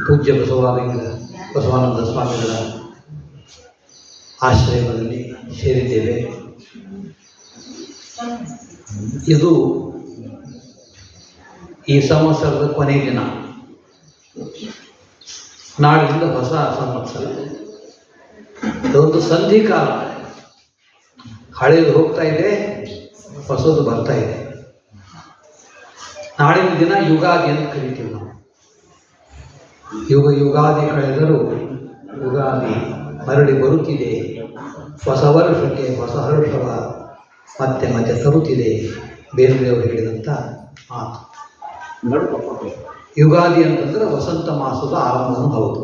ಪೂಜ್ಯ ಬಸವಾನಂದ ಸ್ವಾಮಿಗಳ ಆಶ್ರಯದಲ್ಲಿ ಸೇರಿದ್ದೇವೆ. ಇದು ಈ ಸಂವತ್ಸರದ ಕೊನೆಯ ದಿನ. ನಾಳಿನಿಂದ ಹೊಸ ಸಂವತ್ಸರ. ಇದೊಂದು ಸಂಧಿಕಾಲ. ಹಳೆಯದು ಹೋಗ್ತಾ ಇದೆ, ಹೊಸದು ಬರ್ತಾ ಇದೆ. ನಾಳಿನ ದಿನ ಯುಗಾದಿ ಅಂತ ಕರಿತೀವಿ ನಾವು. ಯುಗಾದಿ ಕಳೆದರೂ ಯುಗಾದಿ ಮರಳಿ ಬರುತ್ತಿದೆ, ಹೊಸ ವರ್ಷಕ್ಕೆ ಹೊಸ ಹರ್ಷವ ಮತ್ತೆ ಮತ್ತೆ ತರುತ್ತಿದೆ, ಬೇರೆಯವರು ಹೇಳಿದಂಥ ಮಾತು. ಯುಗಾದಿ ಅಂತಂದರೆ ವಸಂತ ಮಾಸದ ಆರಂಭವೂ ಹೌದು.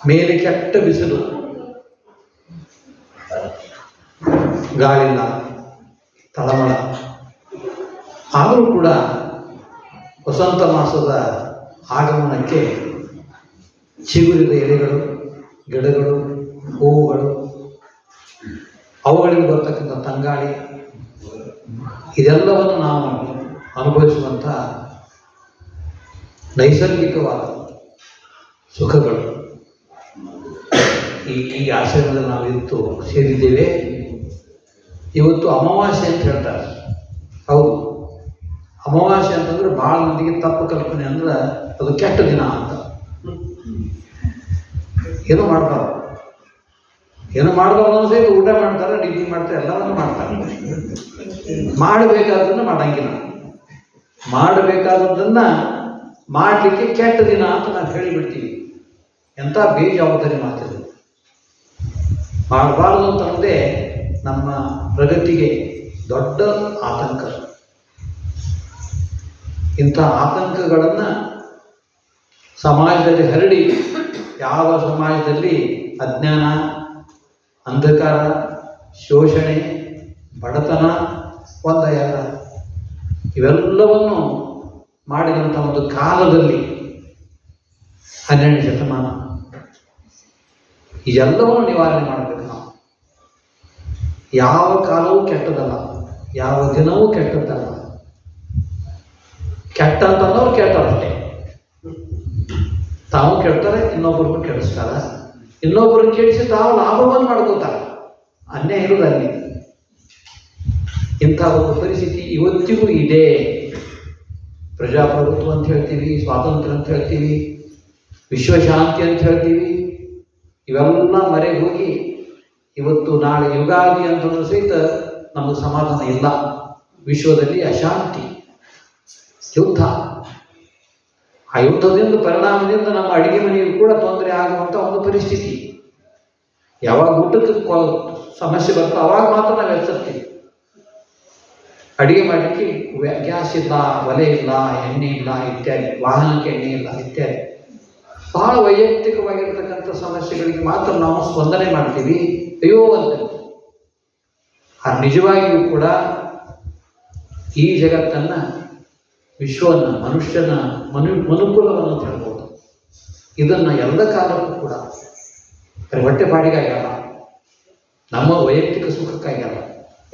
ಮೇಲೆ ಕೆಟ್ಟ ಬಿಸಿಲು, ಗಾಳಿಲ್ಲ, ತಳಮಳ. ಆದರೂ ಕೂಡ ವಸಂತ ಮಾಸದ ಆಗಮನಕ್ಕೆ ಚಿಗುರಿದ ಎಲೆಗಳು, ಗಿಡಗಳು, ಹೂವುಗಳು, ಅವುಗಳಿಗೆ ಬರ್ತಕ್ಕಂಥ ತಂಗಾಳಿ, ಇದೆಲ್ಲವನ್ನು ನಾವು ಅನುಭವಿಸುವಂಥ ನೈಸರ್ಗಿಕವಾದ ಸುಖಗಳು. ಈ ಆಶ್ರಮದಲ್ಲಿ ನಾವು ಇವತ್ತು ಸೇರಿದ್ದೇವೆ. ಇವತ್ತು ಅಮಾವಾಸ್ಯೆ ಅಂತ ಹೇಳ್ತಾರೆ. ಹೌದು, ಅಮಾವಾಸ್ಯೆ ಅಂತಂದ್ರೆ ಭಾಳ ಮಂದಿಗೆ ತಪ್ಪು ಕಲ್ಪನೆ ಅಂದ್ರೆ ಅದು ಕೆಟ್ಟ ದಿನ ಅಂತ. ಏನೂ ಮಾಡಬಾರ್ದು ಅನ್ನೋದೇ. ಊಟ ಮಾಡ್ತಾರೆ, ಡಿಗ್ರಿ ಮಾಡ್ತಾರೆ, ಎಲ್ಲವನ್ನು ಮಾಡ್ತಾರೆ. ಮಾಡಬೇಕಾದನ್ನು ಮಾಡಂಗಿಲ್ಲ. ಮಾಡಬೇಕಾದದ್ದನ್ನು ಮಾಡಲಿಕ್ಕೆ ಕೆಟ್ಟ ದಿನ ಅಂತ ನಾವು ಹೇಳಿಬಿಡ್ತೀವಿ. ಎಂಥ ಬೇಜವಾಬ್ದಾರಿ ಮಾತಿದೆ. ಮಾಡಬಾರ್ದು ಅಂತಂದರೆ ನಮ್ಮ ಪ್ರಗತಿಗೆ ದೊಡ್ಡ ಆತಂಕ. ಇಂಥ ಆತಂಕಗಳನ್ನು ಸಮಾಜದಲ್ಲಿ ಹರಡಿ, ಯಾವ ಸಮಾಜದಲ್ಲಿ ಅಜ್ಞಾನ, ಅಂಧಕಾರ, ಶೋಷಣೆ, ಬಡತನ, ಇವೆಲ್ಲವನ್ನು ಮಾಡಿದಂಥ ಒಂದು ಕಾಲದಲ್ಲಿ 12ನೇ ಶತಮಾನ, ಇದೆಲ್ಲವನ್ನು ನಿವಾರಣೆ ಮಾಡಬೇಕು ನಾವು. ಯಾವ ಕಾಲವೂ ಕೆಟ್ಟದಲ್ಲ, ಯಾವ ದಿನವೂ ಕೆಟ್ಟದ್ದಲ್ಲ. ಕೆಟ್ಟ ಅಂತಂದವ್ರು ಕೆಟ್ಟರಷ್ಟೇ. ತಾವು ಕೆಡ್ತಾರೆ, ಇನ್ನೊಬ್ಬರಿಗೂ ಕೆಡಿಸ್ತಾರೆ. ಇನ್ನೊಬ್ಬರು ಕೆಡಿಸಿ ತಾವು ಲಾಭವನ್ನು ಮಾಡ್ಕೋತಾರೆ. ಅನ್ಯಾಯ ಇರೋದು ಅಲ್ಲಿ. ಇಂಥ ಒಂದು ಪರಿಸ್ಥಿತಿ ಇವತ್ತಿಗೂ ಇದೆ. ಪ್ರಜಾಪ್ರಭುತ್ವ ಅಂತ ಹೇಳ್ತೀವಿ, ಸ್ವಾತಂತ್ರ್ಯ ಅಂತ ಹೇಳ್ತೀವಿ, ವಿಶ್ವಶಾಂತಿ ಅಂತ ಹೇಳ್ತೀವಿ. ಇವೆಲ್ಲ ಮರೆ ಹೋಗಿ ಇವತ್ತು ನಾಳೆ ಯುಗಾದಿ ಅಂತಂದ್ರೂ ಸಹಿತ ನಮಗೆ ಸಮಾಧಾನ ಇಲ್ಲ. ವಿಶ್ವದಲ್ಲಿ ಅಶಾಂತಿ, ಯುದ್ಧ. ಆ ಯುದ್ಧದಿಂದ ಪರಿಣಾಮದಿಂದ ನಮ್ಮ ಅಡಿಗೆ ಮನೆಗೂ ಕೂಡ ತೊಂದರೆ ಆಗುವಂಥ ಒಂದು ಪರಿಸ್ಥಿತಿ. ಯಾವಾಗ ಊಟಕ್ಕೆ ಸಮಸ್ಯೆ ಬರ್ತೋ ಅವಾಗ ಮಾತ್ರ ನಾವು ಎಚ್ಚರ್ತೀವಿ. ಅಡಿಗೆ ಮಾಡಲಿಕ್ಕೆ ಗ್ಯಾಸ್ ಇಲ್ಲ, ಒಲೆ ಇಲ್ಲ, ಎಣ್ಣೆ ಇಲ್ಲ ಇತ್ಯಾದಿ, ವಾಹನಕ್ಕೆ ಎಣ್ಣೆ ಇಲ್ಲ ಇತ್ಯಾದಿ ಬಹಳ ವೈಯಕ್ತಿಕವಾಗಿರ್ತಕ್ಕಂಥ ಸಮಸ್ಯೆಗಳಿಗೆ ಮಾತ್ರ ನಾವು ಸ್ಪಂದನೆ ಮಾಡ್ತೀವಿ. ಅಯ್ಯೋ ಅಂತ. ಆ ನಿಜವಾಗಿಯೂ ಕೂಡ ಈ ಜಗತ್ತನ್ನು, ವಿಶ್ವವನ್ನು, ಮನುಷ್ಯನ ಮನುಕುಲವನ್ನು ಅಂತ ಹೇಳ್ಬೋದು. ಇದನ್ನು ಎಲ್ಲ ಕಾಲಕ್ಕೂ ಕೂಡ ಹೊಟ್ಟೆಪಾಡಿಗಾಗಲ್ಲ, ನಮ್ಮ ವೈಯಕ್ತಿಕ ಸುಖಕ್ಕಾಗಲ್ಲ,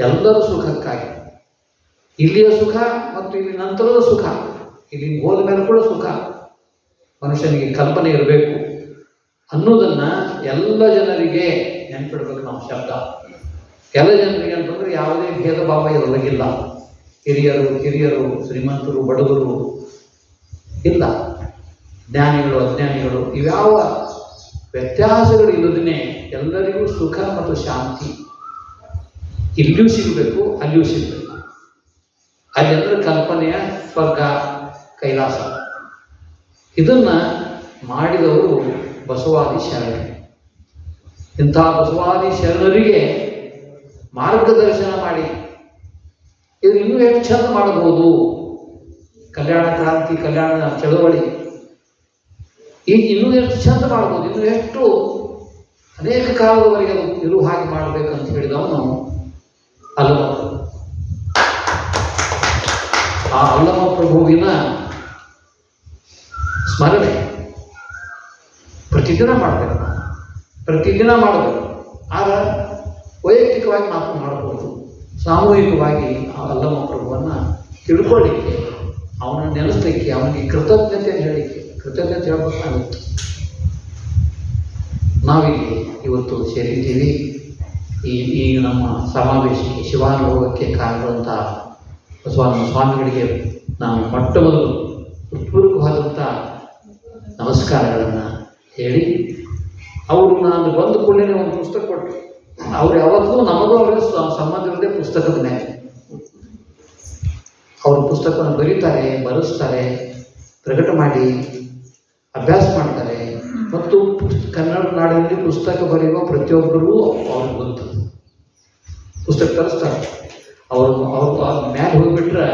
ಎಲ್ಲರ ಸುಖಕ್ಕಾಗಿ. ಇಲ್ಲಿಯ ಸುಖ ಮತ್ತು ಇಲ್ಲಿ ನಂತರದ ಸುಖ, ಇಲ್ಲಿ ಹೋದ ಮೇಲೆ ಕೂಡ ಸುಖ. ಮನುಷ್ಯನಿಗೆ ಕಲ್ಪನೆ ಇರಬೇಕು ಅನ್ನೋದನ್ನು ಎಲ್ಲ ಜನರಿಗೆ ನೆನ್ಪಿಡ್ಬೇಕು ನಾವು. ಶಬ್ದ ಎಲ್ಲ ಜನರಿಗೆ ಅಂತಂದರೆ ಯಾವುದೇ ಭೇದ ಭಾವ ಇರಲಿಲ್ಲ. ಹಿರಿಯರು, ಕಿರಿಯರು, ಶ್ರೀಮಂತರು, ಬಡವರು ಇಲ್ಲ, ಜ್ಞಾನಿಗಳು, ಅಜ್ಞಾನಿಗಳು, ಇವ್ಯಾವ ವ್ಯತ್ಯಾಸಗಳು ಇಲ್ಲದೇ ಎಲ್ಲರಿಗೂ ಸುಖ ಮತ್ತು ಶಾಂತಿ ಇಲ್ಲಿಯೂ ಸಿಗಬೇಕು, ಅಲ್ಲಿಯೂ ಸಿಗಬೇಕು. ಅಲ್ಲೆಂದ್ರೆ ಕಲ್ಪನೆಯ ಸ್ವರ್ಗ, ಕೈಲಾಸ. ಇದನ್ನು ಮಾಡಿದವರು ಬಸವಾದಿ ಶರಣರು. ಇಂಥ ಬಸವಾದಿ ಶರಣರಿಗೆ ಮಾರ್ಗದರ್ಶನ ಮಾಡಿ ಇದು ಇನ್ನೂ ಎಷ್ಟು ಚಂದ ಮಾಡಬಹುದು. ಕಲ್ಯಾಣ ಕ್ರಾಂತಿ, ಕಲ್ಯಾಣ ಚಳವಳಿ ಈಗ ಇನ್ನೂ ಎಷ್ಟು ಚಂದ ಮಾಡ್ಬೋದು, ಇನ್ನೂ ಎಷ್ಟು ಅನೇಕ ಕಾಲದವರೆಗೆ ಅದು ಇರುವ ಹಾಗೆ ಮಾಡಬೇಕಂತ ಹೇಳಿದವನು ಅಲ್ಲಮ. ಆ ಅಲ್ಲಮ ಪ್ರಭುವಿನ ಸ್ಮರಣೆ ಪ್ರತಿದಿನ ಮಾಡಬೇಕು. ಪ್ರತಿದಿನ ಮಾಡಬೇಕು. ಆಗ ವೈಯಕ್ತಿಕವಾಗಿ ಮಾತು ಮಾಡಬಹುದು, ಸಾಮೂಹಿಕವಾಗಿ ಆ ಅಲ್ಲಮ ಪ್ರಭುವನ್ನು ತಿಳ್ಕೊಳ್ಳಿಕ್ಕೆ ಅವನ ನೆನೆಸ್ಲಿಕ್ಕೆ, ಅವನಿಗೆ ಕೃತಜ್ಞತೆ ಹೇಳಲಿಕ್ಕೆ, ಕೃತಜ್ಞತೆ ಹೇಳ್ಬೇಕಾಗುತ್ತೆ. ನಾವಿಲ್ಲಿ ಇವತ್ತು ಸೇರಿದ್ದೀವಿ. ಈ ನಮ್ಮ ಸಮಾವೇಶಕ್ಕೆ, ಶಿವಾನುಭವಕ್ಕೆ ಕಾರಣದಂಥ ಬಸವಾನಂದ ಸ್ವಾಮಿಗಳಿಗೆ ನಾನು ಮೊಟ್ಟ ಮೊದಲು ಹೃತ್ಪೂರ್ವಕವಾದಂಥ ನಮಸ್ಕಾರಗಳನ್ನು ಹೇಳಿ, ಅವರು ನಾನು ಬಂದ ಕೂಡಲೇ ಒಂದು ಪುಸ್ತಕ ಕೊಟ್ಟರು. ಅವ್ರು ಯಾವತ್ತೂ ನಮಗೂ ಅವರ ಸಂಬಂಧ ಇರದೆ ಪುಸ್ತಕದ ಮೇಲೆ ಅವರು ಪುಸ್ತಕವನ್ನು ಬರೀತಾರೆ, ಬರೆಸ್ತಾರೆ, ಪ್ರಕಟ ಮಾಡಿ ಅಭ್ಯಾಸ ಮಾಡ್ತಾರೆ. ಮತ್ತು ಕನ್ನಡ ನಾಡಿನಲ್ಲಿ ಪುಸ್ತಕ ಬರೆಯುವ ಪ್ರತಿಯೊಬ್ಬರೂ ಅವ್ರಿಗೆ ಗೊತ್ತು, ಪುಸ್ತಕ ತರಿಸ್ತಾರೆ. ಅವರು ಮೇಲೆ ಹೋಗಿಬಿಟ್ರೆ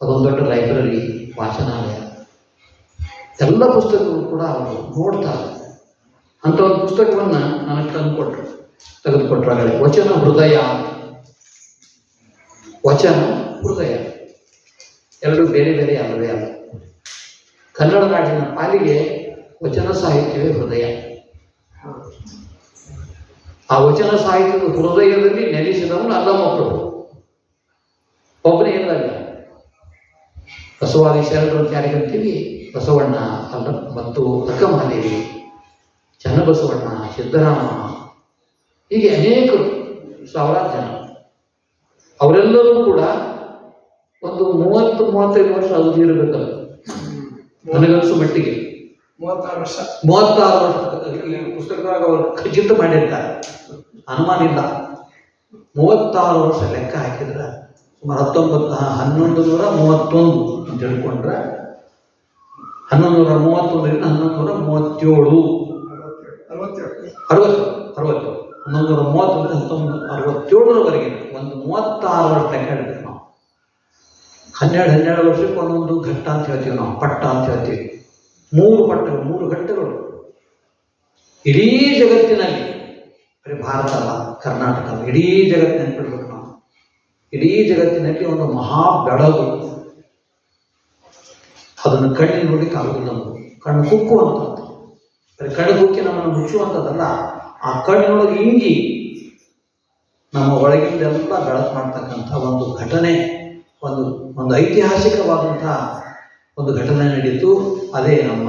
ಅದೊಂದು ದೊಡ್ಡ ಲೈಬ್ರರಿ, ವಾಚನಾಲಯ, ಎಲ್ಲ ಪುಸ್ತಕಗಳು ಕೂಡ ಅವರು ನೋಡ್ತಾರೆ. ಅಂಥ ಒಂದು ಪುಸ್ತಕವನ್ನು ನನಗೆ ತೆಗೆದುಕೊಟ್ರು. ಆಗಲೇ ವಚನ ಹೃದಯ, ವಚನ ಹೃದಯ ಎರಡು ಬೇರೆ ಬೇರೆ ಅಲ್ಲವೇ ಅಲ್ಲ. ಕನ್ನಡ ನಾಡಿನ ಪಾಲಿಗೆ ವಚನ ಸಾಹಿತ್ಯವೇ ಹೃದಯ. ಆ ವಚನ ಸಾಹಿತ್ಯದ ಹೃದಯದಲ್ಲಿ ನೆಲೆಸಿದವನು ಅಲ್ಲಮಪ್ರಭು ಒಬ್ಬನೇ ಇಲ್ಲ. ಬಸವಾದಿ ಶರಣರು ಯಾರಿಗಂತೀವಿ? ಬಸವಣ್ಣ ಅಲ್ಲ, ಮತ್ತು ಅಕ್ಕಮಹಾದೇವಿ, ಚನ್ನಬಸವಣ್ಣ, ಸಿದ್ದರಾಮ, ಹೀಗೆ ಅನೇಕರು, ಸಾವಿರಾರು ಜನ. ಅವರೆಲ್ಲರೂ ಕೂಡ ಒಂದು 30-35 ವರ್ಷ ಅವಧಿ ಇರಬೇಕಲ್ಲ ನನಗನ್ಸು ಮಟ್ಟಿಗೆ. 36 ವರ್ಷ ಪುಸ್ತಕದಾಗ ಅವರು ಖಚಿತ ಮಾಡಿರ್ತಾರೆ, ಅನುಮಾನ ಇಲ್ಲ. 36 ವರ್ಷ ಲೆಕ್ಕ ಹಾಕಿದ್ರೆ ಸುಮಾರು 1131 ಅಂತ ಹೇಳ್ಕೊಂಡ್ರೆ 1131ರಿಂದ 1137 1137ರವರೆಗೆ ಒಂದು 36 ವರ್ಷ ಲೆಕ್ಕ ಹೇಳ್ತೀವಿ ನಾವು. 12 ವರ್ಷಕ್ಕೆ ಒಂದೊಂದು ಘಟ್ಟ ಅಂತ ಹೇಳ್ತೀವಿ ನಾವು, ಪಟ್ಟ ಅಂತ ಹೇಳ್ತೀವಿ. 3 ಪಟ್ಟಗಳು, 3 ಘಟ್ಟಗಳು. ಇಡೀ ಜಗತ್ತಿನಲ್ಲಿ, ಬರೀ ಭಾರತ ಅಲ್ಲ, ಕರ್ನಾಟಕ ಅಲ್ಲ, ಇಡೀ ಜಗತ್ತಿನಲ್ಲಿ ಬಿಡ್ಬೇಕು ನಾವು. ಇಡೀ ಜಗತ್ತಿನಲ್ಲಿ ಒಂದು ಮಹಾ ಬೆಳಗು, ಅದನ್ನು ಕಣ್ಣಿನ ನೋಡ್ಲಿಕ್ಕೆ ಆಗುದಿಲ್ಲ. ನಮಗೆ ಕಣ್ಣು ಕುಕ್ಕುವಂಥದ್ದು, ಬರೀ ಕಣ್ಣು ಕುಕ್ಕಿ ನಮ್ಮನ್ನು ಮುಚ್ಚುವಂಥದ್ದಲ್ಲ. ಆ ಕಣ್ಣಿನೊಳಗೆ ಇಂಗಿ ನಮ್ಮ ಒಳಗಿಂದೆಲ್ಲ ಬೆಳಕು ಮಾಡ್ತಕ್ಕಂಥ ಒಂದು ಘಟನೆ, ಒಂದು ಐತಿಹಾಸಿಕವಾದಂಥ ಒಂದು ಘಟನೆ ನಡೀತು. ಅದೇ ನಮ್ಮ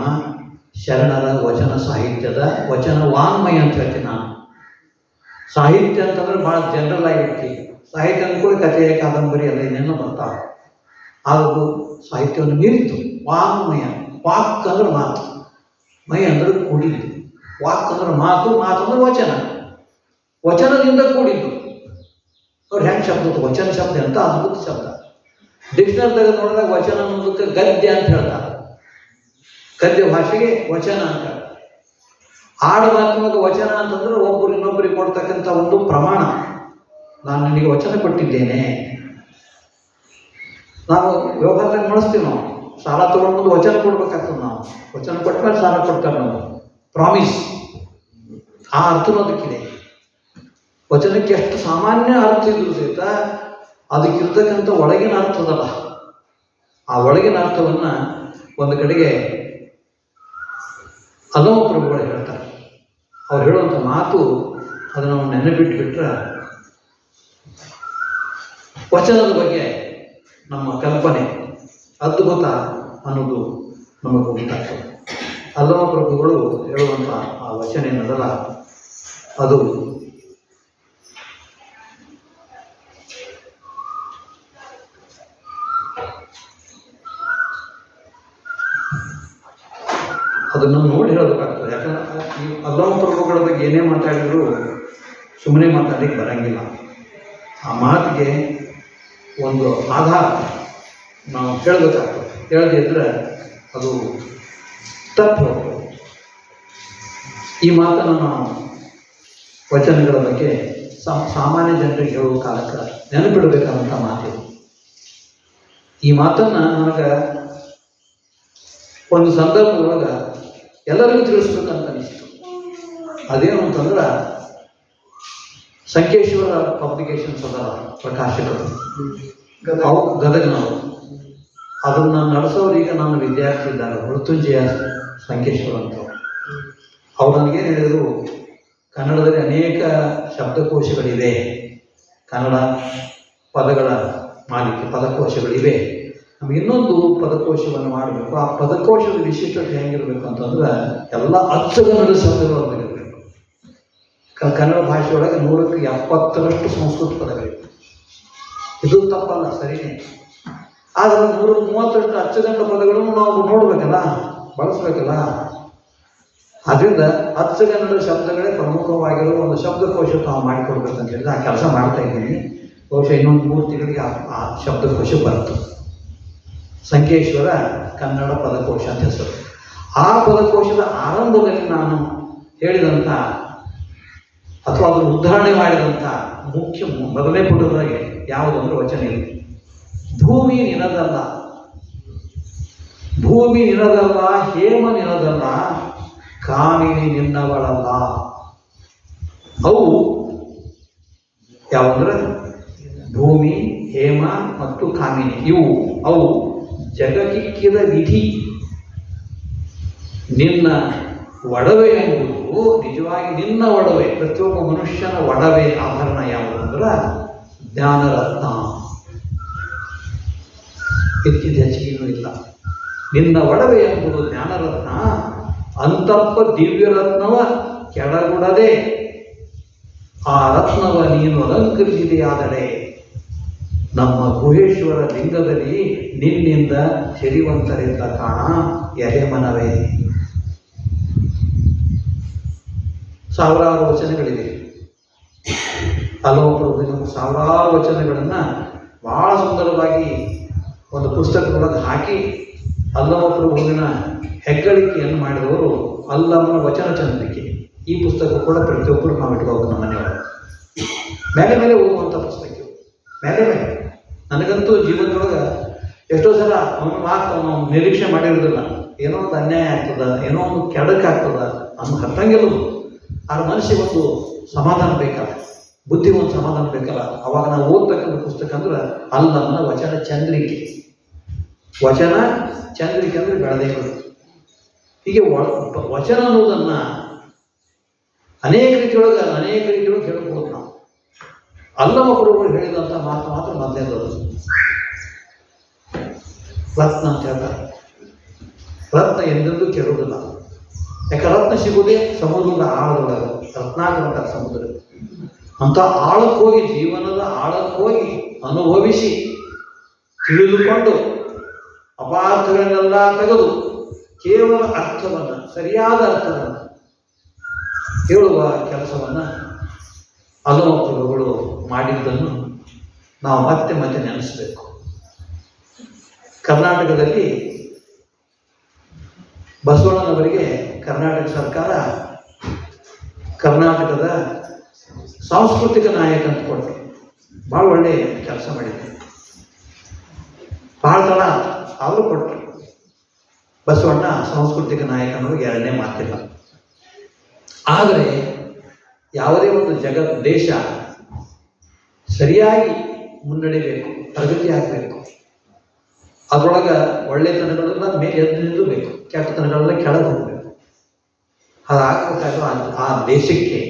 ಶರಣರ ವಚನ ಸಾಹಿತ್ಯದ ವಚನ ವಾಂಗ್ಮಯ ಅಂತ ಹೇಳ್ತೀನಿ ನಾನು. ಸಾಹಿತ್ಯ ಅಂತಂದ್ರೆ ಭಾಳ ಜನರಲ್ ಆಗಿರ್ತೀವಿ. ಸಾಹಿತ್ಯ ಅಂದ್ಕೊಳ್ಳಿ ಕಥೆ, ಕಾದಂಬರಿ ಎಲ್ಲ ಏನೇನೋ ಬರ್ತಾವೆ. ಅದು ಸಾಹಿತ್ಯವನ್ನು ಮೀರಿತು. ವಾಂಗ್ಮಯ, ವಾಕ್ ಅಂದ್ರೆ ಮಾತು, ಮೈ ಅಂದ್ರೆ ಕೂಡಿದ್ದು. ವಾಕ್ ಅಂದ್ರೆ ಮಾತು, ಮಾತು ಅಂದ್ರೆ ವಚನ, ವಚನದಿಂದ ಕೂಡಿದ್ದು. ಅವ್ರು ಹೆಂಗೆ ಶಬ್ದ, ವಚನ ಶಬ್ದ ಅಂತ ಅದ್ಭುತ ಶಬ್ದ. ಡಿಕ್ಷನರಿದಾಗ ನೋಡಿದಾಗ ವಚನ ಅನ್ನೋದಕ್ಕೆ ಗದ್ಯ ಅಂತ ಹೇಳ್ತಾರೆ. ಗದ್ಯ ಭಾಷೆಗೆ ವಚನ ಅಂತ. ಆಡು ಮಾತಿನೊಳಗೆ ವಚನ ಅಂತಂದ್ರೆ ಒಬ್ಬರು ಇನ್ನೊಬ್ಬರಿಗೆ ಕೊಡ್ತಕ್ಕಂಥ ಒಂದು ಪ್ರಮಾಣ. ನಾನು ನಿನಗೆ ವಚನ ಕೊಟ್ಟಿದ್ದೇನೆ. ನಾವು ವ್ಯವಹಾರದಾಗ ಮಾಡಿಸ್ತೀವಿ. ನಾವು ಸಾಲ ತಗೊಂಡು ವಚನ ಕೊಡ್ಬೇಕಾಗ್ತದೆ. ನಾವು ವಚನ ಕೊಟ್ಟ ಮೇಲೆ ಸಾಲ ಕೊಡ್ತಾರೆ. ನಾವು ಪ್ರಾಮಿಸ್, ಆ ಅರ್ಥನೂ ಅದಕ್ಕಿದೆ. ವಚನಕ್ಕೆ ಎಷ್ಟು ಸಾಮಾನ್ಯ ಅರ್ಥ ಇದ್ರು ಸಹಿತ ಅದಕ್ಕಿರ್ತಕ್ಕಂಥ ಒಳಗಿನ ಅರ್ಥದಲ್ಲ. ಆ ಒಳಗಿನ ಅರ್ಥವನ್ನು ಒಂದು ಕಡೆಗೆ ಅಲ್ಲಮಪ್ರಭುಗಳು ಹೇಳ್ತಾರೆ. ಅವ್ರು ಹೇಳುವಂಥ ಮಾತು ಅದನ್ನು ನಾವು ನೆನಪಿಟ್ಬಿಟ್ರೆ ವಚನದ ಬಗ್ಗೆ ನಮ್ಮ ಕಲ್ಪನೆ ಅದ್ಭುತ ಅನ್ನೋದು ನಮಗೆ ಗೊತ್ತಾಗ್ತದೆ. ಅಲ್ಲಮಪ್ರಭುಗಳು ಹೇಳುವಂಥ ಆ ವಚನ ಏನದಲ್ಲ, ಅದು ಅದನ್ನು ನೋಡಿ ಹೇಳಬೇಕಾಗ್ತದೆ. ಯಾಕಂದ್ರೆ ಈ ಅಲ್ಲಮಪ್ರಭುಗಳ ಬಗ್ಗೆ ಏನೇ ಮಾತಾಡಿದ್ರು ಸುಮ್ಮನೆ ಮಾತಾಡಲಿಕ್ಕೆ ಬರಂಗಿಲ್ಲ. ಆ ಮಾತಿಗೆ ಒಂದು ಆಧಾರ ನಾವು ಹೇಳಬೇಕಾಗ್ತದೆ. ಹೇಳದೇ ಇದ್ದರೆ ಅದು ತಪ್ಪು ಹೋಗ್ತದೆ. ಈ ಮಾತನ್ನು ನಾವು ವಚನಗಳ ಬಗ್ಗೆ ಸಾಮಾನ್ಯ ಜನರಿಗೆ ಹೇಳುವ ಕಾಲಕ್ಕೆ ನೆನಪಿಡಬೇಕಾದಂಥ ಮಾತಿದೆ. ಈ ಮಾತನ್ನು ನನಗೆ ಒಂದು ಸಂದರ್ಭದೊಳಗೆ ಎಲ್ಲರಿಗೂ ತಿಳಿಸ್ಬೇಕಂತ ಅನಿಸ್ತು. ಅದೇನು ಅಂತಂದ್ರೆ, ಸಂಕೇಶ್ವರ ಪಬ್ಲಿಕೇಶನ್ಸ್ ಅದರ ಪ್ರಕಾಶಕರು, ಅವು ಗದಗನವರು. ಅದನ್ನು ನಡೆಸೋರೀಗ ನನ್ನ ವಿದ್ಯಾರ್ಥಿ ಇದ್ದಾರೆ, ಮೃತ್ಯುಂಜಯ ಸಂಕೇಶ್ವರ ಅಂತ. ಅವ್ರು ನನಗೇನು ಹೇಳಿದರು, ಕನ್ನಡದಲ್ಲಿ ಅನೇಕ ಶಬ್ದಕೋಶಗಳಿವೆ, ಕನ್ನಡ ಪದಗಳ ಮಾಲಿಕೆ ಪದಕೋಶಗಳಿವೆ, ನಮ್ಗೆ ಇನ್ನೊಂದು ಪದಕೋಶವನ್ನು ಮಾಡಬೇಕು. ಆ ಪದಕೋಶದ ವಿಶಿಷ್ಟತೆ ಹೆಂಗಿರ್ಬೇಕು ಅಂತಂದ್ರೆ ಎಲ್ಲ ಅಚ್ಚುಗನ್ನಡ ಶಬ್ದಗಳು ಬರಬೇಕು. ಕನ್ನಡ ಭಾಷೆಯೊಳಗೆ 100ಕ್ಕೆ 70ರಷ್ಟು ಸಂಸ್ಕೃತ ಪದಗಳಿವೆ. ಇದು ತಪ್ಪಲ್ಲ, ಸರಿನೇ. ಆದರೆ 130ರಷ್ಟು ಅಚ್ಚುಗನ್ನಡ ಪದಗಳನ್ನು ನಾವು ನೋಡ್ಬೇಕಲ್ಲ, ಬಳಸ್ಬೇಕಲ್ಲ. ಅದರಿಂದ ಅಚ್ಚುಗನ್ನಡ ಶಬ್ದಗಳೇ ಪ್ರಮುಖವಾಗಿರೋ ಒಂದು ಶಬ್ದಕೋಶ ತಾವು ಮಾಡಿಕೊಡ್ಬೇಕಂತ ಹೇಳಿದ್ರೆ ಆ ಕೆಲಸ ಮಾಡ್ತಾ ಇದ್ದೀನಿ. ಬಹುಶಃ ಇನ್ನೊಂದು 3 ತಿಂಗಳಿಗೆ ಆ ಶಬ್ದಕೋಶ ಬರ್ತದೆ. ಸಂಕೇಶ್ವರ ಕನ್ನಡ ಪದಕೋಶ ಅಂತ ಹೆಸರು. ಆ ಪದಕೋಶದ ಆರಂಭದಲ್ಲಿ ನಾನು ಹೇಳಿದಂಥ ಅಥವಾ ಅದನ್ನು ಉದ್ಧಾರಣೆ ಮಾಡಿದಂಥ ಮುಖ್ಯ ಮೊದಲನೇ ಪುಟದೊಳಗೆ ಯಾವುದಂದ್ರೆ ವಚನ ಇದೆ. ಭೂಮಿ ನಿನದಲ್ಲ, ಭೂಮಿ ನಿನದಲ್ಲ, ಹೇಮ ನಿನದಲ್ಲ, ಕಾಮಿನಿ ನಿನ್ನವಳಲ್ಲ. ಅವು ಯಾವಂದ್ರೆ ಭೂಮಿ, ಹೇಮ ಮತ್ತು ಕಾಮಿನಿ, ಅವು ಜಗಕ್ಕಿಕ್ಕಿದ ವಿಧಿ. ನಿನ್ನ ಒಡವೆ ಎಂಬುದು ನಿಜವಾಗಿ ನಿನ್ನ ಒಡವೆ. ಪ್ರತಿಯೊಬ್ಬ ಮನುಷ್ಯನ ಒಡವೆ ಆಭರಣ ಯಾವುದಂದ್ರೆ ಜ್ಞಾನರತ್ನ. ಹೆಚ್ಚಿದ ಹೆಚ್ಚಿಗೂ ಇಲ್ಲ. ನಿನ್ನ ಒಡವೆ ಎಂಬುದು ಜ್ಞಾನರತ್ನ. ಅಂತಪ್ಪ ದಿವ್ಯರತ್ನವ ಕೆಳಗುಡದೆ ಆ ರತ್ನವ ನೀನು ಅಲಂಕರಿಸಿದೆಯಾದರೆ ನಮ್ಮ ಗುಹೇಶ್ವರ ಲಿಂಗದಲ್ಲಿ ನಿನ್ನಿಂದ ಸಿರಿವಂತರಿಂದ ಕಾಣ ಎಲೆಮನವೇ. ಸಾವಿರಾರು ವಚನಗಳಿವೆ. ಅಲ್ಲಮಪ್ರಭುವಿನ ಸಾವಿರಾರು ವಚನಗಳನ್ನು ಬಹಳ ಸುಂದರವಾಗಿ ಒಂದು ಪುಸ್ತಕದೊಳಗೆ ಹಾಕಿ ಅಲ್ಲಮಪ್ರಭುವಿನ ಹೆಗ್ಗಳಿಕೆಯನ್ನು ಮಾಡಿದವರು ಅಲ್ಲಮ್ಮನ ವಚನ ಚಂದ್ರಿಕೆ. ಈ ಪುಸ್ತಕ ಕೂಡ ಪ್ರತಿಯೊಬ್ಬರು ನಾವು ಇಟ್ಕೋಬೇಕು ನಮ್ಮ ಮನೆಯೊಳಗೆ. ಮೇಲೆ ಮೇಲೆ ಓದುವಂಥ ಪುಸ್ತಕ. ಮೇಲೆ ಮೇಲೆ ನನಗಂತೂ ಜೀವನದೊಳಗೆ ಎಷ್ಟೋ ಸಲ ಅವನ ಮಾತು ನಾವು ನಿರೀಕ್ಷೆ ಮಾಡಿರೋದಿಲ್ಲ. ಏನೋ ಒಂದು ಅನ್ಯಾಯ ಆಗ್ತದ, ಏನೋ ಒಂದು ಕೆಡಕಾಗ್ತದ, ನಮ್ಗೆ ಹತ್ತಂಗಿಲ್ಲದು. ಆದ್ರೆ ಮನಸ್ಸಿಗೆ ಒಂದು ಸಮಾಧಾನ ಬೇಕಲ್ಲ, ಬುದ್ಧಿಗೆ ಒಂದು ಸಮಾಧಾನ ಬೇಕಲ್ಲ. ಅವಾಗ ನಾವು ಓದ್ಬೇಕಂತ ಪುಸ್ತಕ ಅಂದ್ರೆ ಅಲ್ಲಮ್ಮನ ವಚನ ಚಂದ್ರಿಕೆ. ವಚನ ಚಂದ್ರಿಕೆ ಅಂದರೆ ಬೆಳೆದೇಗಳು. ಹೀಗೆ ವಚನ ಅನ್ನೋದನ್ನು ಅನೇಕ ರೀತಿಯೊಳಗೆ ಹೇಳ್ಬೋದು ನಾವು. ಅಲ್ಲಮಪ್ರಭುಗಳು ಹೇಳಿದಂಥ ಮಾತು ಮಾತ್ರ ಮೊದಲೇದದು. ರತ್ನ ಅಂತ ಹೇಳ್ತಾರೆ. ರತ್ನ ಎಂದೆಂದೂ ಕೆಡುವುದಿಲ್ಲ. ಯಾಕೆ ರತ್ನ ಸಿಗುವುದೇ ಸಮುದ್ರದ ಆಳದೊಳಗೆ, ರತ್ನಾಕರ ಸಮುದ್ರ. ಅಂತ ಆಳಕ್ಕೆ ಹೋಗಿ, ಜೀವನದ ಆಳಕ್ಕೆ ಹೋಗಿ ಅನುಭವಿಸಿ ತಿಳಿದುಕೊಂಡು ಅಪಾರ್ಥಗಳನ್ನೆಲ್ಲ ತೆಗೆದು ಕೇವಲ ಅರ್ಥವನ್ನು, ಸರಿಯಾದ ಅರ್ಥವನ್ನು ಹೇಳುವ ಕೆಲಸವನ್ನು ಅಲ್ಲಮಪ್ರಭುಗಳು ಮಾಡಿದ್ದನ್ನು ನಾವು ಮತ್ತೆ ಮತ್ತೆ ನೆನೆಸಬೇಕು. ಕರ್ನಾಟಕದಲ್ಲಿ ಬಸವಣ್ಣನವರಿಗೆ ಕರ್ನಾಟಕ ಸರ್ಕಾರ ಕರ್ನಾಟಕದ ಸಾಂಸ್ಕೃತಿಕ ನಾಯಕ ಅಂತ ಕೊಟ್ಟರು. ಭಾಳ ಒಳ್ಳೆ ಕೆಲಸ ಮಾಡಿದ್ರು. ಭಾಳ ತಡ ಅವರು ಕೊಟ್ಟರು. ಬಸವಣ್ಣ ಸಾಂಸ್ಕೃತಿಕ ನಾಯಕ ಅನ್ನೋದು ಎರಡನೇ ಮಾತಿಲ್ಲ. ಆದರೆ ಯಾವುದೇ ಒಂದು ದೇಶ ಸರಿಯಾಗಿ ಮುನ್ನಡೆಯಬೇಕು, ಪ್ರಗತಿ ಆಗಬೇಕು. ಅದರೊಳಗೆ ಒಳ್ಳೆತನಗಳೆಲ್ಲ ಮೇಲೆ ಎದ್ದು ನಿಲ್ಲಬೇಕು, ಕೆಟ್ಟತನಗಳೆಲ್ಲ ಕೆಳಗೆ ಹೋಗಬೇಕು. ಅದಾಗಬೇಕಾದ್ರೂ ಆ ದೇಶಕ್ಕೆ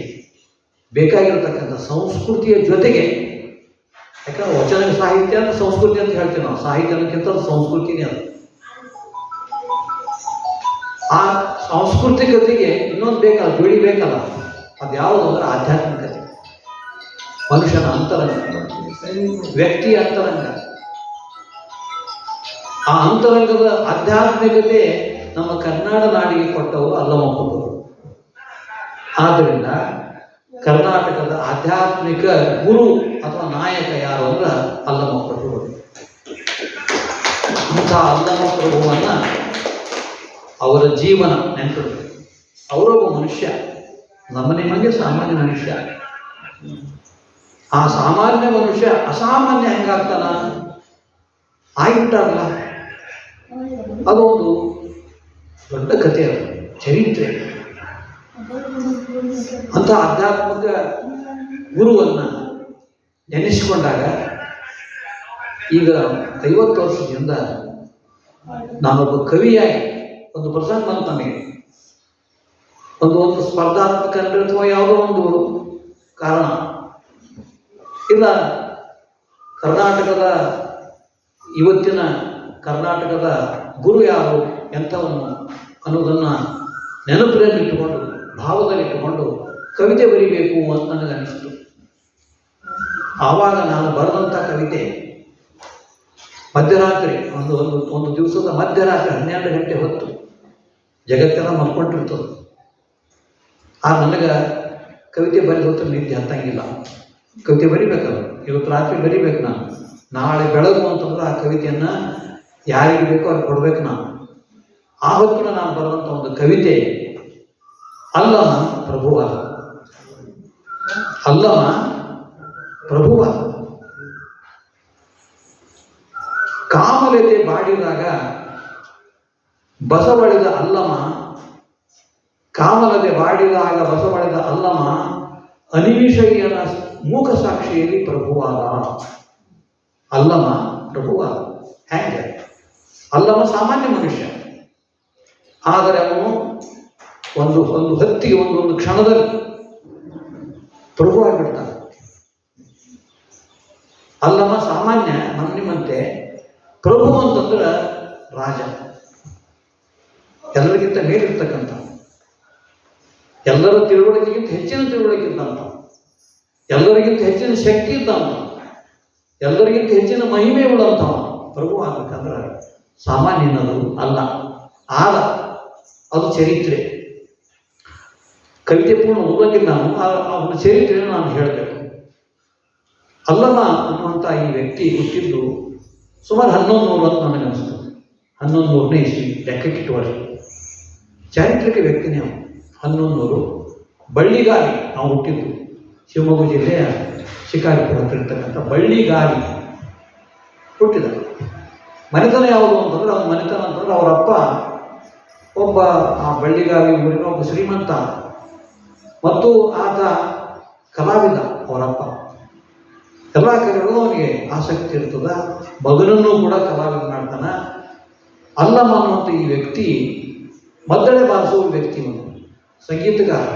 ಬೇಕಾಗಿರತಕ್ಕಂಥ ಸಂಸ್ಕೃತಿಯ ಜೊತೆಗೆ, ಯಾಕಂದ್ರೆ ವಚನ ಸಾಹಿತ್ಯ ಅಂದ್ರೆ ಸಂಸ್ಕೃತಿ ಅಂತ ಹೇಳ್ತೀವಿ ನಾವು. ಸಾಹಿತ್ಯ ಅನ್ನೋಕ್ಕಿಂತ ಸಂಸ್ಕೃತಿನೇ ಅದು. ಆ ಸಾಂಸ್ಕೃತಿಕತೆಗೆ ಇನ್ನೊಂದು ಬೇಕಲ್ಲ, ಜೋಡಿ ಬೇಕಲ್ಲ. ಅದು ಯಾವುದು ಅಂದ್ರೆ ಆಧ್ಯಾತ್ಮಿಕತೆ, ಮನುಷ್ಯನ ಅಂತರಂಗ, ವ್ಯಕ್ತಿಯ ಅಂತರಂಗ. ಆ ಅಂತರಂಗದ ಆಧ್ಯಾತ್ಮಿಕತೆ ನಮ್ಮ ಕನ್ನಡ ನಾಡಿಗೆ ಕೊಟ್ಟವರು ಅಲ್ಲಮಪ್ರಭುಗಳು. ಆದ್ದರಿಂದ ಕರ್ನಾಟಕದ ಆಧ್ಯಾತ್ಮಿಕ ಗುರು ಅಥವಾ ನಾಯಕ ಯಾರು ಅಂದ್ರೆ ಅಲ್ಲಮಪ್ರಭುಗಳು. ಅಂಥ ಅಲ್ಲಮಪ್ರಭುವನ್ನು ಅವರ ಜೀವನ ನೆನಪಿಡಬೇಕು. ಅವರೊಬ್ಬ ಮನುಷ್ಯ, ನಮಗೆ ಸಾಮಾನ್ಯ ಮನುಷ್ಯ. ಆ ಸಾಮಾನ್ಯ ಮನುಷ್ಯ ಅಸಾಮಾನ್ಯ ಹೆಂಗಾಗ್ತಾನ ಆಗಿಬಿಟ್ಟಾರಲ್ಲ, ಅದೊಂದು ದೊಡ್ಡ ಕಥೆ, ಅದು ಚರಿತ್ರೆ. ಅಂತ ಆಧ್ಯಾತ್ಮಿಕ ಗುರುವನ್ನು ನೆನೆಸಿಕೊಂಡಾಗ ಈಗ 50 ವರ್ಷದಿಂದ ನಾನೊಬ್ಬ ಕವಿಯಾಗಿ ಒಂದು ಪ್ರಸಂಗ ಬಂತು ನಮಗೆ. ಒಂದು ಸ್ಪರ್ಧಾತ್ಮಕ ಅಥವಾ ಯಾವುದೋ ಒಂದು ಕಾರಣ ಇಲ್ಲ, ಕರ್ನಾಟಕದ ಇವತ್ತಿನ ಕರ್ನಾಟಕದ ಗುರು ಯಾರು ಎಂಥವನು ಅನ್ನೋದನ್ನು ನೆನಪಿನಲ್ಲಿಟ್ಟುಕೊಂಡು ಭಾವದಲ್ಲಿಟ್ಟುಕೊಂಡು ಕವಿತೆ ಬರೀಬೇಕು ಅಂತ ನನಗನ್ನಿಸ್ತು. ಆವಾಗ ನಾನು ಬರೆದಂಥ ಕವಿತೆ ಮಧ್ಯರಾತ್ರಿ ಒಂದು ದಿವಸದ ಮಧ್ಯರಾತ್ರಿ 12 ಗಂಟೆ ಹೊತ್ತು ಜಗತ್ತೆಲ್ಲ ಮಲ್ಕೊಂಡಿರ್ತದೆ. ನನಗೆ ಕವಿತೆ ಬರೆದು ನಿದ್ದೆ ಹತ್ತಂಗಿಲ್ಲ. ಕವಿತೆ ಬರಿಬೇಕಲ್ಲ, ಇವತ್ತು ರಾತ್ರಿ ಬರಿಬೇಕು ನಾನು, ನಾಳೆ ಬೆಳಗು ಅಂತಂದ್ರೆ ಆ ಕವಿತೆಯನ್ನು ಯಾರಿಗೆ ಬೇಕೋ ಅವ್ರಿಗೆ ಕೊಡ್ಬೇಕು ನಾನು. ಆ ಹೊತ್ತಿನ ನಾನು ಬರೆದಂಥ ಒಂದು ಕವಿತೆ ಅಲ್ಲಮ ಪ್ರಭುವ. ಅಲ್ಲಮ ಪ್ರಭುವ ಕಾಮಲತೆ ಬಾಡಿದಾಗ ಬಸವಳಿದ ಅಲ್ಲಮ, ಕಾಮಲತೆ ಬಾಡಿದಾಗ ಬಸವಳಿದ ಅಲ್ಲಮ ಅನಿಮಿಷಯ್ಯನ ಮೂಕ ಸಾಕ್ಷಿಯಲ್ಲಿ ಪ್ರಭುವಾದ. ಅಲ್ಲಮ ಪ್ರಭುವಾದ. ಹೆಂಗೆ? ಅಲ್ಲಮ ಸಾಮಾನ್ಯ ಮನುಷ್ಯ, ಆದರೆ ಅವನು ಒಂದು ಹೊತ್ತಿಗೆ ಒಂದು ಕ್ಷಣದಲ್ಲಿ ಪ್ರಭು ಆಗಿಬಿಡ್ತಾನೆ. ಅಲ್ಲಮ ಸಾಮಾನ್ಯ ನಿಮ್ಮಂತೆ, ಪ್ರಭು ಅಂತಂದ್ರೆ ರಾಜ, ಎಲ್ಲರಿಗಿಂತ ಮೇಲಿರ್ತಕ್ಕಂಥ, ಎಲ್ಲರ ತಿಳುವಳಿಕೆಗಿಂತ ಹೆಚ್ಚಿನ ತಿಳುವಳಿಕೆ ಇದ್ದಂಥ, ಎಲ್ಲರಿಗಿಂತ ಹೆಚ್ಚಿನ ಶಕ್ತಿ ಇದ್ದಂಥ, ಎಲ್ಲರಿಗಿಂತ ಹೆಚ್ಚಿನ ಮಹಿಮೆ ಉಳ್ಳಂಥ ಪ್ರಭು ಆಗ್ಬೇಕಂದ್ರೆ ಸಾಮಾನ್ಯನದು ಅಲ್ಲ. ಆದ ಅದು ಚರಿತ್ರೆ. ಕವಿತೆ ಪೂರ್ಣ ಓದೋದಿಲ್ಲ ನಾನು, ಅವನ ಚರಿತ್ರೆಯನ್ನು ನಾನು ಹೇಳಬೇಕು. ಅಲ್ಲಮ ಅನ್ನುವಂಥ ಈ ವ್ಯಕ್ತಿ ಹುಟ್ಟಿದ್ದು ಸುಮಾರು 1100 ಅಂತ ನನಗನ್ನಿಸ್ತು. 1100ನೇ ಇಸ್ವಿ ಲೆಕ್ಕಕ್ಕಿಟ್ಟು ವರ್ಷ. ಚಾರಿತ್ರಿಕ ವ್ಯಕ್ತಿನೇ ಅವನು. 1100 ಬಳ್ಳಿಗಾಲಿ ನಾವು ಹುಟ್ಟಿದ್ದು ಶಿವಮೊಗ್ಗ ಜಿಲ್ಲೆಯ ಶಿಕಾರಿಪುರ ಹತ್ರ ಇರ್ತಕ್ಕಂಥ ಬಳ್ಳಿಗಾಲಿ ಹುಟ್ಟಿದ. ಮನೆತನ ಯಾವುದು ಅಂತಂದ್ರೆ ಅವನ ಮನೆತನ ಅಂತಂದ್ರೆ ಅವರಪ್ಪ ಒಬ್ಬ ಆ ಬಳ್ಳಿಗಾಲಿ ಊರಿನ ಒಬ್ಬ ಶ್ರೀಮಂತ ಮತ್ತು ಆತ ಕಲಾವಿದ. ಅವರಪ್ಪ ಎಲ್ಲ ಕಡೆಗೂ ಅವನಿಗೆ ಆಸಕ್ತಿ ಇರ್ತದ, ಮಗನನ್ನು ಕೂಡ ಕಲಾವಿದ ಮಾಡ್ತಾನೆ. ಅಲ್ಲಮ ಅನ್ನುವಂಥ ಈ ವ್ಯಕ್ತಿ ಮದ್ದಳೆ ಬಾರಿಸುವ ವ್ಯಕ್ತಿ, ಅವನು ಸಂಗೀತಗಾರ.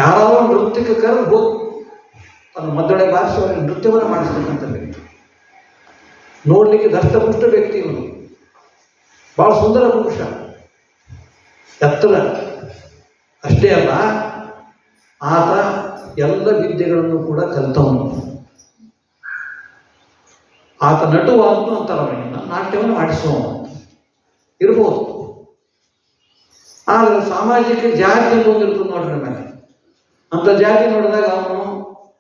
ಯಾರಾದರೂ ನೃತ್ಯಕ್ಕೆ ಕರೆದು ಹೋಗಿ ತನ್ನ ಮದ್ದಳೆ ಬಾರಿಸಿ ಅವರಿಗೆ ನೃತ್ಯವನ್ನು ಮಾಡಿಸ್ತಕ್ಕಂಥ ವ್ಯಕ್ತಿ. ನೋಡಲಿಕ್ಕೆ ದಷ್ಟಪುಷ್ಟ ವ್ಯಕ್ತಿ ಇವನು, ಭಾಳ ಸುಂದರ ಪುರುಷ, ಎತ್ತರ. ಅಷ್ಟೇ ಅಲ್ಲ, ಆತ ಎಲ್ಲ ವಿದ್ಯೆಗಳನ್ನು ಕೂಡ ಕಲಿತವನು. ಆತ ನಟುವಾದನು ಅಂತಾರೆ ಅವನಿಗೆ, ನಾಟ್ಯವನ್ನು ಮಾಡಿಸುವವನು ಇರ್ಬೋದು. ಆದರೆ ಸಾಮಾಜಿಕ ಜಾತಿ ಒಂದಿರ್ತದೆ ನೋಡ್ರಿ ಮೇಲೆ. ಅಂತ ಜಾತಿ ನೋಡಿದಾಗ ಅವನು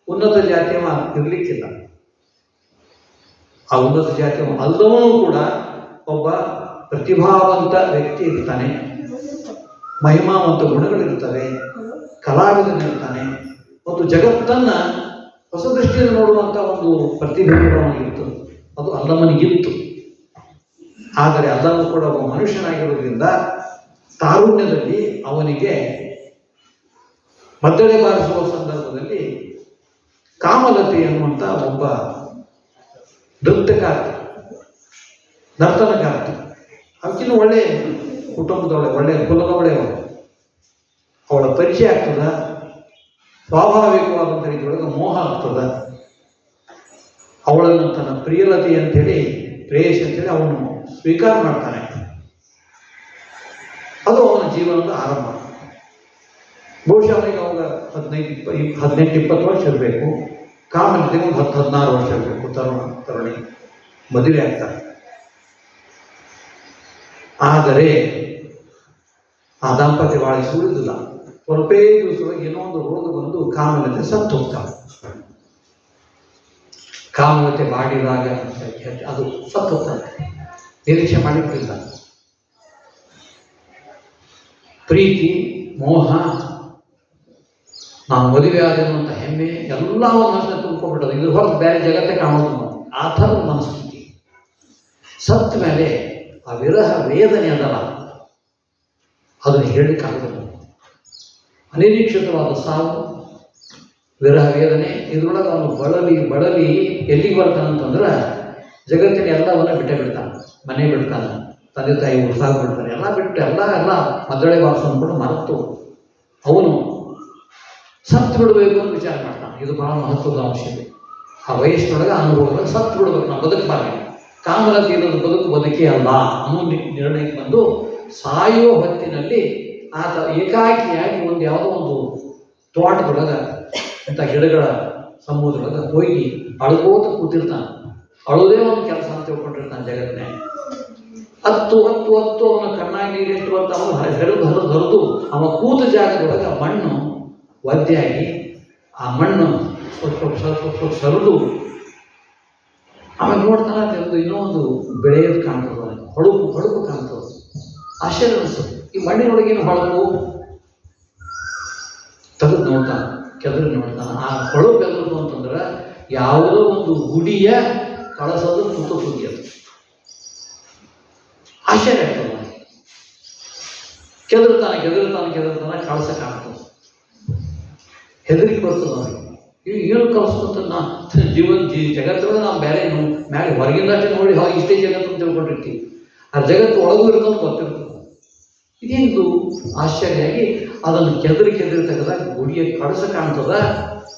ಉನ್ನತ ಜಾತಿಯ ಇರ್ಲಿಕ್ಕಿಲ್ಲ. ಆ ಉನ್ನತ ಜಾತಿ ಅಲ್ಲದವನು ಕೂಡ ಒಬ್ಬ ಪ್ರತಿಭಾವಂತ ವ್ಯಕ್ತಿ ಇರ್ತಾನೆ, ಮಹಿಮಾವಂತ ಗುಣಗಳಿರ್ತವೆ, ಕಲಾವಿದನಿರ್ತಾನೆ ಮತ್ತು ಜಗತ್ತನ್ನು ಹೊಸ ದೃಷ್ಟಿಯಲ್ಲಿ ನೋಡುವಂಥ ಒಂದು ಪ್ರತಿಭೆ ಅವನಿಗಿತ್ತು. ಅದು ಅಲ್ಲಮನಿಗಿತ್ತು. ಆದರೆ ಅಲ್ಲಮ ಕೂಡ ಒಬ್ಬ ಮನುಷ್ಯನಾಗಿರೋದ್ರಿಂದ ತಾರುಣ್ಯದಲ್ಲಿ ಅವನಿಗೆ ಮದ್ದಳೆ ಬಾರಿಸುವ ಸಂದರ್ಭದಲ್ಲಿ ಕಾಮಲತೆ ಎನ್ನುವಂಥ ಒಬ್ಬ ನೃತ್ಯಕಾರ್ತಿ, ನರ್ತನಕಾರ್ತಿ, ಅವಕ್ಕಿಂತ ಒಳ್ಳೆ ಕುಟುಂಬದವಳೆ, ಒಳ್ಳೆ ಕುಲದವಳೆಯವಳು, ಅವಳ ಪರಿಚಯ ಆಗ್ತದ. ಸ್ವಾಭಾವಿಕವಾದಂಥ ರೀತಿಯೊಳಗೆ ಮೋಹ ಆಗ್ತದ. ಅವಳನ್ನು ತನ್ನ ಪ್ರಿಯಲತೆ ಅಂತೇಳಿ, ಪ್ರೇಯಸಿ ಅಂತೇಳಿ ಅವನು ಸ್ವೀಕಾರ ಮಾಡ್ತಾನೆ. ಅದು ಅವನ ಜೀವನದ ಆರಂಭ. ಬಹುಶಃ ಅವನಿಗೆ ಅವಾಗ 18-20 ವರ್ಷ ಇರಬೇಕು. ಕಾಮಲತೆಗೆ ಒಂದು 10-16 ವರ್ಷ ಇರಬೇಕು. ತರುಣಿ ಮದುವೆ ಆಗ್ತಾರೆ. ಆದರೆ ಆ ದಾಂಪತ್ಯ ಭಾಳ ಸುಳಿದಿಲ್ಲ. ಸ್ವಲ್ಪೇ ದಿವಸವಾಗಿ ಏನೋ ಒಂದು ರೋಗ ಬಂದು ಕಾಮಲತೆ ಸತ್ತು ಹೋಗ್ತಾಳೆ. ಕಾಮಲತೆ ಬಾಡಿದಾಗ ಅದು ಸತ್ತು ಹೋಗ್ತಾಳೆ. ನಿರೀಕ್ಷೆ ಮಾಡಿರ್ತಿಲ್ಲ. ಪ್ರೀತಿ, ಮೋಹ, ನಾನು ಮದುವೆ ಆದೆನ್ನುವಂಥ ಹೆಮ್ಮೆ ಎಲ್ಲ ಒಂದು ಮನಸ್ಸನ್ನ ತುಂಬ್ಕೊಂಡ್ಬಿಟ್ಟದು. ಇದು ಹೊರತು ಬೇರೆ ಜಗತ್ತೇ ಕಾಣೋದು ನಾವು. ಆ ಥರದ ಮನಸ್ಥಿತಿ. ಸತ್ತ ಮೇಲೆ ಆ ವಿರಹ ವೇದನೆ ಅದಲ್ಲ, ಅದನ್ನು ಹೇಳಲಿಕ್ಕಾಗೋದಿಲ್ಲ. ಅನಿರೀಕ್ಷಿತವಾದ ಸಾವು, ವಿರಹ ವೇದನೆ, ಇದರೊಳಗೆ ಅವನು ಬಳಲಿ ಎಲ್ಲಿಗೆ ಬರ್ತಾನಂತಂದ್ರೆ ಜಗತ್ತಿನ ಎಲ್ಲವನ್ನು ಬಿಡ್ತಾನೆ. ಮನೆ ಬಿಡ್ತಾನೆ, ತಂದೆ ತಾಯಿ ಉತ್ಸಾಹ ಬಿಡ್ತಾನೆ, ಎಲ್ಲ ಬಿಟ್ಟು ಎಲ್ಲ ಮದ್ದಳೆ ಬಾರಿಸು ಅಂದ್ಕೊಂಡು ಮರೆತು ಅವನು ಸತ್ತು ಬಿಡಬೇಕು ಅಂತ ವಿಚಾರ ಮಾಡ್ತಾನೆ. ಇದು ಬಹಳ ಮಹತ್ವದ ಅಂಶ ಇದೆ. ಆ ವಯಸ್ಸಿನೊಳಗೆ ಅನುಭವದಲ್ಲಿ ಸತ್ತು ಬಿಡ್ಬೇಕು, ನಾವು ಬದುಕಬಾರ್ದು. ಕಾಮರತಿ ಇರೋದು ಬದುಕೇ ಅಲ್ಲ ಅನ್ನೋ ನಿರ್ಣಯಕ್ಕೆ ಬಂದು ಸಾಯುವ ಹೊತ್ತಿನಲ್ಲಿ ಆತ ಏಕಾಕಿಯಾಗಿ ಒಂದು ಯಾವುದೋ ಒಂದು ತೋಟದೊಳಗೆ ಇಂಥ ಗಿಡಗಳ ಸಮೂಹದೊಳಗೆ ಹೋಗಿ ಅಳ್ಕೋತ ಕೂತಿರ್ತಾನೆ. ಅಳುದೇ ಒಂದು ಕೆಲಸ ಅಂತ ತಿಳ್ಕೊಂಡಿರ್ತಾನೆ ಜಗತ್ತಿನ. ಹತ್ತು ಅವನ ಕಣ್ಣಾಗಿ ನೀರಿಟ್ಟು ಅಂತ ಅವನು ಹರಿದು ಅವ ಕೂತ ಜಾಗದೊಳಗೆ ಮಣ್ಣು ಒದ್ದೆಯಾಗಿ ಆ ಮಣ್ಣು ಸ್ವಲ್ಪ ಸರಿದು ಆಮೇಲೆ ನೋಡ್ತಾನೆ ಇನ್ನೂ ಒಂದು ಬೆಳೆಯೋದು ಕಾಣ್ತದೆ, ಹೊಳಪು ಕಾಣ್ತದೆ. ಆಶ್ಚರ್ಯ ಅನಿಸ್ತದೆ, ಈ ಮಣ್ಣಿನೊಳಗೇನು ಹೊಳಪು ತೆಗೆದು ನೋಡ್ತಾನೆ, ಕೆದರಿ ನೋಡ್ತಾನೆ. ಆ ಹೊಳಪು ಎದುರು ಅಂತಂದ್ರೆ ಯಾವುದೋ ಒಂದು ಗುಡಿಯ ಕಳಸದ ಮುತ್ತು ತುದಿಯದು. ಆಶ್ಚರ್ಯ ಆಗ್ತದೆ. ಕೆದರ್ತಾನೆ ಕಳಸ ಕಾಣ್ತದೆ. ಹೆದರಿಕೆ ಬರ್ತದೆ ಅವನಿಗೆ. ಏನು ಕಳಿಸ್ಕೊಂತ ನಾ ಜಗತ್ತೊಳಗೆ ನಾವು ಬೇರೆ ಮ್ಯಾಲೆ ಹೊರಗಿಂದಾಚೆ ನೋಡಿ ಇಷ್ಟೇ ಜಗತ್ತು ಅಂತ ತಿಳ್ಕೊಂಡಿರ್ತೀವಿ. ಆ ಜಗತ್ತು ಒಳಗೂ ಇರ್ತದೆ ಗೊತ್ತಿರ್ತದೆ. ಇದೇನು ಆಶ್ಚರ್ಯಾಗಿ ಅದನ್ನು ಕೆದರಿ ತೆಗೆದಾಗ ಗುಡಿಯ ಕಳಸ ಕಾಣ್ತದ.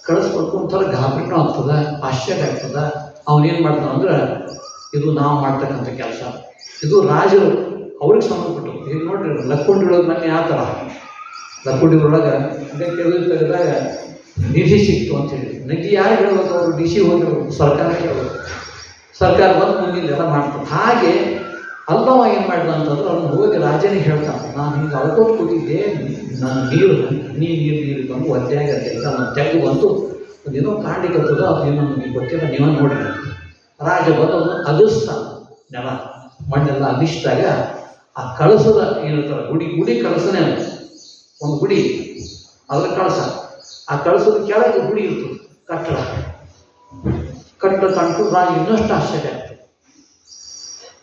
ಕಳಿಸ್ಕೊಟ್ಟು ಒಂಥರ ಗಾಬರಿನೂ ಆಗ್ತದ, ಆಶ್ಚರ್ಯ ಆಗ್ತದ. ಅವನೇನು ಮಾಡ್ತಾನ ಅಂದ್ರೆ ಇದು ನಾವು ಮಾಡ್ತಕ್ಕಂಥ ಕೆಲಸ, ಇದು ರಾಜರು ಅವ್ರಿಗೆ ಸಂಬಂಧಪಟ್ಟು. ಈಗ ನೋಡ್ರಿ ಲಕ್ಕೊಂಡಿಳೋದು ಮೊನ್ನೆ ಆ ಥರ ಲಕ್ಕೊಂಡಿ ಒಳಗೆ ಕೆದರಿ ತೆಗೆದಾಗ ನಿಧಿ ಸಿಕ್ತು ಅಂತ ಹೇಳಿ ನಿಧಿ ಯಾರು ಹೇಳ್ಬೇಕು? ಅವರು ಡಿ ಸಿ ಹೋಗಿರ್ಬೇಕು, ಸರ್ಕಾರ ಹೇಳ್ಬೇಕು. ಸರ್ಕಾರ ಬಂದು ಮುಂದಿನ ಎಲ್ಲ ಮಾಡ್ತಾರೆ. ಹಾಗೆ ಅಲ್ಲವ ಏನು ಮಾಡಿದ ಅಂತಂದ್ರೆ ಅವ್ನು ಹೋಗಿ ರಾಜನಿಗೆ ಹೇಳ್ತಾನೆ, ನಾನು ಹಿಂಗೆ ಅಳ್ಕೋತ ಕೂತಿದ್ದೆ, ನಾನು ನೀರು ಬಂದು ಒದ್ದೆಯಾಗಿ ಅದನ್ನು ತೆಗೆದು ಬಂದು ಅದೇನೋ ಕಾಣ್ಲಿಕ್ಕತ್ತದ, ಅದೇನೋ ನಿಮಗೆ ಗೊತ್ತಿಲ್ಲ, ನೀವೇ ನೋಡ್ರಿ. ರಾಜ ಬಂದು ಅದನ್ನು ಅಗಿಸ್ತಾನೆ. ನೆಲ ಮಣ್ಣೆಲ್ಲ ಅಗಿಸಿದಾಗ ಆ ಕಳಸದ ಏನಿರ್ತಾರೆ ಗುಡಿ ಕಳಸನೇ ಅದು. ಒಂದು ಗುಡಿ ಅದರ ಕಳಸ, ಆ ಕಳಸದ ಕೆಳಗೆ ಗುಡಿ ಇರ್ತದೆ, ಕಟ್ಟಡ ಕಂಡು ರಾಜ ಇನ್ನಷ್ಟು ಆಶ್ಚರ್ಯ ಆಗ್ತದೆ.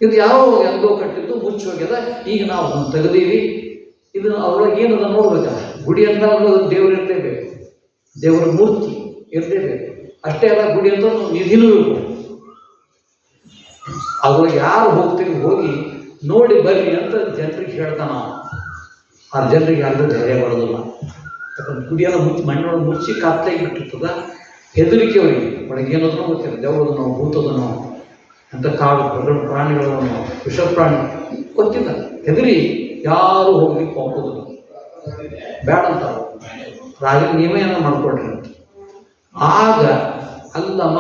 ಇದು ಯಾವ ಎಂದೋ ಕಟ್ಟಿದ್ದು ಮುಚ್ಚಿ ಹೋಗ್ಯದ, ಈಗ ನಾವು ಅದನ್ನು ತೆಗೆದೀವಿ. ಇದನ್ನು ಅವ್ರೊಳಗೆ ಏನದ ನೋಡ್ಬೇಕಲ್ಲ. ಗುಡಿ ಅಂತ ದೇವರು ಇರಲೇಬೇಕು, ದೇವರ ಮೂರ್ತಿ ಇರಲೇಬೇಕು. ಅಷ್ಟೇ ಅಲ್ಲ, ಗುಡಿ ಅಂತ ನಿಧಿನೂ ಇರ್ಬೇಕು. ಅದ್ರೊಳಗೆ ಯಾರು ಹೋಗಿ ನೋಡಿ ಬರ್ರಿ ಅಂತ ಜನರಿಗೆ ಹೇಳ್ತಾನ. ಆ ಜನರಿಗೆ ಯಾರು ಧೈರ್ಯ ಬರೋದಿಲ್ಲ. ಯಾಕಂದ್ರೆ ಗುಡಿಯೆಲ್ಲ ಮಣ್ಣೊಳಗೆ ಮುಚ್ಚಿ ಕತ್ತಲಾಗಿ ಬಿಟ್ಟಿರ್ತದ. ಹೆದರಿಕೆ ಅವರಿಗೆ, ಒಳಗೆ ಏನೋದನ್ನೋ ಗೊತ್ತಿಲ್ಲ, ದೇವರದನೋ ಭೂತದನೋ ಅಂತ ಕಾಡು ಪ್ರಾಣಿಗಳನ್ನೋ ವಿಷ ಪ್ರಾಣಿ ಗೊತ್ತಿಲ್ಲ. ಹೆದರಿ ಯಾರು ಹೋಗ್ಲಿಕ್ಕೆ ಹೋಗೋದಿಲ್ಲ, ಬೇಡ ಅಂತ ರಾಜನ ನೀವೇ ಏನೋ ಮಾಡ್ಕೊಳ್ರಿ ಅಂತ. ಆಗ ಅಲ್ಲಮ್ಮ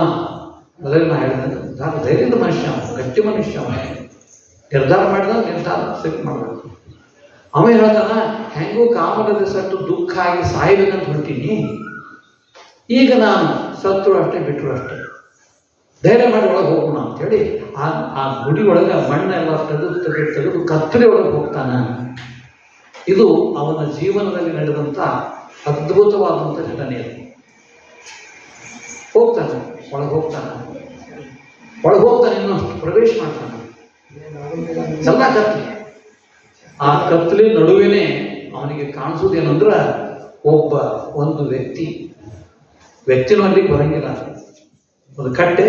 ಮೊದಲೇ ನಾ ಹೇಳಿದ ಧೈರ್ಯದ ಮನುಷ್ಯ, ಗಟ್ಟಿ ಮನುಷ್ಯ, ನಿರ್ಧಾರ ನಿರ್ಧಾರ ಸರಿ ಮಾಡಬೇಕು. ಅವ ಹೇಳ್ತಾನ, ಹೆಂಗೂ ಕಾಮರದ ಸಟ್ಟು ದುಃಖ ಆಗಿ ಸಾಯ್ಬೇಕಂತ ಹೊಂಟೀನಿ, ಈಗ ನಾನು ಸತ್ರು ಅಷ್ಟೇ ಬಿಟ್ಟರು ಅಷ್ಟೇ, ಧೈರ್ಯ ಮಾಡಿ ಒಳಗೆ ಹೋಗೋಣ ಅಂಥೇಳಿ ಆ ಗುಡಿ ಒಳಗೆ ಮಣ್ಣೆಲ್ಲ ತೆಗೆದು ಕತ್ತಲೆ ಒಳಗೆ ಹೋಗ್ತಾನೆ. ಇದು ಅವನ ಜೀವನದಲ್ಲಿ ನಡೆದಂಥ ಅದ್ಭುತವಾದಂಥ ಘಟನೆ. ಹೋಗ್ತಾನೆ, ಒಳಗೆ ಹೋಗ್ತಾನೆ, ಇನ್ನಷ್ಟು ಪ್ರವೇಶ ಮಾಡ್ತಾನೆ. ಎಲ್ಲ ಕತ್ತಲೆ. ಆ ಕತ್ತಲೆ ನಡುವೆನೇ ಅವನಿಗೆ ಕಾಣಿಸೋದೇನಂದ್ರೆ ಒಂದು ವ್ಯಕ್ತಿನೂ ಅಲ್ಲಿಗೆ ಬರಂಗಿಲ್ಲ. ಒಂದು ಕಟ್ಟೆ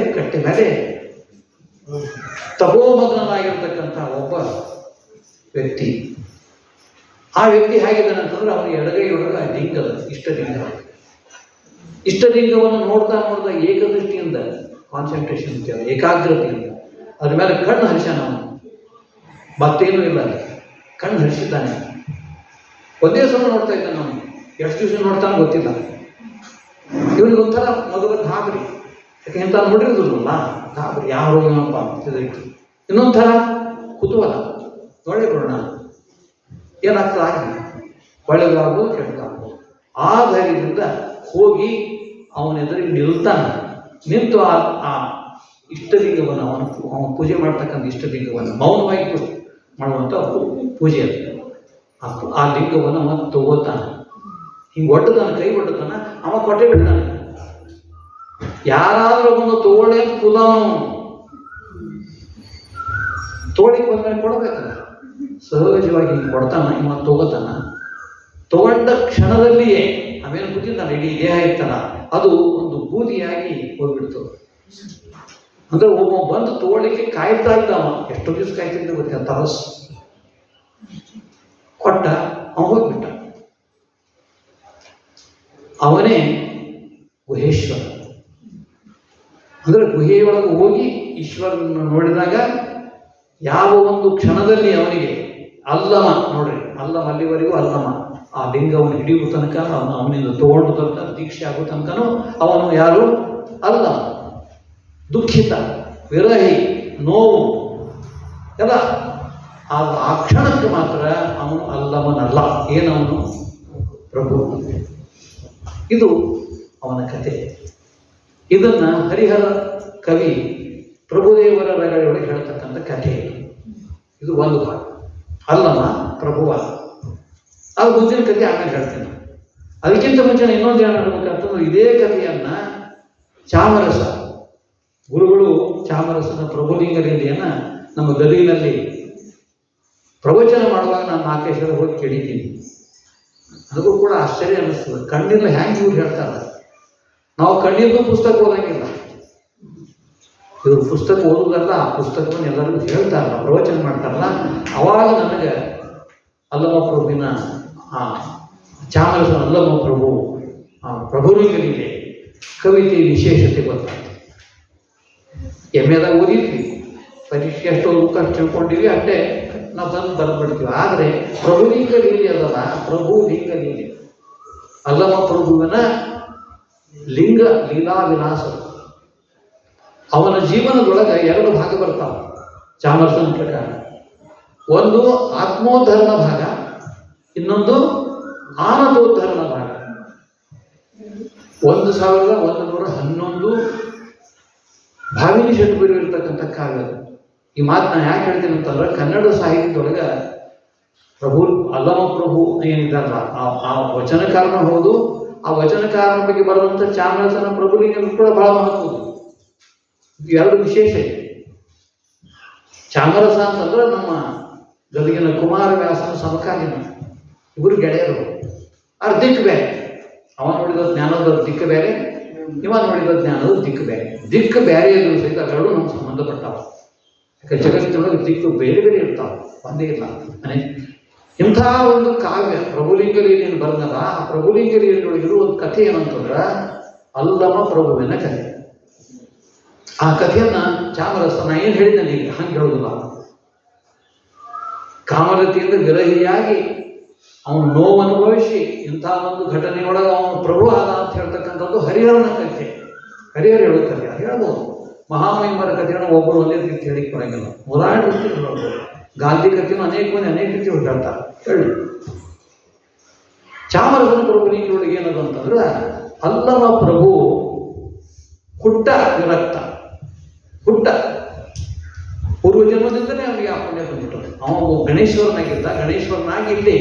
ಮೇಲೆ ತಪೋಮಗ್ನಾಗಿರ್ತಕ್ಕಂಥ ಒಬ್ಬ ವ್ಯಕ್ತಿ. ಆ ವ್ಯಕ್ತಿ ಹೇಗಿದ್ದಾನೆ ಅಂತಂದ್ರೆ ಅವನ ಎಡಗೈಯೊಳಗೆ ಲಿಂಗದ ಇಷ್ಟಲಿಂಗವನ್ನು ನೋಡ್ತಾ ಏಕದೃಷ್ಟಿಯಿಂದ, ಕಾನ್ಸಂಟ್ರೇಷನ್ ಅಂತ ಏಕಾಗ್ರತೆಯಿಂದ ಅದ್ರ ಮೇಲೆ ಕಣ್ಣು ಹರಿಸ್ಯಾನ. ಅವನು ಮತ್ತೇನೂ ಇಲ್ಲ, ಕಣ್ಣು ಹರಿಸಿದ್ದಾನೆ. ಒಂದೇ ಸಲ ನೋಡ್ತಾ ಇದ್ದಾನೆ. ಅವನು ಎಷ್ಟು ದಿವಸ ನೋಡ್ತಾನೆ ಗೊತ್ತಿಲ್ಲ. ಇವನಿಗೆ ಒಂಥರ ಮೊದಲ ಗಾಬರಿ, ಯಾಕೆ ಎಂತ ನೋಡಿರೋದಿಲ್ಲ, ಗಾಬರಿ, ಯಾರು ಏನಪ್ಪ ಅಂತಿದ್ರು. ಇನ್ನೊಂಥರ ಕುತೂಹಲ, ಒಳ್ಳೆ ಕೊಡೋಣ, ಏನಾಗ್ತದೆ ಆಗಲಿ, ಒಳ್ಳೆದಾಗ್ಬೋದು ಕೆಟ್ಟದಾಗ್ಬೋದು. ಆ ಧೈರ್ಯದಿಂದ ಹೋಗಿ ಅವನ ಎದುರಿಗೆ ನಿಲ್ತಾನೆ. ನಿಂತು ಆ ಇಷ್ಟಲಿಂಗವನ್ನು ಅವನು ಪೂಜೆ ಮಾಡ್ತಕ್ಕಂಥ ಇಷ್ಟಲಿಂಗವನ್ನು ಮೌನವಾಗಿ ಮಾಡುವಂಥ ಪೂಜೆ ಅದು. ಆ ಲಿಂಗವನ್ನು ಅವನು ತಗೋತಾನೆ, ಹಿಂಗೆ ಒಡ್ಡತಾನೆ, ಕೈ ಒಡ್ಡತಾನ, ಅವ ಕೊಟ್ಟೆ ಬಿಡ್ತಾನೆ. ಯಾರಾದ್ರೂ ಒಂದು ತಗೊಳ್ಳಿ ಅಂತ ಕೂದವನು ತೋಳಿಗೆ ಬಂದ್ಮೇಲೆ ಕೊಡ್ಬೇಕಲ್ಲ, ಸಹಜವಾಗಿ ಹಿಂಗೆ ಕೊಡ್ತಾನ, ಇವ ತಗೋತಾನ. ತಗೊಂಡ ಕ್ಷಣದಲ್ಲಿಯೇ ಅವೇನು ಕೂತಿದ್ದಾನೆ, ಇಡೀ ದೇಹ ಇತ್ತಲ್ಲ, ಅದು ಒಂದು ಬೂದಿಯಾಗಿ ಹೋಗ್ಬಿಡ್ತದೆ. ಅಂದ್ರೆ ಒಬ್ಬ ಬಂದು ತೋಳಿಕ್ಕೆ ಕಾಯ್ತಾ ಇದ್ದಾವ, ಎಷ್ಟೋ ದಿವಸ ಕಾಯ್ತಿದ್ದ ಗೊತ್ತಿಲ್ಲ, ತರಸ್ ಕೊಟ್ಟ, ಅವ ಹೋಗ್ಬಿಟ್ಟ. ಅವನೇ ಗುಹೇಶ್ವರ. ಅಂದರೆ ಗುಹೆಯೊಳಗೆ ಹೋಗಿ ಈಶ್ವರನ ನೋಡಿದಾಗ ಯಾವ ಒಂದು ಕ್ಷಣದಲ್ಲಿ ಅವನಿಗೆ ಅಲ್ಲಮ, ನೋಡ್ರಿ ಅಲ್ಲಮ ಅಲ್ಲಿವರೆಗೂ ಅಲ್ಲಮ, ಆ ಲಿಂಗವನ್ನು ಹಿಡಿಯುವ ತನಕ ಅವನಿಂದ ತಗೊಂಡು ತನಕ ದೀಕ್ಷೆ ಆಗೋ ತನಕನೂ ಅವನು ಯಾರು ಅಲ್ಲ, ದುಃಖಿತ, ವಿರಹಿ, ನೋವು ಎಲ್ಲ. ಆ ಕ್ಷಣಕ್ಕೆ ಮಾತ್ರ ಅವನು ಅಲ್ಲಮನಲ್ಲ. ಏನವನು? ಪ್ರಭು. ಇದು ಅವನ ಕಥೆ. ಇದನ್ನ ಹರಿಹರ ಕವಿ ಪ್ರಭುದೇವರ ರಗಳೆಯೊಳಗೆ ಹೇಳ್ತಕ್ಕಂಥ ಕಥೆ. ಇದು ಒಂದು ಭಾಗ. ಅಲ್ಲಮ ಪ್ರಭುವ. ಅದು ಮುಂದಿನ ಕಥೆ ಆಮೇಲೆ ಹೇಳ್ತೇನೆ. ಅದಕ್ಕಿಂತ ಮುಂಚೆ ಇನ್ನೊಂದು ಏನು ಹೇಳ್ಬೇಕಂತಂದ್ರೆ, ಇದೇ ಕಥೆಯನ್ನ ಚಾಮರಸ ಗುರುಗಳು ಚಾಮರಸನ ಪ್ರಭುಲಿಂಗ ರೀತಿಯನ್ನ ನಮ್ಮ ಗದಗಿನಲ್ಲಿ ಪ್ರವಚನ ಮಾಡುವಾಗ ನಾನು 4 ಸಲ ಹೋಗಿ ಕೇಳಿದ್ದೀನಿ. ಅದಕ್ಕೂ ಕೂಡ ಆಶ್ಚರ್ಯ ಅನ್ನಿಸ್ತದೆ. ಕಣ್ಣಿಲ್ಲ ಹ್ಯಾಂಗೆ ಇವ್ರು ಹೇಳ್ತಾರೆ. ನಾವು ಕಣ್ಣಿದ್ದು ಪುಸ್ತಕ ಓದಂಗಿಲ್ಲ, ಇವರು ಪುಸ್ತಕ ಓದುವುದಲ್ಲ, ಆ ಪುಸ್ತಕವನ್ನು ಎಲ್ಲರಿಗೂ ಹೇಳ್ತಾರಲ್ಲ, ಪ್ರವಚನ ಮಾಡ್ತಾರಲ್ಲ. ಅವಾಗ ನನಗೆ ಅಲ್ಲಮ ಪ್ರಭುವಿನ ಆ ಚಾಮರಸ ಅಲ್ಲಮ ಪ್ರಭು ಆ ಪ್ರಭುಲಿಂಗನಿಗೆ ಕವಿತೆ ವಿಶೇಷತೆ ಗೊತ್ತಾಗ್ತದೆ. ಎಮ್ಮೆದಾಗ ಓದಿದ್ವಿ, ಪರೀಕ್ಷೆ ಎಷ್ಟು ಓದಕ್ಕೆ ಅಷ್ಟು ತಿಳ್ಕೊಂಡಿವಿ, ಅಷ್ಟೇ ನಾವು ಬಂದು ಬರ್ಬಿಡ್ತೀವಿ. ಆದರೆ ಪ್ರಭುಲಿಂಗ ಲೀಲೆ ಅದಲ್ಲ, ಪ್ರಭು ಲಿಂಗ ಲೀಲೆ. ಅಲ್ಲಮ ಪ್ರಭುವಿನ ಲಿಂಗ ಲೀಲಾ ವಿಲಾಸ. ಅವನ ಜೀವನದೊಳಗೆ 2 ಭಾಗ ಬರ್ತಾವೆ ಚಾಮರಸನ ಪ್ರಕಾರ. ಒಂದು ಆತ್ಮೋದ್ಧರಣ ಭಾಗ, ಇನ್ನೊಂದು ಆನಂದೋದ್ಧರಣ ಭಾಗ. 1111 ಭಾವಿನಿ ಶೆಟ್ಟಿ ಬರೆದಿರ್ತಕ್ಕಂಥ ಕಾವ್ಯ. ಈ ಮಾತನ್ನ ಯಾಕೆ ಹೇಳ್ತೀನಿ ಅಂತಂದ್ರೆ, ಕನ್ನಡ ಸಾಹಿತ್ಯದೊಳಗೆ ಪ್ರಭು ಅಲ್ಲಮ ಪ್ರಭು ಏನಿದ್ದಾರಲ್ಲ ಆ ವಚನಕಾರನ ಹೌದು, ಆ ವಚನಕಾರನ ಬಗ್ಗೆ ಬರೆದಂಥ ಚಾಮರಸನ ಪ್ರಭುಲಿಂಗ ಕೂಡ ಬಹಳ ಮಹತ್ವದ್ದು. 2 ವಿಶೇಷ ಇದೆ. ಚಾಮರಸ ಅಂತಂದ್ರೆ ನಮ್ಮ ಗದಗಿನ ಕುಮಾರವ್ಯಾಸನ ಸಮಕಾಲೀನ, ಇಬ್ಬರು ಗೆಳೆಯರು. ಅವ್ರ ದಿಕ್ಕು ಬೇರೆ. ಅವ ನೋಡಿದ ಜ್ಞಾನದ ದಿಕ್ಕು ಬೇರೆ, ಇವ ನೋಡಿದ ಜ್ಞಾನದ ದಿಕ್ಕು ಬೇರೆ. ದಿಕ್ಕು ಬೇರೆ ಇದ್ರು ಸಹಿತ ಅವೆರಡು ನಮ್ಗೆ ಸಂಬಂಧಪಟ್ಟಾವ. ಯಾಕೆ ಜಗತ್ತಿನೊಳಗೆ ದಿಕ್ಕು ಬೇರೆ ಬೇರೆ ಇರ್ತಾವ, ಒಂದೇ ಇಲ್ಲ. ಇಂಥ ಒಂದು ಕಾವ್ಯ ಪ್ರಭುಲಿಂಗ ಲೀಲೆಯನ್ನು ಬರೆದಲ್ಲ. ಆ ಪ್ರಭುಲಿಂಗ ಲೀಲೆಯೊಳಗಿರುವ ಒಂದು ಕಥೆ ಏನಂತಂದ್ರೆ ಅಲ್ಲಮ ಪ್ರಭುವಿನ ಕಥೆ. ಆ ಕಥೆಯನ್ನ ಚಾಮರಸ ನಾ ಏನು ಹೇಳಿದ್ದೇನೆ ಈಗ ಹಂಗೆ ಹೇಳೋದಿಲ್ಲ. ಕಾಮರತಿಯಿಂದ ವಿರಹಿಯಾಗಿ ಅವನು ನೋವು ಅನುಭವಿಸಿ ಇಂಥ ಒಂದು ಘಟನೆಯೊಳಗೆ ಅವನು ಪ್ರಭು ಆದ ಅಂತ ಹೇಳ್ತಕ್ಕಂಥದ್ದು ಹರಿಹರನ ಕಥೆ. ಹರಿಹರ ಹೇಳೋ ಕಥೆ ಅದು ಹೇಳ್ಬೋದು. ಮಹಾಮಹಿಮರ ಕಥೆಯನ್ನು ಒಬ್ಬರು ಒಂದೇ ರೀತಿ ಹೇಳಿಕ್ ಬರಂಗಿಲ್ಲ. ಉದಾಹರಣೆ ರೀತಿ ಹೇಳ್ಬೋದು. ಗಾಂಧಿ ಕಥೆಯನ್ನು ಅನೇಕ ರೀತಿ ಹೇಳ್ತಾರೆ. ಹೇಳಿ, ಚಾಮರಸನ ಪ್ರಭುಲಿಂಗರೊಳಗೆ ಏನದು ಅಂತಂದ್ರೆ, ಅಲ್ಲಮ ಪ್ರಭು ಹುಟ್ಟ ವಿರಕ್ತ, ಹುಟ್ಟ ಪೂರ್ವ ಜನ್ಮದಿಂದಲೇ ಅವನಿಗೆ ಆ ಪುಣ್ಯ ಬಂದ್ಬಿಟ್ಟರು. ಅವನು ಗಣೇಶ್ವರನಾಗಿದ್ದ. ಗಣೇಶ್ವರನಾಗಿ ಇಲ್ಲಿ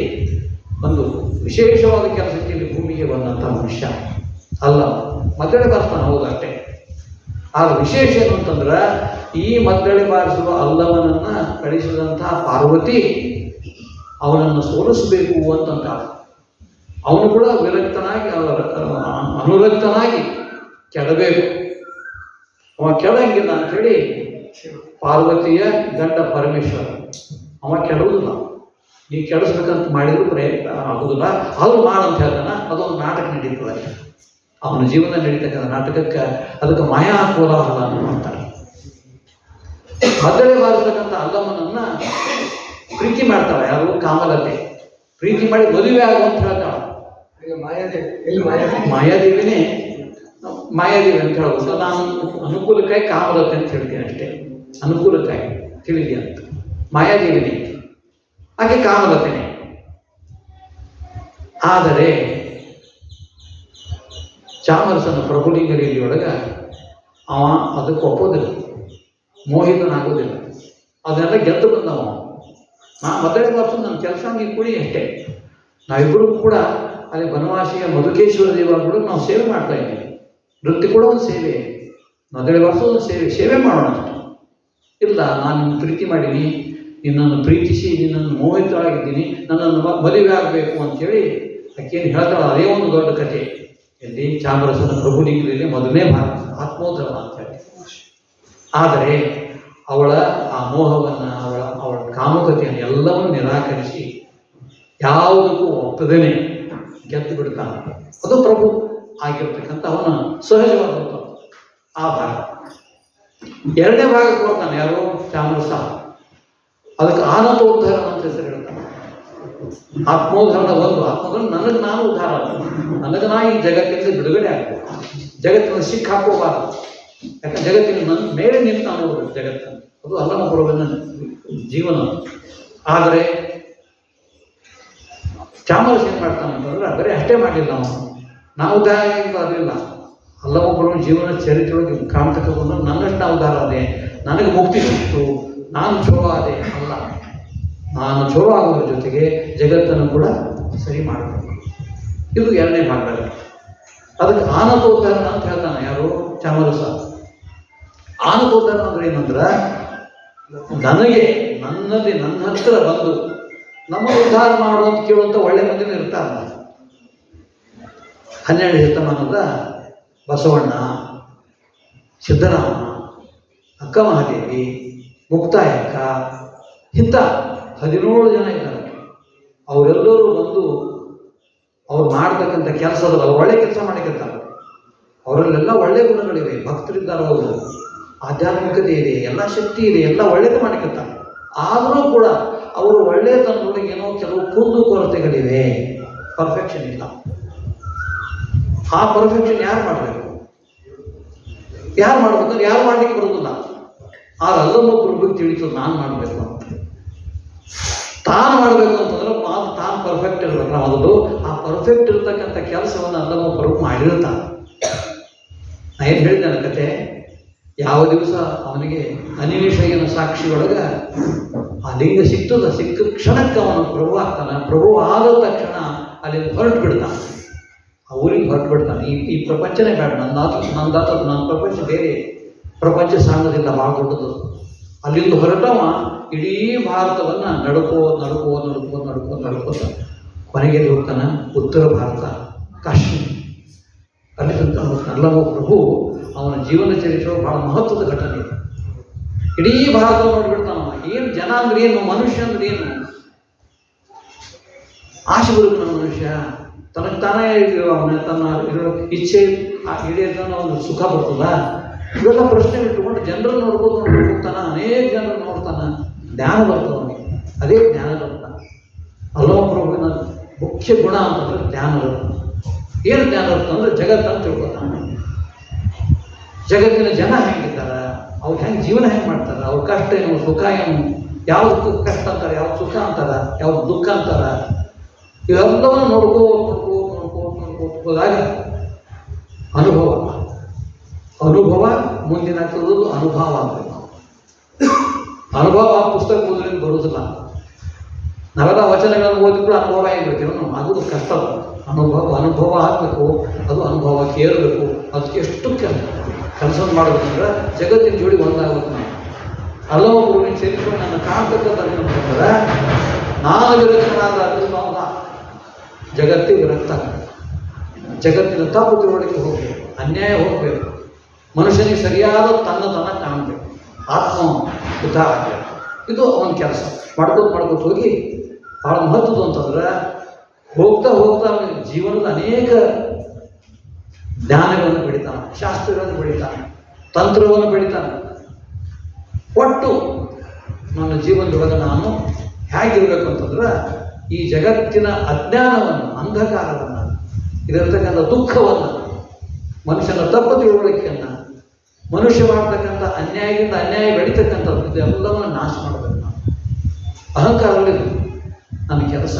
ಒಂದು ವಿಶೇಷವಾದ ಕೆಲಸಕ್ಕೆ ಇಲ್ಲಿ ಭೂಮಿಗೆ ಬಂದಂಥ ಮನುಷ್ಯ ಅಲ್ಲ. ಮದ್ದಳೆ ಬಾರಿಸ್ತಾನೆ, ಹೌದು ಅಷ್ಟೇ. ಆಗ ವಿಶೇಷ ಏನು ಅಂತಂದ್ರೆ, ಈ ಮದ್ದಳೆ ಬಾರಿಸುವ ಅಲ್ಲಮನನ್ನ ಕಳಿಸಿದಂತಹ ಪಾರ್ವತಿ ಅವನನ್ನು ಸೋಲಿಸಬೇಕು ಅಂತಂತ ಅವನು ಕೂಡ ವಿರಕ್ತನಾಗಿ ಅನುರಕ್ತನಾಗಿ ಕೆಡಬೇಕು. ಅವ ಕೆಡಂಗಿಲ್ಲ ಅಂಥೇಳಿ ಪಾರ್ವತಿಯ ಗಂಡ ಪರಮೇಶ್ವರ ಅವ ಕೆಡುವುದಿಲ್ಲ. ನೀ ಕೆಡಿಸ್ಬೇಕಂತ ಮಾಡಿದ್ರು ಪ್ರಯತ್ನ ಆಗುದಿಲ್ಲ, ಅದು ಮಾಡಂತ ಹೇಳ್ತಾನ. ಅದೊಂದು ನಾಟಕ ನಡೀತದೆ. ಅವನ ಜೀವನ ನಡೀತಕ್ಕಂಥ ನಾಟಕಕ್ಕೆ ಅದಕ್ಕೆ ಮಾಯಾ ಕೋಲಾಹಲ ಅಂತ ಮಾಡ್ತಾರೆ. ಮದ್ದಳೆ ಬಾರಿಸ್ತಕ್ಕಂಥ ಅಲ್ಲಮ್ಮನನ್ನ ಪ್ರೀತಿ ಮಾಡ್ತಾಳೆ ಯಾರು? ಕಾಮಲತೆ. ಪ್ರೀತಿ ಮಾಡಿ ಮದುವೆ ಆಗುವಂತ ಹೇಳ್ತಾಳ. ಮಾಯಾದೇವಿನೇ ಮಾಯಾದೇವಿ ಅಂತ ಹೇಳ್ಬೋದು. ನಾನು ಅನುಕೂಲಕ್ಕಾಗಿ ಕಾಮಲತೆ ಅಂತ ಹೇಳ್ತೀನಿ ಅಷ್ಟೇ, ಅನುಕೂಲಕ್ಕಾಗಿ ತಿಳಿಲಿ ಅಂತ. ಮಾಯಾದೇವಿನೇ, ಆಕೆ ಕಾಮಲತೆನೆ. ಆದರೆ ಚಾಮರಸನ ಪ್ರಭುಲಿಂಗ ಲೀಲೆಯೊಳಗೆ ಅವ ಅದಕ್ಕೆ ಒಪ್ಪೋದಿಲ್ಲ, ಮೋಹಿತನಾಗೋದಿಲ್ಲ. ಅದನ್ನೆಲ್ಲ ಗೆದ್ದು ಬಂದವ. ಮದ್ದಳೆ ಬಾರಿಸೋದು ನನ್ನ ಕೆಲಸ, ನೀವು ಕುಡಿ ಅಷ್ಟೇ. ನಾವಿಬ್ಬರು ಕೂಡ ಅಲ್ಲಿ ಬನವಾಸಿಯ ಮಧುಕೇಶ್ವರ ದೇವಾಲಯಗಳು ನಾವು ಸೇವೆ ಮಾಡ್ತಾ ಇದ್ದೀವಿ. ನೃತ್ಯ ಕೂಡ ಒಂದು ಸೇವೆ, ಮದ್ದಳೆ ಬಾರಿಸೋದು ಒಂದು ಸೇವೆ ಮಾಡೋಣ ಅಷ್ಟೆ. ಇಲ್ಲ, ನಾನು ನಿನ್ನ ಪ್ರೀತಿ ಮಾಡೀನಿ, ನಿನ್ನನ್ನು ಪ್ರೀತಿಸಿ ನಿನ್ನನ್ನು ಮೋಹಿತರಾಗಿದ್ದೀನಿ, ನನ್ನನ್ನು ಮದುವೆ ಆಗಬೇಕು ಅಂಥೇಳಿ ಆಕೆಯನ್ನು ಹೇಳ್ತಾಳೆ. ಅದೇ ಒಂದು ದೊಡ್ಡ ಕಥೆ. ಇಲ್ಲಿ ಚಾಮರಸನ ಪ್ರಭುಲಿಂಗದಲ್ಲಿ ಮೊದಲನೇ ಭಾಗ ಆತ್ಮೋದ್ಧರಣ ಅಂತೇಳಿ. ಆದರೆ ಅವಳ ಆ ಮೋಹವನ್ನು, ಅವಳ ಕಾಮುಕತೆಯನ್ನು ಎಲ್ಲವನ್ನು ನಿರಾಕರಿಸಿ ಯಾವುದಕ್ಕೂ ಒಪ್ಪದೇನೆ ಗೆದ್ದು ಬಿಡ್ತಾನೆ. ಅದು ಪ್ರಭು ಆಗಿರ್ತಕ್ಕಂಥ ಅವನ ಸಹಜವಾದಂಥ ಆ ಭಾಗ. ಎರಡನೇ ಭಾಗಕ್ಕೆ ಬರ್ತಾನೆ ಯಾರು? ಚಾಮರಸ. ಅದಕ್ಕೆ ಆನಂದೋದ್ಧಾರ ಅಂತ ಹೆಸರು ಹೇಳ್ತಾನೆ. ಆತ್ಮೋದ್ಧಾರದ ಒಂದು ಆತ್ಮೋದ್ಧಾರ ನನಗೆ ನಾನು ಉದ್ಧಾರ ಆಗ್ತದೆ, ನನಗೆ ನಾ ಈ ಜಗತ್ತಿಂದ ಬಿಡುಗಡೆ ಆಗ್ತದೆ, ಜಗತ್ತಿನ ಸಿಕ್ಕ ಹಾಕೋಬಾರದು. ಯಾಕಂದ್ರೆ ಜಗತ್ತಿನ ನನ್ನ ಮೇಲೆ ನಿಂತು ನಾನು ನೋಡ್ಬೇಕು ಜಗತ್ತನ್ನು. ಅದು ಅಲ್ಲಮ ಪ್ರಭುವಿನ ಜೀವನ. ಆದರೆ ಚಾಮರಸ ಏನು ಮಾಡ್ತಾನೆ ಅಂತಂದ್ರೆ ಬರೀ ಅಷ್ಟೇ ಮಾಡಲಿಲ್ಲ ನಾವು ಉದ್ಧಾರ ಅದಿಲ್ಲ. ಅಲ್ಲಮ ಪ್ರಭುವಿನ ಜೀವನ ಚರಿತ್ರೆಯೊಳಗೆ ಕಾಣ್ತಕ್ಕಂಥ ನನ್ನಷ್ಟು ನಾ ಉದ್ಧಾರ ಆದೆ, ನನಗೆ ಮುಕ್ತಿ ಸಿಕ್ತು, ನಾನು ಚಲೋ ಆದೆ ಅಲ್ಲ. ನಾನು ಚಲೋ ಆಗೋದ್ರ ಜೊತೆಗೆ ಜಗತ್ತನ್ನು ಕೂಡ ಸರಿ ಮಾಡಬೇಕು. ಇದು ಎರಡನೇ ಭಾಗದಲ್ಲಿ. ಅದಕ್ಕೆ ಆನಂದೋದ್ಧಾರ ಅಂತ ಹೇಳ್ತಾನೆ ಯಾರು? ಚಾಮರಸ. ಆನಂದೋದ್ಧಾರ ಅಂದ್ರೆ ಏನಂದ್ರೆ ನನಗೆ ನನ್ನಲ್ಲಿ ನನ್ನ ಹತ್ರ ಬಂದು ನಮ್ಮ ಉದ್ಧಾರ ಮಾಡುವಂತ ಕೇಳುವಂಥ ಒಳ್ಳೆ ಮಂದಿನ ಇರ್ತಾರಲ್ಲ. 12ನೇ ಶತಮಾನದ ಬಸವಣ್ಣ, ಸಿದ್ದರಾಮ, ಅಕ್ಕ ಮಹಾದೇವಿ, ಮುಕ್ತಾಯಕ್ಕ, ಇಂಥ 17 ಜನ ಇದ್ದಾರೆ. ಅವರೆಲ್ಲರೂ ಬಂದು ಅವ್ರು ಮಾಡ್ತಕ್ಕಂಥ ಕೆಲಸದಲ್ಲಿ ಅವ್ರು ಒಳ್ಳೆ ಕೆಲಸ ಮಾಡಿರ್ತಾರೆ. ಅವರಲ್ಲೆಲ್ಲ ಒಳ್ಳೆ ಗುಣಗಳಿವೆ, ಭಕ್ತರಿದ್ದಾರೆ, ಅವರು ಆಧ್ಯಾತ್ಮಿಕತೆ ಇದೆ, ಎಲ್ಲ ಶಕ್ತಿ ಇದೆ, ಎಲ್ಲ ಒಳ್ಳೇದು ಮಾಡಿರ್ತಾರೆ. ಆದರೂ ಕೂಡ ಅವರು ಒಳ್ಳೆಯತನದೊಳಗೆ ಏನೋ ಕೆಲವು ಕುಂದು ಕೊರತೆಗಳಿವೆ, ಪರ್ಫೆಕ್ಷನ್ ಇಲ್ಲ. ಆ ಪರ್ಫೆಕ್ಷನ್ ಯಾರು ಮಾಡಬೇಕು? ಯಾರು ಮಾಡ್ಬೇಕಂದ್ರೆ ಯಾರು ಮಾಡ್ಲಿಕ್ಕೆ ಬರೋದಿಲ್ಲ. ಆ ಅಲ್ಲಮ್ಮ ಪ್ರಭುಗೆ ತಿಳಿತು ನಾನು ಮಾಡಬೇಕು ಅಂತ. ತಾನು ಮಾಡಬೇಕು ಅಂತಂದ್ರೆ ತಾನು ಪರ್ಫೆಕ್ಟ್ ಇರಬೇಕಲ್ಲ ಮೊದಲು. ಆ ಪರ್ಫೆಕ್ಟ್ ಇರ್ತಕ್ಕಂಥ ಕೆಲಸವನ್ನು ಅಲ್ಲಮ್ಮ ಪ್ರಭು ಮಾಡಿರ್ತಾನೆ. ನಾ ಏನು ಹೇಳಿದ್ದೇನೆ ಕತೆ, ಯಾವ ದಿವಸ ಅವನಿಗೆ ಅನಿಮಿಷಗಿನ ಸಾಕ್ಷಿ ಒಳಗೆ ಆ ಲಿಂಗ ಸಿಕ್ತದ, ಸಿಕ್ಕ ಕ್ಷಣಕ್ಕೆ ಅವನು ಪ್ರಭು ಆಗ್ತಾನೆ. ಪ್ರಭು ಆದ ತಕ್ಷಣ ಅಲ್ಲಿಂದ ಹೊರಟು ಬಿಡ್ತಾನೆ, ಆ ಊರಿಗೆ ಹೊರಟು ಬಿಡ್ತಾನೆ. ಈ ಪ್ರಪಂಚನೇ ಬೇಡ, ನಂದಾತದ್ದು ನನ್ನ ಪ್ರಪಂಚ ಬೇರೆ, ಪ್ರಪಂಚ ಸಾಗೋದಿಲ್ಲ, ಭಾಳ ದೊಡ್ಡದು. ಅಲ್ಲಿಂದ ಹೊರಟವ ಇಡೀ ಭಾರತವನ್ನು ನಡ್ಕೋತ ಕೊನೆಗೆ ಹೋಗ್ತಾನೆ ಉತ್ತರ ಭಾರತ, ಕಾಶ್ಮೀರ. ಅಲ್ಲಿ ತನಕ ಅಲ್ಲಮ ಪ್ರಭು ಅವನ ಜೀವನ ಚರಿತ್ರೆ ಬಹಳ ಮಹತ್ವದ ಘಟನೆ. ಇಡೀ ಭಾರತ ನೋಡ್ಬಿಡ್ತಾನ. ಏನು ಜನ ಅಂದ್ರೆ ಏನು, ಮನುಷ್ಯ ಅಂದ್ರೆ ಏನು, ಆಶೆ ಬರುತ್ತೆ ನಮ್ಮ ಮನುಷ್ಯ. ತನಗೆ ತಾನೇ ಅವನ ತನ್ನ ಇಚ್ಛೆ ಈಡೇರಿದ ಒಂದು ಸುಖ ಬರ್ತದ. ಇವೆಲ್ಲ ಪ್ರಶ್ನೆ ಇಟ್ಟುಕೊಂಡು ಜನರನ್ನು ನೋಡ್ಬೋದು ಹೋಗ್ತಾನ, ಅನೇಕ ಜನರನ್ನು ನೋಡ್ತಾನ, ಜ್ಞಾನ ಬರ್ತದೆ ಅವನಿಗೆ. ಅದೇ ಜ್ಞಾನ ಬರ್ತದೆ. ಅಲ್ಲಮ ಪ್ರಭುವಿನ ಮುಖ್ಯ ಗುಣ ಅಂತಂದ್ರೆ ಜ್ಞಾನ ಬರ್ತದೆ. ಏನು ಜ್ಞಾನ ಬರ್ತದೆ ಅಂದ್ರೆ ಜಗತ್ತನ್ನು ತಿಳ್ಕೊತಾನೆ. ಜಗತ್ತಿನ ಜನ ಹೆಂಗಿದ್ದಾರೆ, ಅವ್ರು ಹೆಂಗೆ ಜೀವನ ಹೆಂಗೆ ಮಾಡ್ತಾರೆ, ಅವ್ರ ಕಷ್ಟ ಏನು, ಸುಖ ಏನು, ಯಾವ್ದು ಕಷ್ಟ ಅಂತಾರೆ, ಯಾವ್ದು ಸುಖ ಅಂತಾರೆ, ಯಾವ್ದು ದುಃಖ ಅಂತಾರೆ, ಇವೆಲ್ಲವನ್ನು ನೋಡ್ಕೋದಾಗ ಅನುಭವ ಮುಂದಿನಾಗ್ತದ್ದು ಅನುಭವ ಆಗಬೇಕು. ಅನುಭವ ಪುಸ್ತಕ ಓದಲಿಕ್ಕೆ ಬರುವುದಿಲ್ಲ. ನಾವೆಲ್ಲ ವಚನಗಳನ್ನು ಓದಿ ಕೂಡ ಅನುಭವ ಆಗಿಬಿಡ್ತೀವಿ ನಾವು. ಅದು ಕಷ್ಟ. ಅನುಭವ ಆಗಬೇಕು, ಅದು ಅನುಭವಕ್ಕೆ ಏರಬೇಕು. ಅದಕ್ಕೆ ಎಷ್ಟು ಕೆಲಸ ಮಾಡಬೇಕಂದ್ರೆ ಜಗತ್ತಿನ ಜೋಡಿ ಒಂದಾಗಬೇಕು. ನಾವು ಅಲ್ಲಮ ಪ್ರಭುವಿನ ಚರಿತ್ರೆ ನನ್ನ ಕಾಣ್ತಕ್ಕಂಥದ್ದು ನಾನು ವಿರಕ್ತನಾದ ಜಗತ್ತಿಗೆ ವಿರಕ್ತ. ಜಗತ್ತಿನ ತಪ್ಪು ತಿಳುವಳಿಕೆ ಹೋಗಬೇಕು, ಅನ್ಯಾಯ ಹೋಗಬೇಕು, ಮನುಷ್ಯನಿಗೆ ಸರಿಯಾದ ತನ್ನ ಕಾಣಬೇಕು, ಆತ್ಮ ಉದ್ಧಾರ ಆಗಬೇಕು. ಇದು ಅವನ ಕೆಲಸ. ಮಾಡ್ಕೋತ ಹೋಗಿ ಭಾಳ ಮಹತ್ವದ್ದು ಅಂತಂದ್ರೆ ಹೋಗ್ತಾ ಅವನಿಗೆ ಜೀವನದ ಅನೇಕ ಜ್ಞಾನಗಳನ್ನು ಬೆಳಿತಾನೆ, ಶಾಸ್ತ್ರಗಳನ್ನು ಬೆಳಿತಾನೆ, ತಂತ್ರವನ್ನು ಬೆಳಿತಾನೆ. ಒಟ್ಟು ನನ್ನ ಜೀವನದೊಳಗೆ ನಾನು ಹೇಗಿರಬೇಕು ಅಂತಂದ್ರೆ ಈ ಜಗತ್ತಿನ ಅಜ್ಞಾನವನ್ನು, ಅಂಧಕಾರವನ್ನು, ಇದರತಕ್ಕಂಥ ದುಃಖವನ್ನು, ಮನುಷ್ಯನ ತಪ್ಪು ತಿಳುವಳಿಕೆಯನ್ನು, ಮನುಷ್ಯ ಮಾಡ್ತಕ್ಕಂಥ ಅನ್ಯಾಯದಿಂದ ಅನ್ಯಾಯ ಬೆಳೀತಕ್ಕಂಥದ್ದು ಇದೆಲ್ಲವನ್ನು ನಾಶ ಮಾಡಬೇಕು. ನಾನು ಅಹಂಕಾರದಲ್ಲಿ ನನ್ನ ಕೆಲಸ.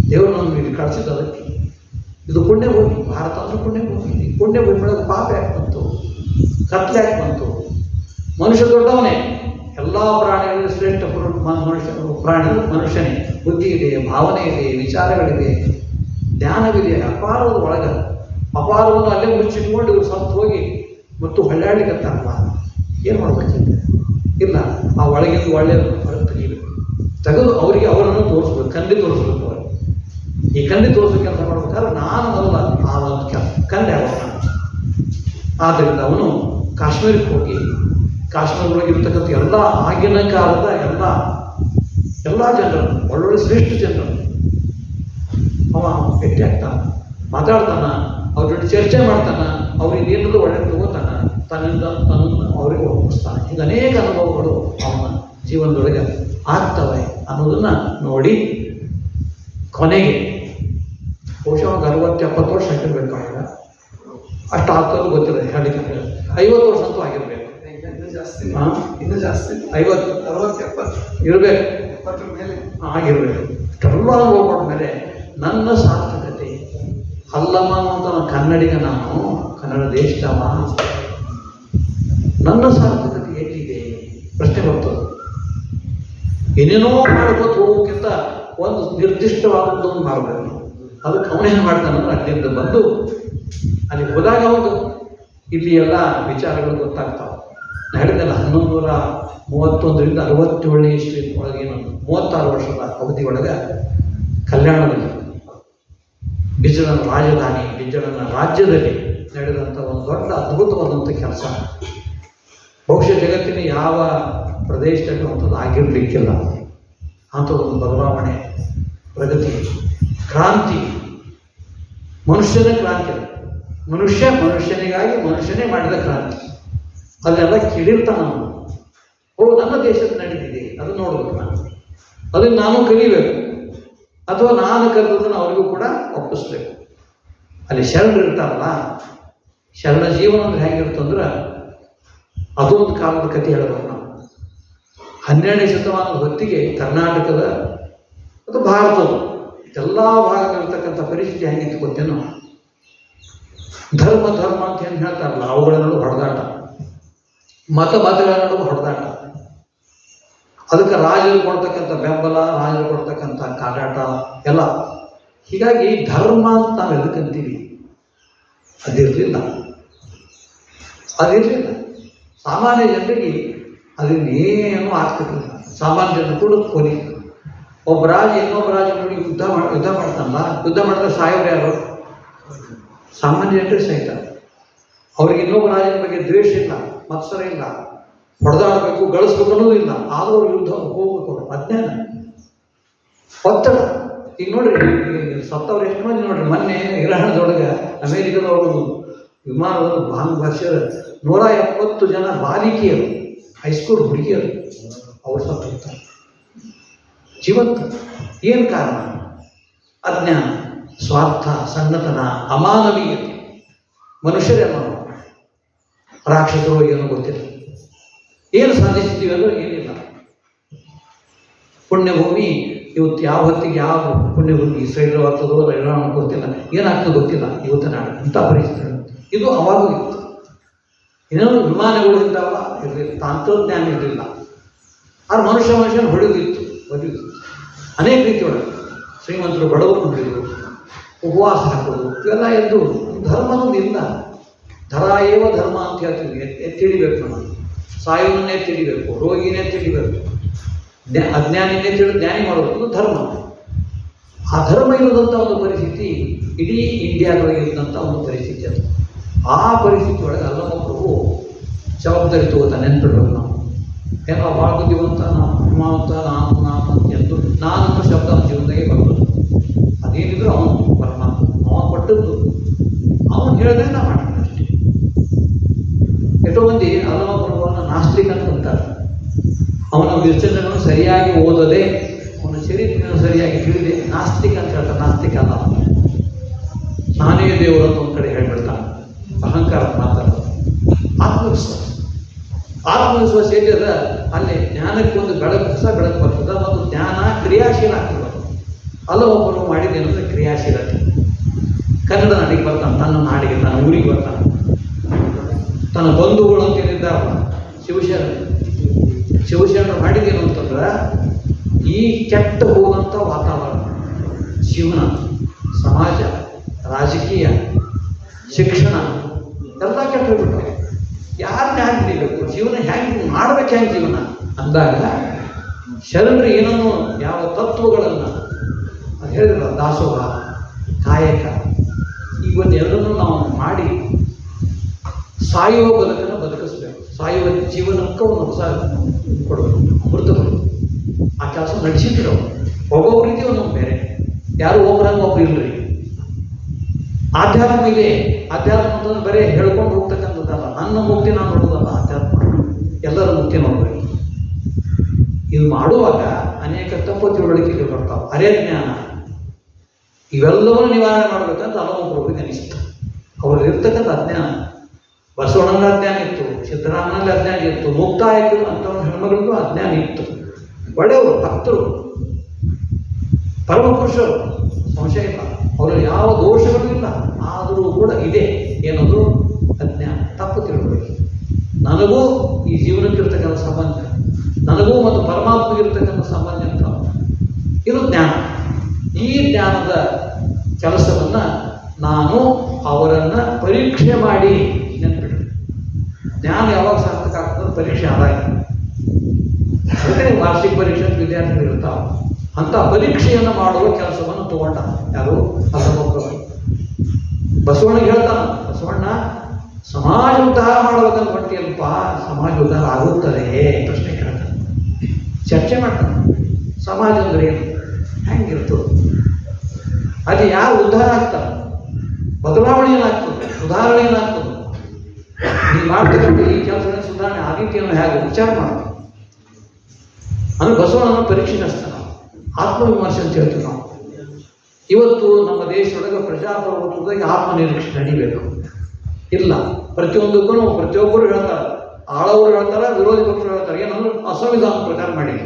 ದೇವರು ನಮಗೆ ಇಲ್ಲಿ ಕಳಿಸಿದ್ದು ಅದಕ್ಕೆ. ಇದು ಪುಣ್ಯ ಭೂಮಿ, ಭಾರತ ಅಂದ್ರೆ ಪುಣ್ಯ ಭೂಮಿ. ಪುಣ್ಯ ಭೂಮಿ ಒಳಗೆ ಪಾಪ ಯಾಕೆ ಬಂತು, ಕತ್ಲೆ ಯಾಕೆ ಬಂತು? ಮನುಷ್ಯ ದೊಡ್ಡವನೇ, ಎಲ್ಲ ಪ್ರಾಣಿಗಳಲ್ಲಿ ಶ್ರೇಷ್ಠ ಮನುಷ್ಯನೇ. ಬುದ್ಧಿ ಇದೆ, ಭಾವನೆ ಇದೆ, ವಿಚಾರಗಳಿವೆ, ಜ್ಞಾನವಿದೆ, ಅಪಾರದ ಒಳಗೆ. ಅಪಾರವನ್ನು ಅಲ್ಲೇ ಮುಚ್ಚಿಟ್ಕೊಂಡು ಇವರು ಸತ್ತು ಹೋಗಿ ಮತ್ತು ಹೊಳ್ಳಾಡ್ಲಿಕ್ಕಂತಾರಲ್ಲ, ಏನು ಮಾಡ್ಬೇಕಿದೆ? ಇಲ್ಲ, ಆ ಒಳಗಿಂದ ಒಳ್ಳೆಯದನ್ನು ಹೊರಗೆ ತೆಗಿಬೇಕು, ತೆಗೆದು ಅವರನ್ನು ತೋರಿಸ್ಬೇಕು, ಕಂಡಿ ತೋರಿಸ್ಬೇಕು. ಅವರು ಈ ಕಂಡಿ ತೋರಿಸೋ ಕೆಲಸ ಮಾಡ್ಬೇಕಾದ್ರೆ ನಾನು ಮೊದಲ ಆ ಒಂದು ಕಂಡೆ ಆಗೋಣ. ಆದ್ದರಿಂದ ಅವನು ಕಾಶ್ಮೀರಕ್ಕೆ ಹೋಗಿ ಕಾಶ್ಮೀರದೊಳಗಿರ್ತಕ್ಕಂಥ ಎಲ್ಲ ಆಗಿನ ಕಾಲದ ಎಲ್ಲ ಜನರನ್ನು, ಒಳ್ಳೊಳ್ಳೆ ಶ್ರೇಷ್ಠ ಜನರನ್ನು ಅವ ಭೇಟಿ ಆಗ್ತಾನೆ, ಮಾತಾಡ್ತಾನ, ಅವ್ರ ಜೊತೆ ಚರ್ಚೆ ಮಾಡ್ತಾನ, ಅವ್ರಿಗೆ ಏನಾದರೂ ಒಳ್ಳೆ ತಗೋತಾನ. ತನ್ನನ್ನು ಅವರಿಗೆ ಒಪ್ಪಿಸ್ತಾನೆ. ಈಗ ಅನೇಕ ಅನುಭವಗಳು ಅವನ ಜೀವನದೊಳಗೆ ಆಗ್ತವೆ ಅನ್ನೋದನ್ನು ನೋಡಿ ಕೊನೆಗೆ ಬಹುಶಃ ಒಂದು 60-70 ವರ್ಷ ಆಗಿರ್ಬೇಕು. ಆಗ ಅಷ್ಟು ಆಗ್ತದೆ ಗೊತ್ತಿಲ್ಲ, ಹೇಳಲಿಕ್ಕೆ 50 ವರ್ಷ ಅಂತೂ ಆಗಿರ್ಬೇಕು. ಇನ್ನೂ ಜಾಸ್ತಿ 50-60-70 ಇರಬೇಕು, ಆಗಿರ್ಬೇಕು. ಇಷ್ಟೆಲ್ಲ ಅನುಭವ ಮೇಲೆ ನನ್ನ ಸಾರ್ಥಕತೆ ಅಲ್ಲಮ್ಮ ಅಂತ ನಾನು ಕನ್ನಡಿಗ, ನಾನು ಕನ್ನಡ ದೇಶದವ, ನನ್ನ ಸಾರ್ಥಕತೆ ಎಲ್ಲಿದೆ ಪ್ರಶ್ನೆ ಬರ್ತದೆ. ಏನೇನೋ ಮಾಡ್ಕೊತ ಹೋಗೋಕ್ಕಿಂತ ಒಂದು ನಿರ್ದಿಷ್ಟವಾದದ್ದೊಂದು ಮಾಡಬೇಕು. ಅದಕ್ಕೆ ಅವನೇನು ಮಾಡ್ತಾನಂದ್ರೆ ಅಲ್ಲಿಂದ ಬಂದು ಅಲ್ಲಿ ಹೋದಾಗ ಹೌದು ಇಲ್ಲಿ ಎಲ್ಲ ವಿಚಾರಗಳು ಗೊತ್ತಾಗ್ತಾವೆ. ನಾನು ಹೇಳಿದೆಲ್ಲ 1131ರಿಂದ 67ನೇ ಇಸ್ವಿ ಒಳಗೇನು 36 ವರ್ಷದ ಅವಧಿ ಒಳಗೆ ಕಲ್ಯಾಣದಲ್ಲಿ ಬಿಜ್ಜಳನ ರಾಜಧಾನಿ, ಬಿಜ್ಜಳನ ರಾಜ್ಯದಲ್ಲಿ ನಡೆದಂಥ ಒಂದು ದೊಡ್ಡ ಅದ್ಭುತವಾದಂಥ ಕೆಲಸ. ಬಹುಶಃ ಜಗತ್ತಿನ ಯಾವ ಪ್ರದೇಶದಲ್ಲಿ ಅಂಥದ್ದು ಆಗಿರಲಿಕ್ಕಿಲ್ಲ. ಅಂಥದ್ದೊಂದು ಬದಲಾವಣೆ, ಪ್ರಗತಿ, ಕ್ರಾಂತಿ, ಮನುಷ್ಯನ ಕ್ರಾಂತಿ. ಮನುಷ್ಯನಿಗಾಗಿ ಮನುಷ್ಯನೇ ಮಾಡಿದ ಕ್ರಾಂತಿ. ಅದನ್ನೆಲ್ಲ ಕೇಳಿರ್ತಾನ ಅವನು. ನನ್ನ ದೇಶದಲ್ಲಿ ನಡೀತಿದೆ, ಅದು ನೋಡ್ಬೇಕು ನಾನು, ಅದನ್ನು ನಾನು ಕಲಿಬೇಕು, ಅಥವಾ ನಾನು ಕಲಿತದನ್ನು ಅವರಿಗೂ ಕೂಡ ಒಪ್ಪಿಸ್ಬೇಕು. ಅಲ್ಲಿ ಶರಣರು ಇರ್ತಾರಲ್ಲ, ಶರಣ ಜೀವನ ಅಂದ್ರೆ ಹೇಗಿರ್ತಂದ್ರೆ ಅದೊಂದು ಕಾಲದ ಕಥೆ ಹೇಳಬೇಕು ನಾವು. 12ನೇ ಶತಮಾನದ ಹೊತ್ತಿಗೆ ಕರ್ನಾಟಕದ ಮತ್ತು ಭಾರತದ ಎಲ್ಲ ಭಾಗದಲ್ಲಿರ್ತಕ್ಕಂಥ ಪರಿಸ್ಥಿತಿ ಹೇಗಿತ್ತು ಗೊತ್ತೇನೋ. ಧರ್ಮ ಅಂತ ಏನು ಹೇಳ್ತಾರಲ್ಲ, ಅವುಗಳ ನಡುವೆ ಹೊಡೆದಾಟ, ಮತಗಳ ನಡುವೆ ಹೊಡೆದಾಟ, ಅದಕ್ಕೆ ರಾಜರು ಕೊಡ್ತಕ್ಕಂಥ ಬೆಂಬಲ, ರಾಜರು ಕೊಡ್ತಕ್ಕಂಥ ಕಾಟಾಟ ಎಲ್ಲ. ಹೀಗಾಗಿ ಧರ್ಮ ಅಂತ ನಾವು ಎದಕ್ಕಂತೀವಿ, ಅದಿರಲಿಲ್ಲ. ಸಾಮಾನ್ಯ ಜನರಿಗೆ ಅದರಿಂದ ಏನೂ ಆಗ್ತಿರ್ಲಿಲ್ಲ. ಸಾಮಾನ್ಯ ಜನರು ಕೂಡ ಕೊನೆ ಒಬ್ಬ ರಾಜ ಇನ್ನೊಬ್ಬ ರಾಜ ನೋಡಿ ಯುದ್ಧ ಮಾಡ್ತಾನಲ್ಲ, ಯುದ್ಧ ಮಾಡಿದ್ರೆ ಸಾಯೋರು ಯಾರು? ಸಾಮಾನ್ಯ ಜನರಿಗೆ ಸಹಿತ. ಅವ್ರಿಗೆ ಇನ್ನೊಬ್ಬ ರಾಜನ ಬಗ್ಗೆ ದ್ವೇಷ ಇಲ್ಲ, ಮತ್ಸರ ಇಲ್ಲ, ಹೊಡೆದಾಡಬೇಕು, ಗಳಿಸ್ಬೇಕು ಅನ್ನೋದು ಇಲ್ಲ. ಆದರೂ ಅವ್ರು ಯುದ್ಧ ಹೋಗ್ಬೇಕು, ಅವರು ಅಜ್ಞಾನ, ಒತ್ತಡ. ಈಗ ನೋಡ್ರಿ, ಸತ್ತವ್ರು ಎಷ್ಟು ಮಂದಿ ನೋಡ್ರಿ. ಮೊನ್ನೆ ಇರಾನದೊಳಗೆ ಅಮೇರಿಕದವರು ವಿಮಾನದಲ್ಲಿ ಬಾಂಬ್ ಭಾಷೆಯ 170 ಜನ ಬಾಲಿಕೆಯರು, ಹೈಸ್ಕೂಲ್ ಹುಡುಗಿಯರು ಅವರು ಸತ್ತಿರ್ತಾರೆ ಜೀವಂತ. ಏನು ಕಾರಣ? ಅಜ್ಞಾನ, ಸ್ವಾರ್ಥ, ಸಣ್ಣತನ, ಅಮಾನವೀಯತೆ. ಮನುಷ್ಯರೇನೋ ರಾಕ್ಷಸರು ಏನೋ ಗೊತ್ತಿಲ್ಲ. ಏನು ಸಾಧಿಸ್ತೀವಿ ಅಂದ್ರೆ ಏನಿಲ್ಲ. ಪುಣ್ಯಭೂಮಿ ಇವತ್ತು ಯಾವ ಹೊತ್ತಿಗೆ ಯಾವ ಪುಣ್ಯಭೂಮಿ ಇಸ್ರೇಲ್ ಆಗ್ತದೋ ಇರಾನ್ ಗೊತ್ತಿಲ್ಲ, ಏನಾಗ್ತದೆ ಗೊತ್ತಿಲ್ಲ. ಇವತ್ತು ನಾಡು ಇಂಥ ಪರಿಸ್ಥಿತಿ ಇದು ಅವಾಗೂ ಇತ್ತು. ಇನ್ನೇನು ವಿಮಾನಗಳು ಇದ್ದಾವ, ಇರಲಿಲ್ಲ, ತಂತ್ರಜ್ಞಾನ ಇರಲಿಲ್ಲ. ಆದ್ರೆ ಮನುಷ್ಯನ ಹೊಡೆದಿತ್ತು. ಅನೇಕ ರೀತಿ ಒಳಗೆ ಶ್ರೀಮಂತರು ಬಡವರು ಹೊಡೆದು ಉಪವಾಸ ಹಾಕೋದು ಇವೆಲ್ಲ ಎದ್ದು ಧರ್ಮನೂ ಇಲ್ಲ. ಧರ ಏವ ಧರ್ಮ ಅಂತ ಹೇಳ್ತೀವಿ. ತಿಳಿಬೇಕು, ನಾವು ಸಾಯುವನ್ನೇ ತಿಳಿಬೇಕು, ರೋಗಿನೇ ತಿಳಿಬೇಕು, ಅಜ್ಞಾನಿನೇ ಜ್ಞಾನಿ ಮಾಡೋದು ಇದು ಧರ್ಮ. ಆ ಧರ್ಮ ಇಲ್ಲದಂಥ ಒಂದು ಪರಿಸ್ಥಿತಿ ಇಡೀ ಇಂಡಿಯಾದೊಳಗೆ ಇದ್ದಂಥ ಒಂದು ಪರಿಸ್ಥಿತಿ ಅದು. ಆ ಪರಿಸ್ಥಿತಿ ಒಳಗೆ ಅಲ್ಲಮ್ಮ ಪ್ರಭು ಜವಾಬ್ದಾರಿ ತಗೋತ ನೆನ್ಪಿಡ್ಬೇಕು ನಾವು. ಏನೋ ಭಾಳ ಬುದ್ಧಿವಂತ, ನಾವು ಹಿಮಾವಂತ, ನಾನು ಎಂದು ನಾನು ಅನ್ನೋ ಶಬ್ದ ಅವನ ಜೀವನದಾಗೆ ಬರ್ತದೆ. ಅದೇನಿದ್ರು ಅವನು ಪರಮಾತ್ಮ, ಅವನು ಕೊಟ್ಟದ್ದು, ಅವನು ಹೇಳಿದ್ರೆ ನಾವು ಮಾಡ್ತೀವಿ ಅಷ್ಟೇ. ಎಷ್ಟೋ ಮಂದಿ ಅಲ್ಲಮ್ಮ ಪ್ರಭುವನ್ನು ನಾಸ್ತಿಕ ಅಂತಾರೆ. ಅವನ ವಿಚಲನವನ್ನು ಸರಿಯಾಗಿ ಓದದೆ, ಅವನ ಚರಿತ್ರೆಯನ್ನು ಸರಿಯಾಗಿ ತಿಳಿದೆ ನಾಸ್ತಿಕ ಅಂತ ಹೇಳ್ತಾರೆ. ನಾಸ್ತಿಕ ಅಲ್ಲ, ನಾನೇ ದೇವರು ಅಂತ ಒಂದು ಕಡೆ ಹೇಳ್ಬಿಡ್ತಾನೆ. ಅಹಂಕಾರ ಮಾತಾಡೋದು. ಆತ್ಮವಿಶ್ವಾಸ ಏನಿದೆ ಅಲ್ಲಿ ಜ್ಞಾನಕ್ಕೆ ಒಂದು ಬೆಳಕು, ಹೊಸ ಬೆಳಕು ಬರ್ತದೆ. ಮತ್ತು ಜ್ಞಾನ ಕ್ರಿಯಾಶೀಲ ಆಗ್ತದೆ. ಅಲ್ಲೊಬ್ಬರು ಮಾಡಿದ್ದೇನೆಂದರೆ ಕ್ರಿಯಾಶೀಲತೆ. ಕನ್ನಡ ನಾಡಿಗೆ ಬರ್ತಾನೆ, ತನ್ನ ನಾಡಿಗೆ, ತನ್ನ ಊರಿಗೆ ಬರ್ತಾನೆ. ತನ್ನ ಬಂಧುಗಳು ಅಂತ ಏನಿದ್ದಾರಲ್ಲ, ಶಿವಶರಣರು ಮಾಡಿದ್ದೇನು ಅಂತಂದ್ರೆ ಈ ಕೆಟ್ಟ ಹೋದಂಥ ವಾತಾವರಣ, ಜೀವನ, ಸಮಾಜ, ರಾಜಕೀಯ, ಶಿಕ್ಷಣ ಎಲ್ಲ ಕೆಟ್ಟ ಹೋಗ್ಬಿಟ್ಟು ಯಾರನ್ನ ಹ್ಯಾಂಗೆ ಹಿಡಿಬೇಕು, ಜೀವನ ಹ್ಯಾಂಗೆ ಮಾಡ್ಬೇಕು, ಹ್ಯಾಂಗೆ ಜೀವನ ಅಂದಾಗ ಶರಣರು ಏನನ್ನು ಯಾವ ತತ್ವಗಳನ್ನು ಅದು ಹೇಳಿದ್ರಲ್ಲ, ದಾಸೋಹ, ಕಾಯಕ, ಈಗ ಒಂದು ಎರಡನ್ನೂ ನಾವು ಮಾಡಿ ಸಾಯುವ ಬದುಕನ್ನು ಬದುಕಿಸ್ಬೇಕು. ಸಾಯುವ ಜೀವನಕ್ಕೆ ಒಂದು ಹೊಸ ಕೊಡಬೇಕು, ಅಮೃತ ಕೊಡಬೇಕು. ಆ ಕೆಲಸ ನಡೆಸಿದ್ರು ಅವರು. ಒಬ್ಬೊಬ್ಬ ರೀತಿ ಒಂದೊಂದು ಬೇರೆ, ಯಾರು ಒಬ್ಬರಂಗೆ ಒಬ್ರು ಇಲ್ರಿ. ಆಧ್ಯಾತ್ಮ ಇದೆ. ಆಧ್ಯಾತ್ಮ ಅಂತಂದ್ರೆ ಬರೀ ಹೇಳ್ಕೊಂಡು ಹೋಗ್ತಕ್ಕಂಥದ್ದಲ್ಲ. ನನ್ನ ಮುಕ್ತಿ ನಾನು ನೋಡೋದಲ್ಲ, ಆಧ್ಯಾತ್ಮ ಎಲ್ಲರ ಮುಕ್ತಿ ನೋಡಬೇಕು. ಇದು ಮಾಡುವಾಗ ಅನೇಕ ತಪ್ಪು ತಿಳುವಳಿಕೆಗಳು ಬರ್ತಾವೆ. ಅರೆ ಜ್ಞಾನ ಇವೆಲ್ಲವನ್ನೂ ನಿವಾರಣೆ ಮಾಡಬೇಕಂತ ಹಲವೊಬ್ಬರಿಗೆ ಅನಿಸ್ತು. ಅವ್ರಲ್ಲಿ ಇರ್ತಕ್ಕಂಥ ಅಜ್ಞಾನ, ಬಸವಣ್ಣನ ಅಜ್ಞಾನ ಇತ್ತು, ಸಿದ್ದರಾಮನಲ್ಲಿ ಅಜ್ಞಾನ ಇತ್ತು, ಮುಕ್ತಾಯಕ್ಕೆ ಅಂತ ಹೆಣ್ಮಗಳಿಗೂ ಅಜ್ಞಾನ ಇತ್ತು. ಒಳ್ಳೆಯವರು, ಭಕ್ತರು, ಪರಮಪುರುಷರು, ಸಂಶಯ ಇಲ್ಲ, ಅವರಲ್ಲಿ ಯಾವ ದೋಷಗಳೂ ಇಲ್ಲ. ಆದರೂ ಕೂಡ ಇದೆ ಏನದು ಅಜ್ಞಾನ, ತಪ್ಪು ತಿಳುವಳಿಕೆ. ನನಗೂ ಈ ಜೀವನಕ್ಕಿರ್ತಕ್ಕಂಥ ಸಂಬಂಧ, ನನಗೂ ಮತ್ತು ಪರಮಾತ್ಮಗಿರ್ತಕ್ಕಂಥ ಸಂಬಂಧ ಅಂತ ಇದು ಜ್ಞಾನ. ಈ ಜ್ಞಾನದ ಕೆಲಸವನ್ನು ನಾನು ಅವರನ್ನು ಪರೀಕ್ಷೆ ಮಾಡಿ ನೆನ್ಪಿಡಿ. ಜ್ಞಾನ ಯಾವಾಗ ಸಾರ್ಥಕ ಆಗ್ತದೆ? ಪರೀಕ್ಷೆ ಆದಾಗ. ಅದಕ್ಕೆ ವಾರ್ಷಿಕ ಪರೀಕ್ಷೆ ವಿದ್ಯಾರ್ಥಿಗಳು ಇರ್ತಾವೆ. ಅಂಥ ಪರೀಕ್ಷೆಯನ್ನು ಮಾಡುವ ಕೆಲಸವನ್ನು ತಗೊಂಡ ಯಾರು? ಅಲ್ಲಮಪ್ರಭು. ಬಸವಣ್ಣಿಗೆ ಹೇಳ್ತಾನೆ, ಬಸವಣ್ಣ ಸಮಾಜ ಉದ್ಧಾರ ಮಾಡಬೇಕಂತ ಹೊಟ್ಟಿಯಲ್ಪ, ಸಮಾಜ ಉದ್ಧಾರ ಆಗುತ್ತದೆ ಪ್ರಶ್ನೆ ಕೇಳ್ತಾನೆ, ಚರ್ಚೆ ಮಾಡ್ತಾನೆ. ಸಮಾಜ ಅಂದ್ರೆ ಏನು, ಹೆಂಗಿರ್ತದೆ, ಅಲ್ಲಿ ಯಾರು ಉದ್ಧಾರ ಆಗ್ತಾರೆ, ಬದಲಾವಣೆ ಏನಾಗ್ತದೆ, ಸುಧಾರಣೆ ಏನಾಗ್ತದೆ, ನೀವು ಮಾಡ್ತಕ್ಕಂಥ ಈ ಕೆಲಸದ ಸುಧಾರಣೆ ಆ ರೀತಿಯನ್ನು ಹೇಗೆ ವಿಚಾರ ಮಾಡ್ತೀವಿ ಅಂದ್ರೆ ಬಸವಣ್ಣನ ಪರೀಕ್ಷೆ ನಡೆಸ್ತಾನೆ. ಆತ್ಮವಿಮರ್ಶೆ ಅಂತ ಹೇಳ್ತೀವಿ ನಾವು. ಇವತ್ತು ನಮ್ಮ ದೇಶದೊಳಗೆ ಪ್ರಜಾಪ್ರಭುತ್ವದಾಗ ಆತ್ಮನಿರೀಕ್ಷೆ ನಡಿಬೇಕು ಇಲ್ಲ. ಪ್ರತಿಯೊಂದಕ್ಕೂ ಪ್ರತಿಯೊಬ್ಬರು ಹೇಳ್ತಾರೆ, ಆಳವರು ಹೇಳ್ತಾರೆ, ವಿರೋಧಿ ಪಕ್ಷರು ಹೇಳ್ತಾರೆ. ಏನಂದ್ರೆ ಅಸಂವಿಧಾನ ಪ್ರಕಾರ ಮಾಡಿದೆ.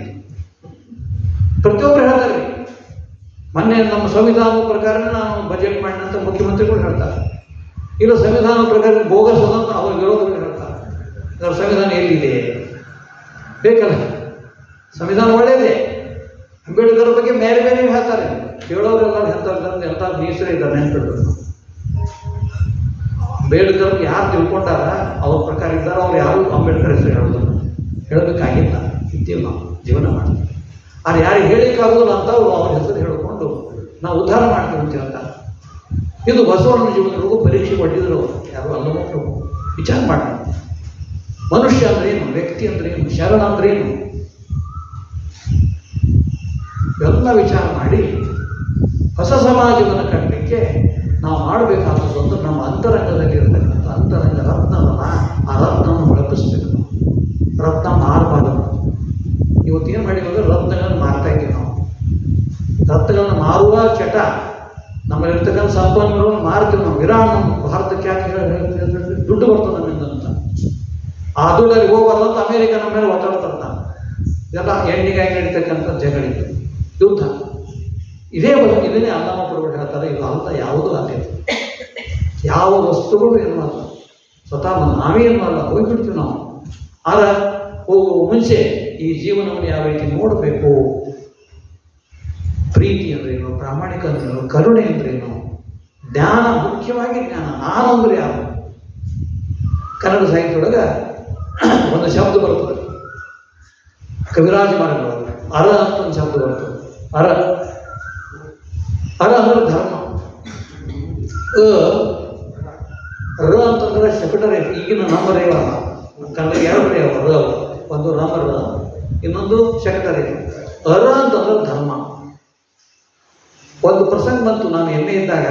ಪ್ರತಿಯೊಬ್ಬರು ಹೇಳ್ತಾರೆ. ಮೊನ್ನೆ ನಮ್ಮ ಸಂವಿಧಾನದ ಪ್ರಕಾರನೇ ನಾನು ಬಜೆಟ್ ಮಾಡಿದಂತ ಮುಖ್ಯಮಂತ್ರಿಗಳು ಹೇಳ್ತಾರೆ. ಇಲ್ಲ ಸಂವಿಧಾನ ಪ್ರಕಾರ ಬೋಗಸ್ ಅಂತ ಅವರ ವಿರೋಧಿಗಳು ಹೇಳ್ತಾರೆ. ಅದರ ಸಂವಿಧಾನ ಎಲ್ಲಿದೆ? ಬೇಕಲ್ಲ, ಸಂವಿಧಾನ ಒಳ್ಳೆಯದೇ. ಅಂಬೇಡ್ಕರ್ ಬಗ್ಗೆ ಬೇರೆ ಬೇರೆ ಹೇಳ್ತಾರೆ. ಹೇಳೋರೆಲ್ಲ ಎಂಥ ಮೀಸರು ಇದ್ದಾರೆ ನೆನ್ಪಿಡ್ಬೇಕು. ಅಂಬೇಡ್ಕರ್ ಯಾರು ತಿಳ್ಕೊಂಡಾರ ಅವ್ರ ಪ್ರಕಾರ ಇದ್ದಾರೆ, ಅವ್ರು ಯಾರು ಅಂಬೇಡ್ಕರ್ ಹೆಸರು ಹೇಳೋದನ್ನು ಹೇಳಬೇಕಾಗಿಲ್ಲ. ಇದ್ದೀವಿ ನಾವು ಜೀವನ ಮಾಡ್ತೀವಿ. ಆದರೆ ಯಾರಿಗೆ ಹೇಳಿಕ್ಕಾಗೋದಿಲ್ಲ ಅಂತ ಅವ್ರ ಹೆಸರು ಹೇಳಿಕೊಂಡು ನಾವು ಉದ್ಧಾರ ಮಾಡ್ತೀವಿ ಅಂತ ಹೇಳ್ತಾರೆ. ಇದು ಬಸವಣ್ಣನ ಜೀವನದೊಳಗೂ ಪರೀಕ್ಷೆ ಕೊಟ್ಟಿದ್ರು ಯಾರು ಅಲ್ಲಮಪ್ರಭು. ವಿಚಾರ ಮಾಡಿ, ಮನುಷ್ಯ ಅಂದ್ರೆ ಏನು, ವ್ಯಕ್ತಿ ಅಂದ್ರೆ ಏನು, ಶರಣ ಅಂದ್ರೆ ಏನು, ಎಲ್ಲ ವಿಚಾರ ಮಾಡಿ ಹೊಸ ಸಮಾಜವನ್ನು ಕಟ್ಟಲಿಕ್ಕೆ ನಾವು ಮಾಡಬೇಕಾದದ್ದು ನಮ್ಮ ಅಂತರಂಗದಲ್ಲಿ ಇರತಕ್ಕಂಥ ಅಂತರಂಗ ರತ್ನವನ್ನ, ಆ ರತ್ನವನ್ನು ಬಳಪಿಸ್ಬೇಕು. ರತ್ನ ಮಾರಬಾರದು. ಇವತ್ತೇನು ಮಾಡಿದ್ರೆ ರತ್ನಗಳನ್ನು ಮಾರ್ತಾ ಇದ್ದೀವಿ ನಾವು. ರತ್ನಗಳನ್ನು ಮಾರುವ ಚಟ ನಮ್ಮಲ್ಲಿರ್ತಕ್ಕಂಥ ಸಂಪನ್ಮೂಲವನ್ನು ಮಾರ್ತೀವಿ ನಾವು. ವಿರಾಟ್ ನಮ್ಮ ಭಾರತಕ್ಕೆ ಯಾಕೆ ದುಡ್ಡು ಬರ್ತದೆ ನಮ್ಮಿಂದ ಅಂತ. ಆ ದುಡ್ಡಲ್ಲಿ ಹೋಗಬಾರ್ದಂತ ಅಮೇರಿಕ ನಮ್ಮ ಮೇಲೆ ಒತ್ತಡ ತರ್ತಾನೆ. ಇದೆಲ್ಲ ಎಣ್ಣಿಗಾಗಿ ನಡೀತಕ್ಕಂಥ ಜಗಳಿದ್ದು ಯುದ್ಧ. ಇದನ್ನೇ ಅಲ್ಲಮಪ್ರಭು ಹೇಳ್ತಾರೆ. ಇದು ಅಂತ ಯಾವುದೂ ಅಲ್ಲ, ಯಾವ ವಸ್ತುಗಳು ಏನು ಅಲ್ಲ, ಸ್ವತಃ ನಾವೇ ಏನು ಅಲ್ಲ, ಹೋಗ್ಬಿಡ್ತೀವಿ ನಾವು. ಆದರೆ ಹೋಗುವ ಮುಂಚೆ ಈ ಜೀವನವನ್ನು ಯಾವ ರೀತಿ ನೋಡಬೇಕು, ಪ್ರೀತಿ ಅಂದ್ರೇನು, ಪ್ರಾಮಾಣಿಕ ಅಂದ್ರೇನು, ಕರುಣೆ ಅಂದ್ರೇನು, ಜ್ಞಾನ, ಮುಖ್ಯವಾಗಿ ಜ್ಞಾನ. ನಾನು ಅಂದ್ರೆ ಯಾರು? ಕನ್ನಡ ಸಾಹಿತ್ಯದೊಳಗೆ ಒಂದು ಶಬ್ದ ಬರ್ತದೆ, ಕವಿರಾಜ ಮಾರ್ಗದೊಳಗೆ ಅರ ಅಂತ ಒಂದು ಶಬ್ದ ಬರ್ತದೆ. ಅರ ಅಂದ್ರೆ ಧರ್ಮ. ರ ಅಂತಂದ್ರೆ ಸೆಕ್ರೆಟರಿ. ಈಗಿನ ನಂಬರ್ ಇವಾಗ ಕನ್ನಡ ಎರಡು ರ, ಒಂದು ನಂಬರ್, ಇನ್ನೊಂದು ಸೆಕ್ರೆಟರಿ. ಅರ ಅಂತಂದ್ರೆ ಧರ್ಮ. ಒಂದು ಪ್ರಸಂಗ ಬಂತು, ನಾನು ಎಮ್ಮೆ ಇದ್ದಾಗ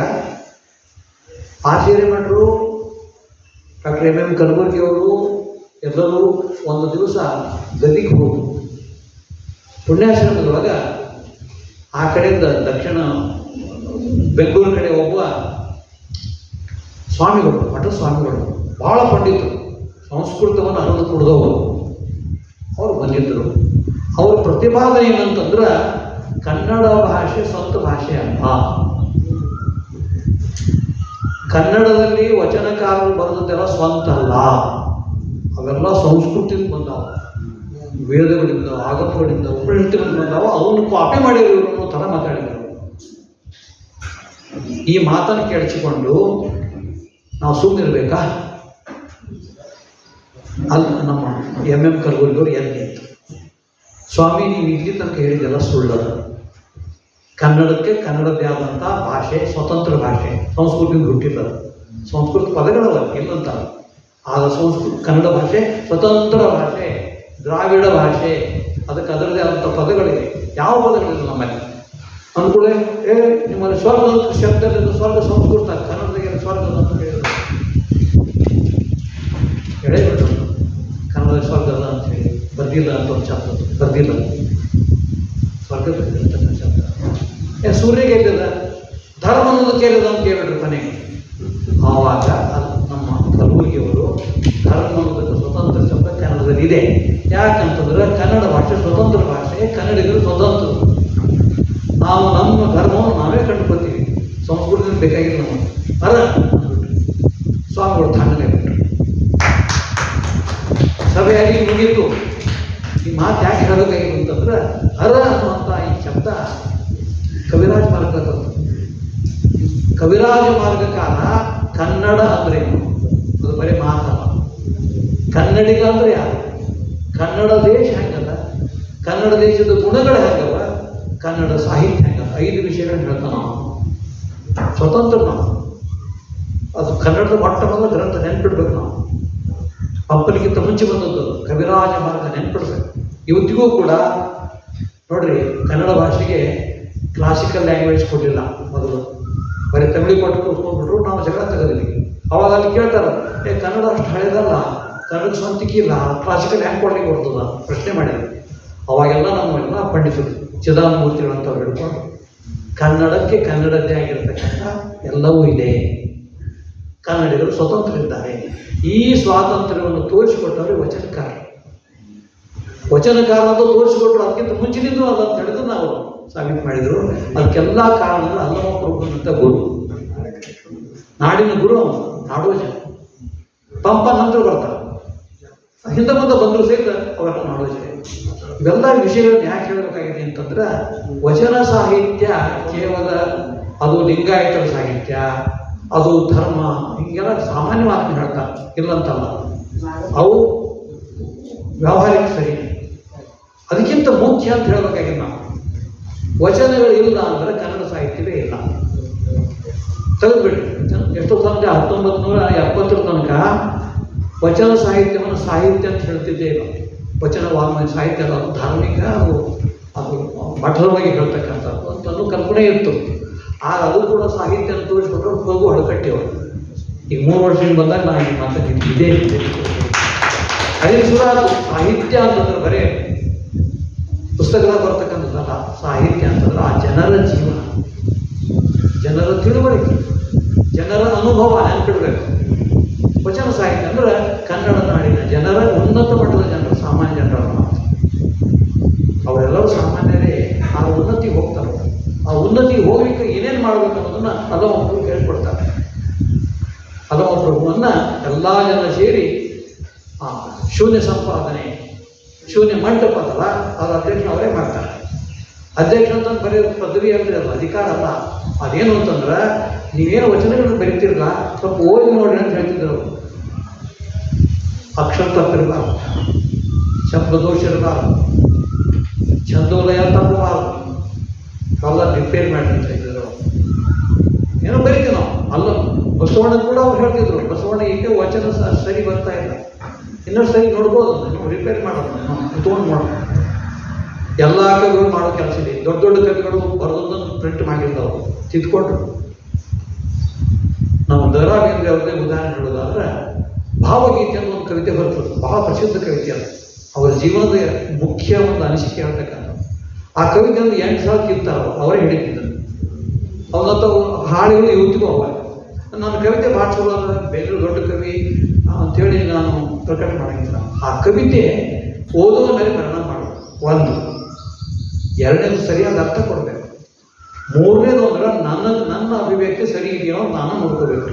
ಆಚಾರ್ಯ ಮಠರು, ಡಾಕ್ಟರ್ ಎಂ ಕಲಬುರ್ಗಿ ಅವರು ಎಲ್ಲರೂ ಒಂದು ದಿವಸ ಗದಿಗೆ ಹೋದ್ರು. ಪುಣ್ಯಾಶ್ರಮದೊಳಗೆ ಆ ಕಡೆಯಿಂದ ದಕ್ಷಿಣ ಬೆಂಗಳೂರು ಕಡೆ ಒಬ್ಬ ಸ್ವಾಮಿಗಳು, ಮಠ ಸ್ವಾಮಿಗಳು, ಬಹಳ ಪಂಡಿತರು, ಸಂಸ್ಕೃತವನ್ನು ಅರಿದು ಕುಡಿದವರು. ಅವರು ಬಂದಿದ್ದರು. ಅವ್ರ ಪ್ರತಿಪಾದನೆ ಏನಂತಂದ್ರೆ ಕನ್ನಡ ಭಾಷೆ ಸ್ವಂತ ಭಾಷೆ ಅಲ್ಲ. ಕನ್ನಡದಲ್ಲಿ ವಚನಕಾರರು ಬರೆದದ್ದೆಲ್ಲ ಸ್ವಂತ ಅಲ್ಲ, ಅವೆಲ್ಲ ಸಂಸ್ಕೃತಿಯಿಂದ ಬಂದಾವ, ವೇದಗಳಿಂದ, ಆಗಮಗಳಿಂದ, ಉಪನಿಷತ್ತುಗಳಿಂದ ಬಂದಾವ. ಅವನು ಕಾಪಿ ಮಾಡಿರೋ ಅನ್ನೋ ಥರ ಮಾತಾಡಿದರು. ಈ ಮಾತನ್ನು ಕೇಳಿಸಿಕೊಂಡು ನಾವು ಸುಮ್ಮನಿರ್ಬೇಕಾ? ಅಲ್ಲಿ ನಮ್ಮ ಎಂ ಕಲಬುರ್ಗಿ ಅವರು ಎಲ್ಲಿ ಇತ್ತು, ಸ್ವಾಮಿ ನೀವು ಇಲ್ಲಿ ತನಕ ಹೇಳಿದೆಲ್ಲ ಸುಳ್ಳದು. ಕನ್ನಡಕ್ಕೆ ಕನ್ನಡದ್ದೇ ಆದಂಥ ಭಾಷೆ, ಸ್ವತಂತ್ರ ಭಾಷೆ, ಸಂಸ್ಕೃತಿಯಿಂದ ಹುಟ್ಟಿಲ್ಲ. ಸಂಸ್ಕೃತ ಪದಗಳಲ್ಲ ಇಲ್ಲಂತ. ಆಗ ಕನ್ನಡ ಭಾಷೆ ಸ್ವತಂತ್ರ ಭಾಷೆ, ದ್ರಾವಿಡ ಭಾಷೆ, ಅದಕ್ಕೆ ಅದರದೇ ಆದಂಥ ಪದಗಳಿವೆ. ಯಾವ ಪದಗಳಿಲ್ಲ ನಮ್ಮಲ್ಲಿ. ಅಂದ್ಕೂಡಲೇ ನಿಮ್ಮಲ್ಲಿ ಸ್ವರ್ಗ ಅಂತ ಶಬ್ದದಿಂದ ಸ್ವರ್ಗ ಸಂಸ್ಕೃತ, ಕನ್ನಡದಾಗೆ ಸ್ವರ್ಗ ಅಂತ ಹೇಳಿದ್ರು. ಹೇಳೇಬಿಟ್ರು ಕನ್ನಡ ಸ್ವರ್ಗದ ಅಂತ ಹೇಳಿ ಬರ್ದಿಲ್ಲ ಅಂತ ಒಂದು ಶಬ್ದ ಬರ್ದಿಲ್ಲ ಸ್ವರ್ಗದ ಶಬ್ದ ಸೂರ್ಯಗೆ ಎಲ್ಲಿದ ಧರ್ಮ ಅನ್ನೋದಕ್ಕೆ ಎಲ್ಲಿದ ಅಂತ ಹೇಳ್ಬಿಟ್ರು ಕೊನೆಗೆ. ಆವಾಗ ನಮ್ಮ ಕಲಬುರಗಿಯವರು ಧರ್ಮ ಅನ್ನೋದಕ್ಕೆ ಸ್ವತಂತ್ರ ಶಬ್ದ ಕನ್ನಡದಲ್ಲಿ ಇದೆ. ಯಾಕಂತಂದ್ರೆ ಕನ್ನಡ ಭಾಷೆ ಸ್ವತಂತ್ರ ಭಾಷೆ, ಕನ್ನಡಿಗರು ಸ್ವತಂತ್ರ. ನಾವು ನಮ್ಮ ಧರ್ಮವನ್ನು ನಾವೇ ಕಂಡುಕೊತೀವಿ, ಸಂಸ್ಕೃತಿಯನ್ನು ಬೇಕಾಗಿಲ್ಲ ನಮಗೆ. ಸ್ವಾಮಿಗಳು ತಣ್ಣಗೆ ಬಿಟ್ಟರು. ಸಭೆಯಾಗಿ ಮುಗಿಯಿತು. ಈ ಮಾತು ಯಾಕೆ ಹೇಳಬೇಕಾಗಿತ್ತು ಅಂತಂದ್ರೆ ಅನ್ನುವಂಥ ಈ ಶಬ್ದ ಕವಿರಾಜ ಮಾರ್ಗ. ಕವಿರಾಜ ಮಾರ್ಗಕಾರ ಕನ್ನಡ ಅಂದ್ರೆ ಅದು ಬರೀ ಮಾತಲ್ಲ. ಕನ್ನಡಿಗ ಅಂದ್ರೆ ಯಾರು? ಕನ್ನಡ ದೇಶ ಹೆಂಗದ, ಕನ್ನಡ ದೇಶದ ಗುಣಗಳು ಹೆಂಗವ, ಕನ್ನಡ ಸಾಹಿತ್ಯ ಹೆಂಗದ, 5 ವಿಷಯಗಳನ್ನ ಹೇಳ್ತಾನೆ ನಾವು. ಸ್ವತಂತ್ರ ನಾವು. ಅದು ಕನ್ನಡದ ಮೊಟ್ಟ ಮೊದಲ ಗ್ರಂಥ ನೆನ್ಪಿಡ್ಬೇಕು ನಾವು. ಪಂಪನಿಗಿಂತ ಮುಂಚೆ ಬಂದದ್ದು ಕವಿರಾಜ ಮಾರ್ಗ ನೆನ್ಪಿಡ್ಬೇಕು. ಇವತ್ತಿಗೂ ಕೂಡ ನೋಡ್ರಿ, ಕನ್ನಡ ಭಾಷೆಗೆ ಕ್ಲಾಸಿಕಲ್ ಲ್ಯಾಂಗ್ವೇಜ್ ಕೊಡಲಿಲ್ಲ ಮೊದಲು. ಬರೀ ತಮಿಳಿಗೆ ಕೊಟ್ಟು ಕೂತ್ಕೊಂಡ್ಬಿಟ್ರು, ನಾವು ಜಗಳ ತೆಗೆದಿಲ್ಲ. ಅವಾಗ ಅಲ್ಲಿ ಕೇಳ್ತಾರೆ, ಕನ್ನಡ ಅಷ್ಟು ಹಳೆದಲ್ಲ, ಕನ್ನಡ ಸ್ವಂತಿಕೆ ಇಲ್ಲ, ಕ್ಲಾಸಿಕಲ್ ಹ್ಯಾಂಗ್ ಕೊಡ್ಲಿಕ್ಕೆ ಬರ್ತದ ಪ್ರಶ್ನೆ ಮಾಡಿದ್ರು. ಅವಾಗೆಲ್ಲ ನಮ್ಮೆಲ್ಲ ಪಂಡಿತರು ಚಿದಾನಮೂರ್ತಿಗಳಂತವ್ರು ಹೇಳ್ಕೊಂಡು ಕನ್ನಡಕ್ಕೆ ಕನ್ನಡದ್ದೇ ಆಗಿರ್ತಕ್ಕಂಥ ಎಲ್ಲವೂ ಇದೆ, ಕನ್ನಡಿಗರು ಸ್ವತಂತ್ರ ಇದ್ದಾರೆ. ಈ ಸ್ವಾತಂತ್ರ್ಯವನ್ನು ತೋರಿಸಿಕೊಟ್ಟವ್ರೆ ವಚನಕಾರ. ವಚನಕಾರ ಅಂತ ತೋರಿಸಿಕೊಟ್ರು. ಅದಕ್ಕಿಂತ ಮುಂಚಿನಿಂದ ಅದನ್ನು ತಿಳಿದು ನಾವು ಸಾಬೀತು ಮಾಡಿದರು. ಅದಕ್ಕೆಲ್ಲ ಕಾರಣಗಳು ಅಲ್ಲಮಪ್ರಭುವಂಥ ಗುರು, ನಾಡಿನ ಗುರು, ನಾಡೋಜ. ಪಂಪ ನಂತರ ಬರ್ತಾರೆ, ಹಿಂದೆ ಮುಂದೆ ಬಂದರೂ ಸಹಿತ ಅವರ ನಾಡೋಜ. ಇವೆಲ್ಲ ವಿಷಯಗಳನ್ನು ಯಾಕೆ ಹೇಳಬೇಕಾಗಿದೆ ಅಂತಂದ್ರೆ, ವಚನ ಸಾಹಿತ್ಯ ಕೇವಲ ಅದು ಲಿಂಗಾಯತರ ಸಾಹಿತ್ಯ, ಅದು ಧರ್ಮ, ಹಿಂಗೆಲ್ಲ ಸಾಮಾನ್ಯ ಮಾತನ್ನು ಹೇಳ್ತಾರೆ, ಇಲ್ಲಂತಲ್ಲ. ಅವು ವ್ಯಾವಹಾರಿಕ ಸರಿ. ಅದಕ್ಕಿಂತ ಮುಖ್ಯ ಅಂತ ಹೇಳಬೇಕಾಗಿದೆ ನಾವು. ವಚನಗಳು ಇಲ್ಲ ಅಂದರೆ ಕನ್ನಡ ಸಾಹಿತ್ಯವೇ ಇಲ್ಲ. ತೆಗೆದುಬಿಡಿ. ಎಷ್ಟೋ ತನಕ 1970 ತನಕ ವಚನ ಸಾಹಿತ್ಯವನ್ನು ಸಾಹಿತ್ಯ ಅಂತ ಹೇಳ್ತಿದ್ದೇ ಇಲ್ಲ. ವಚನ ವಾಂಗ್ಮಯ ಸಾಹಿತ್ಯ ಅದು ಧಾರ್ಮಿಕ, ಅದು ಮಠದ ಬಗ್ಗೆ ಹೇಳ್ತಕ್ಕಂಥದ್ದು ಅಂತಲೂ ಕಲ್ಪನೆ ಇತ್ತು. ಆಗ ಅದು ಕೂಡ ಸಾಹಿತ್ಯ ಅಂತ ತೋರಿಸ್ಬಿಟ್ರು, ಹೋಗು ಹಡಕಟ್ಟಿಯವರು. ಈಗ 3 ವರ್ಷದಿಂದ ಬಂದಾಗ ನಾನು ಈ ಮಾತನ್ನು ಇದೇ ಅದೇ ಸುರಾದು. ಸಾಹಿತ್ಯ ಅಂತಂದ್ರೆ ಬರೇ ಪುಸ್ತಕದಾಗ ಬರ್ತಕ್ಕಂಥದ್ದಲ್ಲ. ಸಾಹಿತ್ಯ ಅಂತಂದ್ರೆ ಆ ಜನರ ಜೀವನ, ಜನರ ತಿಳುವಳಿಕೆ, ಜನರ ಅನುಭವ ನೆನ್ಪಿಡ್ಬೇಕು. ವಚನ ಸಾಹಿತ್ಯ ಅಂದ್ರೆ ಕನ್ನಡ ನಾಡಿನ ಜನರ ಉನ್ನತ ಮಟ್ಟದ ಜನರು, ಸಾಮಾನ್ಯ ಜನರ ಮಾತು. ಅವರೆಲ್ಲರೂ ಸಾಮಾನ್ಯರೇ, ಆ ಉನ್ನತಿಗೆ ಹೋಗ್ತಾರೆ. ಆ ಉನ್ನತಿಗೆ ಹೋಗ್ಲಿಕ್ಕೆ ಏನೇನು ಮಾಡಬೇಕು ಅನ್ನೋದನ್ನ ಅಲ್ಲಮಪ್ರಭು ಹೇಳ್ಕೊಡ್ತಾರೆ. ಅಲ್ಲಮಪ್ರಭುವನ್ನ ಎಲ್ಲ ಜನ ಸೇರಿ ಶೂನ್ಯ ಸಂಪಾದನೆ, ಶೂನ್ಯ ಮಂಟಪ ಅದಲ್ಲ, ಅದು ಅಧ್ಯಕ್ಷನ ಅವರೇ ಮಾಡ್ತಾರೆ. ಅಧ್ಯಕ್ಷ ಅಂತ ಬರೀ ಪದವಿ ಅಂದ್ರೆ ಅದು ಅಧಿಕಾರ ಅಲ್ಲ. ಅದೇನು ಅಂತಂದ್ರೆ, ನೀವೇನು ವಚನಗಳನ್ನು ಬರೀತಿರಲ್ಲ, ಸ್ವಲ್ಪ ಓದಿ ನೋಡಿ ಅಂತ ಹೇಳ್ತಿದ್ರು. ಅಕ್ಷರ ತಪ್ಪಿರಬಾರ್ದು, ಶಬ್ದದೋಷ ಇರಬಾರ್ದು, ಛಂದೋಲಯ ತಪ್ಪಬಾರ್ದು, ಎಲ್ಲ ರಿಪೇರ್ ಮಾಡಿ ಅಂತ ಇದ್ರು. ಏನೋ ಬರೀತೀವಿ ನಾವು. ಅಲ್ಲ ಬಸವಣ್ಣ ಕೂಡ ಅವ್ರು ಹೇಳ್ತಿದ್ರು, ಬಸವಣ್ಣ ಈಗ ವಚನ ಸರಿ ಬರ್ತಾ ಇಲ್ಲ, ಇನ್ನೊಂದು ಸರಿ ನೋಡ್ಬೋದು, ನಾವು ರಿಪೇರ್ ಮಾಡೋದು, ನಾವು ತೊಗೊಂಡು ಮಾಡೋದು. ಎಲ್ಲ ಕವಿಗಳು ಮಾಡೋ ಕೆಲಸ ಇದೆ. ದೊಡ್ಡ ದೊಡ್ಡ ಕವಿಗಳು ಬರೆದನ್ನು ಪ್ರಿಂಟ್ ಮಾಡಿದ್ದವರು ತಿದ್ಕೊಂಡ್ರು. ನಾವು ದ.ರಾ. ಬೇಂದ್ರೆ ಅವ್ರದ್ದೇ ಉದಾಹರಣೆ ಹೇಳೋದಾದ್ರೆ, ಭಾವಗೀತೆ ಅನ್ನೋ ಒಂದು ಕವಿತೆ ಬರ್ತದೆ, ಬಹಳ ಪ್ರಸಿದ್ಧ ಕವಿತೆ ಅದು. ಅವರ ಜೀವನದ ಮುಖ್ಯ ಒಂದು ಅನಿಸಿಕೆ ಹೇಳ್ತಕ್ಕಂಥ ಆ ಕವಿತೆ ಒಂದು 8 ಸಾವಿರ ಕಿರ್ತಾರೆ, ಅವರೇ ಹಿಡಿತಿದ್ದರು. ಅವನಂತ ಹಾಡುಗಳು ಇವತ್ತಿಗೂ ಅವ. ನನ್ನ ಕವಿತೆ ಭಾಳ ಚಲೋ ಅದ, ಬೇರೆ ದೊಡ್ಡ ಕವಿ ಅಂಥೇಳಿ ನಾನು ಪ್ರಕಟ ಮಾಡಿಲ್ಲ. ಆ ಕವಿತೆ ಓದೋದ ಮೇಲೆ ಪರಿಣಾಮ ಮಾಡೋದು ಒಂದು. ಎರಡನೇದು ಸರಿಯಾದ ಅರ್ಥ ಕೊಡಬೇಕು. ಮೂರನೇದು ಅಂದ್ರೆ ನನ್ನ ಅಭಿವ್ಯಕ್ತಿ ಸರಿ ಇದೆಯೋ ನಾನು ನೋಡ್ಕೋಬೇಕು.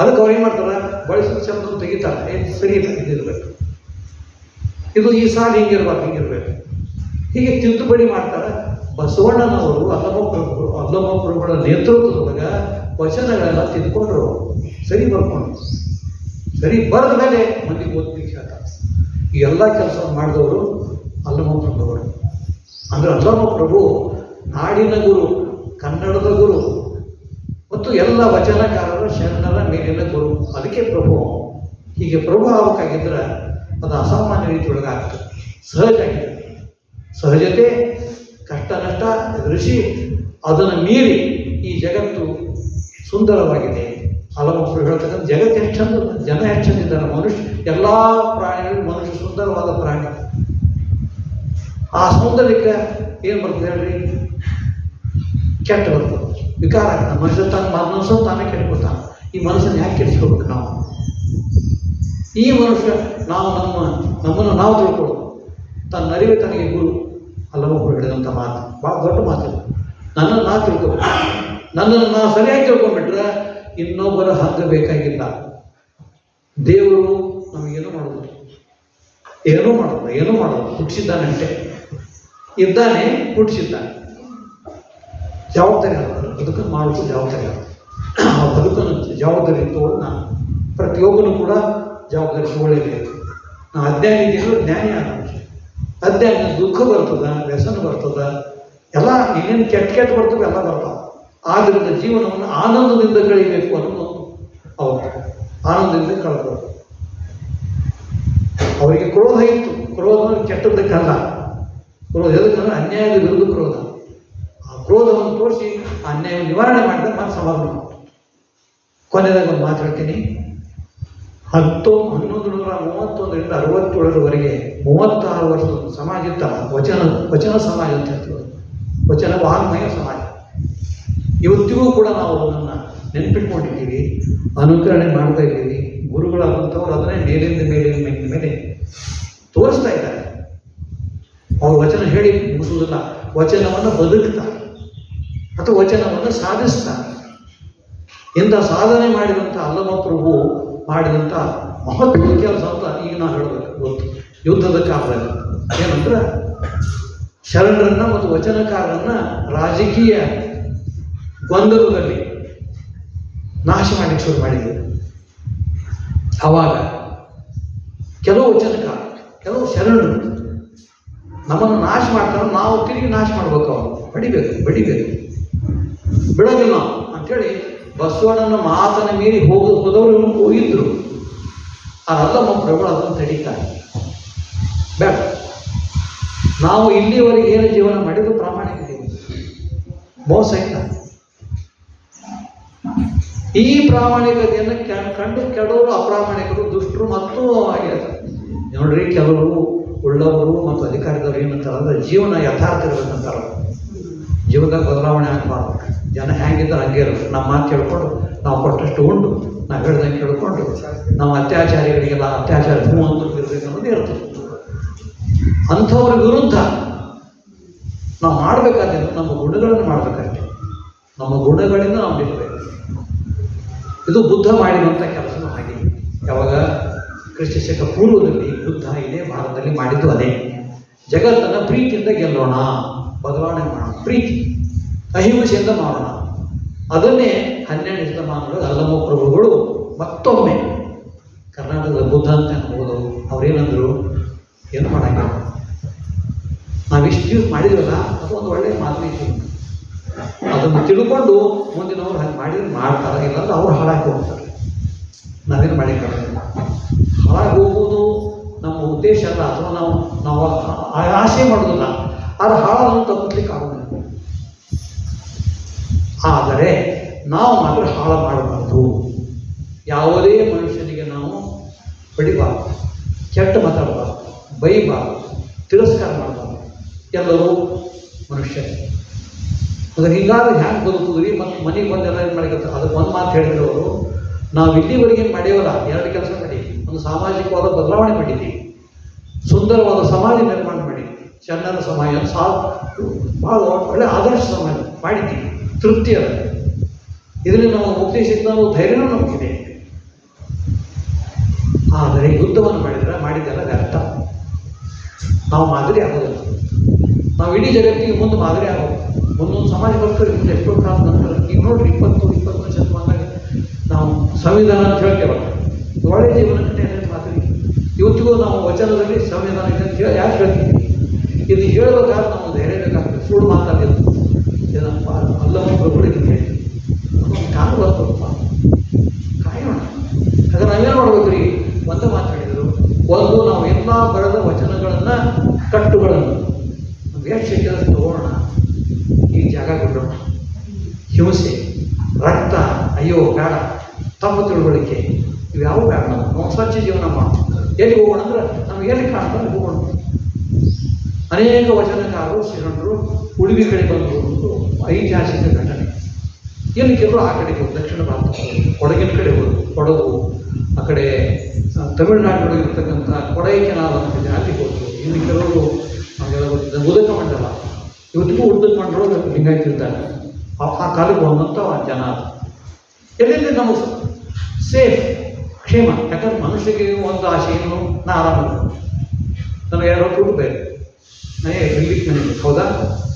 ಅದಕ್ಕೆ ಅವ್ರು ಏನು ಮಾಡ್ತಾರೆ, ಬಳಸಿದ ಶಬ್ದ ತೆಗಿತಾರೆ, ಸರಿ ಇಲ್ಲ, ಇದಿರ್ಬೇಕು, ಇದು ಈ ಸಾಲು ಹಿಂಗಿರ್ಬೇಕು, ಹೀಗೆ ತಿದ್ದುಪಡಿ ಮಾಡ್ತಾರೆ. ಬಸವಣ್ಣನವರು ಅಲ್ಲಮಪ್ರಭುಗಳ ನೇತೃತ್ವದೊಳಗ ವಚನಗಳೆಲ್ಲ ತಿದ್ಕೊಂಡ್ರು, ಸರಿ ಬರ್ಕೊಂಡು, ಸರಿ ಬರೆದ ಮೇಲೆ ಮಂದಿಗೆ ಓದ್ಲಿಕ್ಕೆ ಹೇಳ್ತಾರೆ. ಈ ಎಲ್ಲ ಕೆಲಸ ಮಾಡಿದವರು ಅಲ್ಲಮಪ್ರಭುಗಳು. ಅಂದರೆ ಅಲ್ಲಮಪ್ರಭು ನಾಡಿನ ಗುರು, ಕನ್ನಡದ ಗುರು ಮತ್ತು ಎಲ್ಲ ವಚನಕಾರರ ಶರಣರ ಮೇಲಿನ ಗುರು. ಅದಕ್ಕೆ ಪ್ರಭು. ಹೀಗೆ ಪ್ರಭು ಆಗಬೇಕಾಗಿದ್ರೆ ಅದು ಅಸಾಮಾನ್ಯ ರೀತಿಯೊಳಗೆ ಆಗ್ತದೆ. ಸಹಜ ಆಗಿದೆ. ಸಹಜತೆ, ಕಷ್ಟ ನಷ್ಟ ಎದುರಿಸಿ ಅದನ್ನು ಮೀರಿ ಈ ಜಗತ್ತು ಸುಂದರವಾಗಿದೆ, ಅಲ್ಲಮಕ್ಕಳು ಹೇಳ್ತಕ್ಕಂಥ ಜಗತ್ತು ಎಷ್ಟು ಚಂದ, ಜನ ಎಷ್ಟು ಚಂದಿದ್ದಾರೆ. ಮನುಷ್ಯ ಎಲ್ಲ ಪ್ರಾಣಿಗಳು ಮನುಷ್ಯ ಸುಂದರವಾದ ಪ್ರಾಣಿ. ಆ ಸೌಂದರ್ಯಕ್ಕೆ ಏನು ಬರ್ತದೆ ಹೇಳ್ರಿ? ಕೆಟ್ಟ ಬರ್ತದೆ, ವಿಕಾರ ಆಗ್ತದೆ. ಮನುಷ್ಯ ತನ್ನ ಮನಸ್ಸನ್ನು ತಾನೇ ಕೆಟ್ಕೊತಾನೆ. ಈ ಮನಸ್ಸನ್ನು ಯಾಕೆ ಕೆಡಿಸ್ಕೋಬೇಕು ನಾವು? ಈ ಮನುಷ್ಯ ನಮ್ಮನ್ನು ನಾವು ತಿಳ್ಕೊಳ್ಳೋದು. ತನ್ನ ಅರಿವೆ ತನಗೆ ಗುರು. ಅಲ್ಲಮಕ್ಕಳು ಹೇಳಿದಂಥ ಮಾತು ಭಾಳ ದೊಡ್ಡ ಮಾತು. ನನ್ನನ್ನು ನಾ ತಿಳ್ಕೊಬೇಕು. ನನ್ನನ್ನು ನಾವು ಸರಿಯಾಗಿ ತಿಳ್ಕೊಂಡ್ಬಿಟ್ರೆ ಇನ್ನೊಬ್ಬರ ಹಂಗ ಬೇಕಾಗಿಲ್ಲ. ದೇವರು ನಮಗೇನು ಮಾಡೋದು? ಏನೂ ಮಾಡೋದು. ಹುಟ್ಟಿಸಿದ್ದಾನಂತೆ, ಇದ್ದಾನೆ, ಹುಟ್ಟಿಸಿದ್ದಾನೆ. ಜವಾಬ್ದಾರಿ ಆಗ್ತದೆ. ಬದುಕನ್ನು ಮಾಡೋದು ಜವಾಬ್ದಾರಿ ಆಗ್ತದೆ. ಆ ಬದುಕನ್ನು ಜವಾಬ್ದಾರಿ ತಗೊಂಡು ನಾನು ಪ್ರತಿಯೊಬ್ಬನು ಕೂಡ ಜವಾಬ್ದಾರಿ ತಗೊಳ್ಳೇಬೇಕು. ನಾವು ಅಜ್ಞಾನಿ ಇದ್ದೀವಿ, ಜ್ಞಾನಿ ಆಗ. ಅಜ್ಞಾನ ದುಃಖ ಬರ್ತದ, ವ್ಯಸನ ಬರ್ತದ, ಎಲ್ಲ ಇನ್ನೇನು ಕೆಟ್ಟ ಬರ್ತವೆ, ಎಲ್ಲ ಬರ್ತಾವೆ. ಆದ್ದರಿಂದ ಜೀವನವನ್ನು ಆನಂದದಿಂದ ಕಳೀಬೇಕು ಅನ್ನೋದು ಅವರು ಆನಂದದಿಂದ ಕಳೆದರು. ಅವರಿಗೆ ಕ್ರೋಧ ಇತ್ತು. ಕ್ರೋಧ ಕೆಟ್ಟದ್ದಕ್ಕಲ್ಲ. ಕ್ರೋಧ ಎದಕ್ಕಂದ್ರೆ ಅನ್ಯಾಯದ ವಿರುದ್ಧ ಕ್ರೋಧ. ಆ ಕ್ರೋಧವನ್ನು ತೋರಿಸಿ ಅನ್ಯಾಯ ನಿವಾರಣೆ ಮಾಡಿದ್ರೆ ನಾನು ಸಮಾಧಾನ. ಕೊನೆದಾಗ ಒಂದು ಮಾತು ಹೇಳ್ತೀನಿ. 1131ರಿಂದ 67ರವರೆಗೆ 36 ವರ್ಷದ ಸಮಾಜ ಇತ್ತ. ವಚನ ಸಮಾಜ ಅಂತ ಹೇಳ್ತೀವಿ. ವಚನ ವಾಂಗ್ಮಯ ಸಮಾಜ. ಇವತ್ತಿಗೂ ಕೂಡ ನಾವು ಅದನ್ನು ನೆನಪಿಟ್ಕೊಂಡಿದ್ದೀವಿ, ಅನುಕರಣೆ ಮಾಡ್ತಾ ಇದ್ದೀವಿ. ಗುರುಗಳಾದಂಥವ್ರು ಅದನ್ನೇ ಮೇಲಿಂದ ಮೇಲೆ ತೋರಿಸ್ತಾ ಇದ್ದಾರೆ. ಅವ್ರು ವಚನ ಹೇಳಿ ಮುಗಿಸುವುದಿಲ್ಲ, ವಚನವನ್ನು ಬದುಕ್ತಾರೆ ಅಥವಾ ವಚನವನ್ನು ಸಾಧಿಸ್ತಾರೆ. ಇಂಥ ಸಾಧನೆ ಮಾಡಿದಂಥ ಅಲ್ಲಮಪ್ರಭು ಮಾಡಿದಂಥ ಮಹತ್ವದ ಕೆಲಸ ಅಂತ ಈಗ ನಾವು ಹೇಳಬೇಕು. ಗೊತ್ತು ಯುದ್ಧದ ಕಾಲದಲ್ಲಿ ಏನಂದ್ರೆ ಶರಣರನ್ನ ಮತ್ತು ವಚನಕಾರರನ್ನ ರಾಜಕೀಯ ಗೊಂದಲದಲ್ಲಿ ನಾಶ ಮಾಡಲಿಕ್ಕೆ ಶುರು ಮಾಡಿದ್ರು. ಆವಾಗ ಕೆಲವು ವಚನಕಾರ, ಕೆಲವು ಶರಣರು ನಮ್ಮನ್ನು ನಾಶ ಮಾಡ್ತಾರೆ. ನಾವು ತಿರುಗಿ ನಾಶ ಮಾಡ್ಬೇಕು, ಅವರು ಬಡಿಬೇಕು, ಬಿಡೋದಿಲ್ಲ ನಾವು ಅಂಥೇಳಿ ಬಸವಣ್ಣನ ಮಾತನ್ನು ಮೀರಿ ಹೋದವರು ಹೋಗಿದ್ರು. ಆ ಅಲ್ಲಮಪ್ರಭು ಅದನ್ನು ತಡೀತಾರೆ. ಬೇಡ, ನಾವು ಇಲ್ಲಿವರೆಗೆ ಏನು ಜೀವನ ಮಾಡಿದ್ದು ಪ್ರಾಮಾಣಿಕತೆ, ಮೋಸ ಇಲ್ಲ. ಈ ಪ್ರಾಮಾಣಿಕತೆಯನ್ನು ಕಂಡು ಕೆಲವರು ಅಪ್ರಾಮಾಣಿಕರು, ದುಷ್ಟರು ಮತ್ತು ಆಗಿರ್ತಾರೆ. ನೋಡ್ರಿ, ಕೆಲವರು ಉಳ್ಳವರು ಮತ್ತು ಅಧಿಕಾರಿದವರು ಏನಂತಾರೆ ಅಂದರೆ ಜೀವನ ಯಥಾರ್ಥ ಇರಬೇಕಂತಾರೆ. ಜೀವನದಾಗ ಬದಲಾವಣೆ ಆಗಬಾರ್ದು. ಜನ ಹೇಗಿದ್ದಾರೆ ಹಂಗೆ ಇರೋದು. ನಮ್ಮ ಮಾತು ಕೇಳ್ಕೊಂಡು ನಾವು ಕೊಟ್ಟಷ್ಟು ಉಂಡು, ನಾವು ಹೇಳ್ದಂಗೆ ಕೇಳ್ಕೊಂಡು ನಾವು ಅತ್ಯಾಚಾರಿಗಳಿಗೆಲ್ಲ ಅತ್ಯಾಚಾರ ಅಂತ ಇರಬೇಕು ಅನ್ನೋದು ಇರ್ತದೆ. ಅಂಥವ್ರ ವಿರುದ್ಧ ನಾವು ಮಾಡಬೇಕಾದ್ರೆ ನಮ್ಮ ಗುಣಗಳನ್ನು ಮಾಡಬೇಕಷ್ಟೆ. ನಮ್ಮ ಗುಣಗಳಿಂದ ನಾವು ನಿಲ್ಲಬೇಕು. ಇದು ಬುದ್ಧ ಮಾಡಿದಂಥ ಕೆಲಸ ಹಾಗೆ. ಯಾವಾಗ ಕ್ರಿಸ್ತ ಶಕ ಪೂರ್ವದಲ್ಲಿ ಬುದ್ಧ ಇದೇ ಭಾರತದಲ್ಲಿ ಮಾಡಿದ್ದು ಅದೇ. ಜಗತ್ತನ್ನು ಪ್ರೀತಿಯಿಂದ ಗೆಲ್ಲೋಣ, ಬದಲಾವಣೆ ಮಾಡೋಣ, ಪ್ರೀತಿ ಅಹಿಂಸೆಯಿಂದ ಮಾಡೋಣ. ಅದನ್ನೇ 12ನೇ ಶತಮಾನದಲ್ಲಿ ಅಲ್ಲಮಪ್ರಭುಗಳು ಮತ್ತೊಮ್ಮೆ ಕರ್ನಾಟಕದ ಬುದ್ಧ ಅಂತ ಅನ್ಬೋದು. ಅವ್ರೇನಂದ್ರು, ಏನು ಮಾಡಂಗಿಲ್ಲ, ನಾವಿಷ್ಟು ದಿವಸ ಮಾಡಿದ್ವಲ್ಲ ಅದು ಒಂದು ಒಳ್ಳೆಯ ಮಾತನಾಡಿಕೆ. ಅದನ್ನು ತಿಳ್ಕೊಂಡು ಮುಂದಿನವ್ರು ಹಾಗೆ ಮಾಡಿದ್ರೆ ಮಾಡ್ತಾರೆ, ಇಲ್ಲಾಂದ್ರೆ ಅವ್ರು ಹಾಳಾಗಿ ಹೋಗ್ತಾರೆ. ನಾವೇನು ಮಾಡಿಕೊಳ್ಳೋದಿಲ್ಲ. ಹಾಳಾಗಿ ಹೋಗುವುದು ನಮ್ಮ ಉದ್ದೇಶ ಅಲ್ಲ, ಅಥವಾ ನಾವು ಆಸೆ ಮಾಡೋದಿಲ್ಲ. ಆದರೆ ಹಾಳನ್ನು ತಪ್ಪಿಸ್ಲಿಕ್ಕೆ ಆಗೋದಿಲ್ಲ. ಆದರೆ ನಾವು ಮಾತ್ರ ಹಾಳು ಮಾಡಬಾರ್ದು. ಯಾವುದೇ ಮನುಷ್ಯನಿಗೆ ನಾವು ಬಡಿಬಾರ್ದು, ಕೆಟ್ಟ ಮಾತಾಡಬಾರ್ದು, ಬೈಬಾರ್ದು, ತಿರಸ್ಕಾರ ಮಾಡಬಾರ್ದು. ಎಲ್ಲರೂ ಮನುಷ್ಯ. ಅದಕ್ಕೆ ಹೀಗಾದ್ರೆ ಹ್ಯಾಂಗೆ ಬದುಕುದ್ರಿ? ಮತ್ತು ಮನೆಗೆ ಬಂದೆಲ್ಲ ಏನು ಮಾಡಿಕತ್ತಾರೆ? ಅದಕ್ಕೆ ಒಂದು ಮಾತು ಹೇಳಿದ್ರು ಅವರು, ನಾವು ಇಲ್ಲಿವರೆಗೆ ಮಾಡಿವಲ್ಲ, 2 ಕೆಲಸ ಮಾಡಿ. ಒಂದು ಸಾಮಾಜಿಕವಾದ ಬದಲಾವಣೆ ಮಾಡಿದ್ದೀವಿ, ಸುಂದರವಾದ ಸಮಾಜ ನಿರ್ಮಾಣ ಮಾಡಿ, ಚೆನ್ನರ ಸಮಾಜ ಭಾಳ ಒಳ್ಳೆ ಆದರ್ಶ ಸಮಾಜ ಮಾಡಿದ್ದೀವಿ. ತೃಪ್ತಿ ಅದ. ಇದರಲ್ಲಿ ನಾವು ಮುಕ್ತಿ ಸಿಗ್ತಾನೋ ಧೈರ್ಯನೂ ನಮಗಿದೆ. ಆದರೆ ಯುದ್ಧವನ್ನು ಮಾಡಿದ್ದೆಲ್ಲ ವ್ಯರ್ಥ. ನಾವು ಮಾದರಿ ಆಗೋದಿಲ್ಲ. ನಾವು ಇಡೀ ಜಗತ್ತಿಗೆ ಮುಂದೆ ಮಾದರಿ ಆಗೋದು. ಮುಂದೊಂದು ಸಮಾಜ ಬರ್ತಾರೆ. ಮುಂದೆ ಎಷ್ಟೋ ಕಾಲ ನಂತರ ಈಗ ನೋಡ್ರಿ, 20-21ನೇ ಶತಮಾನದಾಗ ನಾವು ಸಂವಿಧಾನ ಅಂತ ಹೇಳ್ತೇವಲ್ಲ, ಒಳ್ಳೆಯ ಜೀವನಕ್ಕೆ ಮಾದರಿ. ಇವತ್ತಿಗೂ ನಾವು ವಚನದಲ್ಲಿ ಸಂವಿಧಾನ ಇದೆ ಅಂತ ಯಾಕೆ ಹೇಳ್ತೀವಿ? ಇದು ಹೇಳಬೇಕಾದ್ರೆ ನಾವು ಧೈರ್ಯ ಬೇಕಾಗ್ತದೆ. ಸುಳ್ಳು ಮಾತಾಡಿದ್ದು ಏನಪ್ಪ ಅಲ್ಲಮಪ್ರಭುಗಳಿಗೆ ನಮಗೆ ಕಾಲು ಬರ್ತದಪ್ಪ, ಕಾಯೋಣ. ಆಗ ನಾವೇನು ಮಾಡ್ಬೇಕು ರೀ? ಒಂದು ಮಾತಾಡಿದರು. ಒಂದು, ನಾವು ಎಲ್ಲ ಬರೆದ ವಚನಗಳನ್ನು, ಕಟ್ಟುಗಳನ್ನು ಎಷ್ಟು ಕೆಲಸ ತಗೋಣ, ಈ ಜಾಗ ಬಿಡೋಣ. ಹಿಂಸೆ, ರಕ್ತ, ಅಯ್ಯೋ ಬೇಡ, ತಮ್ಮ ತಿಳುವಳಿಕೆ ಇವ್ಯಾವ ಬೇಡ ನಾವು ಸ್ವಚ್ಛ ಜೀವನ ಮಾಡೋಣ. ಎಲ್ಲಿ ಹೋಗೋಣ ಅಂದ್ರೆ ನಮ್ಗೆ ಎಲ್ಲಿ ಕಾಣ್ತಾರೆ ಹೋಗೋಣ. ಅನೇಕ ವಚನಕಾರರು ಶರಣರು ಉಡುಪಿ ಕಡೆ ಬಂದರು ಒಂದು ಐತಿಹಾಸಿಕ ಘಟನೆ. ಎಲ್ಲಿ ಕೆಲವರು ಆ ಕಡೆಗೆ ಹೋದ್ರು, ದಕ್ಷಿಣ ಭಾರತ ಕೊಡಗಿನ ಕಡೆ ಹೋದ್ರು, ಕೊಡಗು ಆ ಕಡೆ ತಮಿಳುನಾಡಿನೊಳಗೆ ಇರ್ತಕ್ಕಂಥ ಕೊಡೈಕೆನಾಲ್ ಅಂತಿದೆ ಅಲ್ಲಿ ಹೋದ್ರು. ಇನ್ನು ಕೆಲವರು ನಮಗೆಲ್ಲ ಗೊತ್ತಿದ್ದ ಉದಕ ಮಂಡಲ, ಇವತ್ತಿಗೂ ಉದಕ ಮಂಡಲ ಲಿಂಗಾಯ್ತಿರ್ತಾರೆ. ಆ ಕಾಲಕ್ಕೆ ಬಂದಂಥ ಜನ ಎಲ್ಲೆಲ್ಲಿ ನಮಗೆ ಸೇಫ್ ಕ್ಷೇಮ. ಯಾಕಂದ್ರೆ ಮನುಷ್ಯಗೆ ಒಂದು ಆಸೆ ಏನು, ನಾ ಆರಾಮಿಲ್ಲ, ನನಗೆ 2 ರೂಪಾಯಿ ಬೇಕು, ನನಗೆ ಬಿಡ್ಲಿಕ್ಕೆ ನನಗೆ ಹೌದಾ,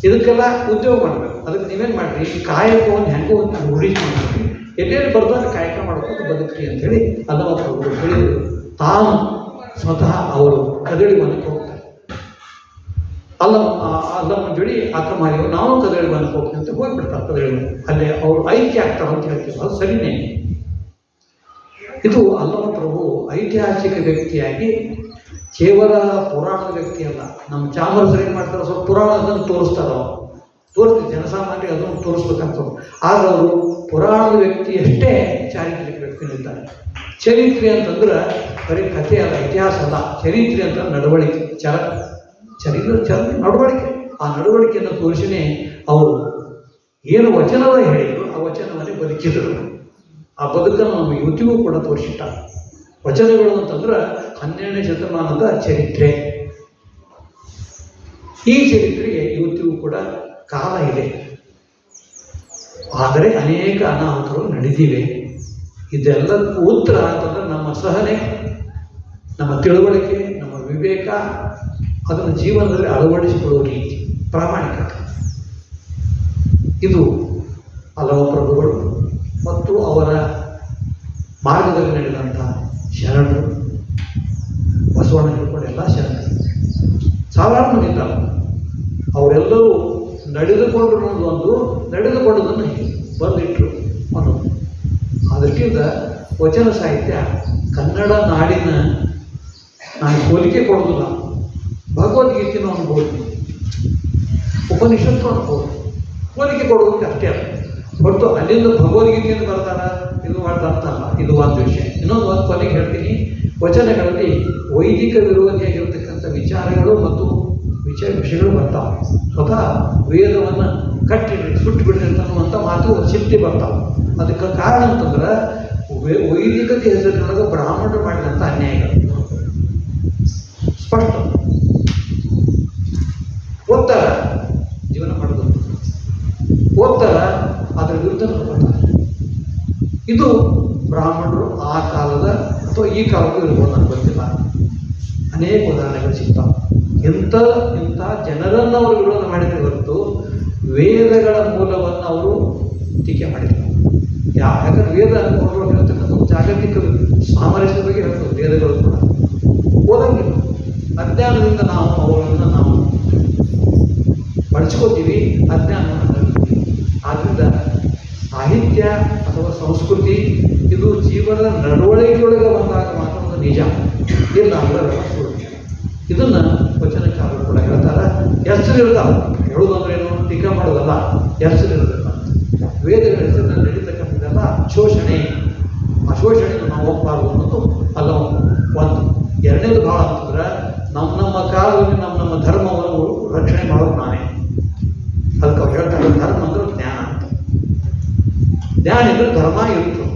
ಇದಕ್ಕೆಲ್ಲ ಉದ್ಯೋಗ ಮಾಡಬೇಕು. ಅದಕ್ಕೆ ನೀವೇನು ಮಾಡಿರಿ, ಕಾಯಕವನ್ನು ಹೆಂಗೋ ಒಂದು ರೂಢಿ ಮಾಡ್ತೀವಿ, ಎಲ್ಲೆಲ್ಲಿ ಬರ್ದಾಗ ಕಾಯಕ ಮಾಡ್ಕೊಂಡು ಬದುಕ್ರಿ ಅಂತೇಳಿ ಅಲ್ಲವರು ಹೇಳಿದರು. ತಾನು ಸ್ವತಃ ಅವರು ಕದಳಿ ಮನಕ್ಕೆ ಹೋಗ್ತಾರೆ. ಅಲ್ಲಮ್ಮ ಜೋಡಿ ಅಕ್ಕಮಾರಿಯವರು ನಾವು ಕದಳಿ ಮನಕ್ಕೆ ಹೋಗ್ತೀವಿ ಅಂತ ಹೋಗ್ಬಿಡ್ತಾರೆ. ಕದಳಿ ಮನೆ ಅಲ್ಲೇ ಅವರು ಐಕ್ಯ ಆಗ್ತಾರೆ ಅಂತ ಹೇಳ್ತೀವಿ, ಅದು ಸರಿನೇ. ಇದು ಅಲ್ಲಮ ಪ್ರಭು ಐತಿಹಾಸಿಕ ವ್ಯಕ್ತಿಯಾಗಿ ಕೇವಲ ಪುರಾಣದ ವ್ಯಕ್ತಿ ಅಲ್ಲ. ನಮ್ಮ ಚಾಮರಸರು ಏನು ಮಾಡ್ತಾರೆ, ಸ್ವಲ್ಪ ಪುರಾಣದನ್ನು ತೋರಿಸ್ತಾರೆ, ತೋರಿಸ್ತೀವಿ ಜನಸಾಮಾನ್ಯರಿಗೆ ಅದನ್ನು ತೋರಿಸ್ಬೇಕಂತ. ಆದರೆ ಅವರು ಪುರಾಣದ ವ್ಯಕ್ತಿಯಷ್ಟೇ ಚಾರಿತ್ರಿಕ ವ್ಯಕ್ತಿನಿದ್ದಾರೆ. ಚರಿತ್ರೆ ಅಂತಂದ್ರೆ ಬರೀ ಕಥೆ ಅಲ್ಲ, ಇತಿಹಾಸ ಅಲ್ಲ. ಚರಿತ್ರೆ ಅಂತ ನಡವಳಿಕೆ, ಚರಿತ್ರೆ ನಡವಳಿಕೆ. ಆ ನಡವಳಿಕೆಯನ್ನು ತೋರಿಸಿನೇ ಅವರು ಏನು ವಚನದ ಹೇಳಿದರು ಆ ವಚನವನ್ನೇ ಬದುಕಿದರು. ಆ ಬದುಕನ್ನು ನಮ್ಮ ಇವತ್ತಿಗೂ ಕೂಡ ತೋರಿಸಿಟ್ಟ. ವಚನಗಳು ಅಂತಂದ್ರೆ 12ನೇ ಶತಮಾನದ ಚರಿತ್ರೆ. ಈ ಚರಿತ್ರೆಗೆ ಇವತ್ತಿಗೂ ಕೂಡ ಕಾಲ ಇದೆ, ಆದರೆ ಅನೇಕ ಅನಾಹುತಗಳು ನಡೆದಿವೆ. ಇದೆಲ್ಲದಕ್ಕೂ ಉತ್ತರ ಅಂತಂದ್ರೆ ನಮ್ಮ ಸಹನೆ, ನಮ್ಮ ತಿಳುವಳಿಕೆ, ನಮ್ಮ ವಿವೇಕ, ಅದನ್ನು ಜೀವನದಲ್ಲಿ ಅಳವಡಿಸಿಕೊಳ್ಳುವ ರೀತಿ, ಪ್ರಾಮಾಣಿಕತೆ. ಇದು ಹಲವು ಪ್ರಭುಗಳು ಮತ್ತು ಅವರ ಮಾರ್ಗದಲ್ಲಿ ನಡೆದಂಥ ಶರಣರು, ಬಸವಣ್ಣ ಹಿಡ್ಕೊಂಡು ಎಲ್ಲ ಶರಣರು ಸಾವಿರಾರು ಮಂದಿ ಇದ್ದಾರೆ. ಅವರೆಲ್ಲರೂ ನಡೆದುಕೊಂಡು ಒಂದು ನಡೆದುಕೊಂಡದನ್ನು ಬಂದಿಟ್ಟರು ಅನ್ನೋದು. ಆ ದೃಷ್ಟಿಯಿಂದ ವಚನ ಸಾಹಿತ್ಯ ಕನ್ನಡ ನಾಡಿನ ನಾನು ಹೋಲಿಕೆ ಕೊಡೋದಿಲ್ಲ. ಭಗವದ್ಗೀತೆನೂ ಅನ್ಬೋದು, ಉಪನಿಷತ್ತು ಅನ್ಬೋದು, ಹೋಲಿಕೆ ಕೊಡೋದಕ್ಕೆ ಅಷ್ಟೇ ಅಲ್ಲ. ಹೊರತು ಅಲ್ಲಿಂದ ಭಗವದ್ಗೀತೆಯನ್ನು ಬರ್ತಾರ ಇದು ಮಾಡ್ತಂತಲ್ಲ. ಇದು ಒಂದು ವಿಷಯ. ಇನ್ನೊಂದು ಒಂದು ಕೊನೆಗೆ ಹೇಳ್ತೀನಿ, ವಚನಗಳಲ್ಲಿ ವೈದಿಕ ವಿರೋಧಿಯಾಗಿರ್ತಕ್ಕಂಥ ವಿಚಾರಗಳು ಮತ್ತು ವಿಷಯಗಳು ಬರ್ತಾವೆ. ಸ್ವತಃ ವೇದವನ್ನು ಕಟ್ಟಿ ಸುಟ್ಟು ಬಿಡ್ರಿ ಅಂತನ್ನುವಂಥ ಮಾತು ಸಿಟ್ಟಿ ಬರ್ತಾವೆ. ಅದಕ್ಕೆ ಕಾರಣ ಅಂತಂದ್ರೆ ವೈದಿಕತೆ ಹೆಸರಿನೊಳಗೆ ಬ್ರಾಹ್ಮಣರು ಮಾಡಿದಂಥ ಅನ್ಯಾಯಗಳು ಸ್ಪಷ್ಟ. ಓದ್ತಾರ, ಜೀವನ ಮಾಡೋದು ಓದ್ತಾರ, ಅದರ ವಿರುದ್ಧ ಬರ್ತಾರೆ. ಇದು ಬ್ರಾಹ್ಮಣರು ಆ ಕಾಲದ ಅಥವಾ ಈ ಕಾಲಕ್ಕೂ ಇರ್ಬೋದು, ನನಗೆ ಗೊತ್ತಿಲ್ಲ. ಅನೇಕ ಉದಾಹರಣೆಗಳು ಸಿಗ್ತಾವೆ. ಇಂಥ ಜನರನ್ನು ಅವರು ವಿರೋಧ ಮಾಡಿದರೆ ಹೊರತು ವೇದಗಳ ಮೂಲವನ್ನು ಅವರು ಟೀಕೆ ಮಾಡಿದರು. ಯಾಕಂದ್ರೆ ವೇದ ಅವರು ಹೇಳ್ತಕ್ಕಂಥ ಜಾಗತಿಕ ಸಾಮರಸ್ಯದ ಬಗ್ಗೆ ಹೇಳ್ತವೆ. ವೇದಗಳು ಕೂಡ ಓದಂಗಿಲ್ಲ. ಅಜ್ಞಾನದಿಂದ ನಾವು ಅವುಗಳನ್ನು ನಾವು ಬಳಸ್ಕೋತೀವಿ, ಅಜ್ಞಾನವನ್ನು. ಆದ್ದರಿಂದ ಸಾಹಿತ್ಯ ಅಥವಾ ಸಂಸ್ಕೃತಿ ಇದು ಜೀವನದ ನಡವಳಿಕೆಯೊಳಗೆ ಬಂದಾಗ ಮಾತ್ರ ಒಂದು ನಿಜ, ಇಲ್ಲ ಅಂದ್ರೆ ಸುಳ್ಳು. ಇದನ್ನು ವಚನಕಾರರು ಕೂಡ ಹೇಳ್ತಾರೆ. ಹೆಸರು ಇರ್ತಾವೆ, ಹೇಳೋದಂದ್ರೇನು, ಟೀಕಾ ಮಾಡೋದಲ್ಲ, ಹೆಸರು ಇರಬೇಕು. ವೇದಗಳ ಹೆಸರಿನಲ್ಲಿ ನಡೀತಕ್ಕಂಥದ್ದೆಲ್ಲ ಶೋಷಣೆ. ಆ ಶೋಷಣೆಯನ್ನು ನಾವು ಹೋಗ್ಬಾರ್ದು ಅನ್ನೋದು ಅಲ್ಲ ಒಂದು. ಎರಡನೇದು ಭಾಳ ಅಂತಂದ್ರೆ ನಮ್ಮ ಕಾಲದಲ್ಲಿ ನಮ್ಮ ಧರ್ಮವನ್ನು ರಕ್ಷಣೆ ಮಾಡೋದು ನಾವೇ. ಅದಕ್ಕೆ ಅವ್ರು ಹೇಳ್ತಾರೆ, ಧರ್ಮ ಅಂದ್ರೆ ಜ್ಞಾನ ಅಂತ. ಜ್ಞಾನ ಇದ್ರೆ ಧರ್ಮ ಇರುತ್ತೆ.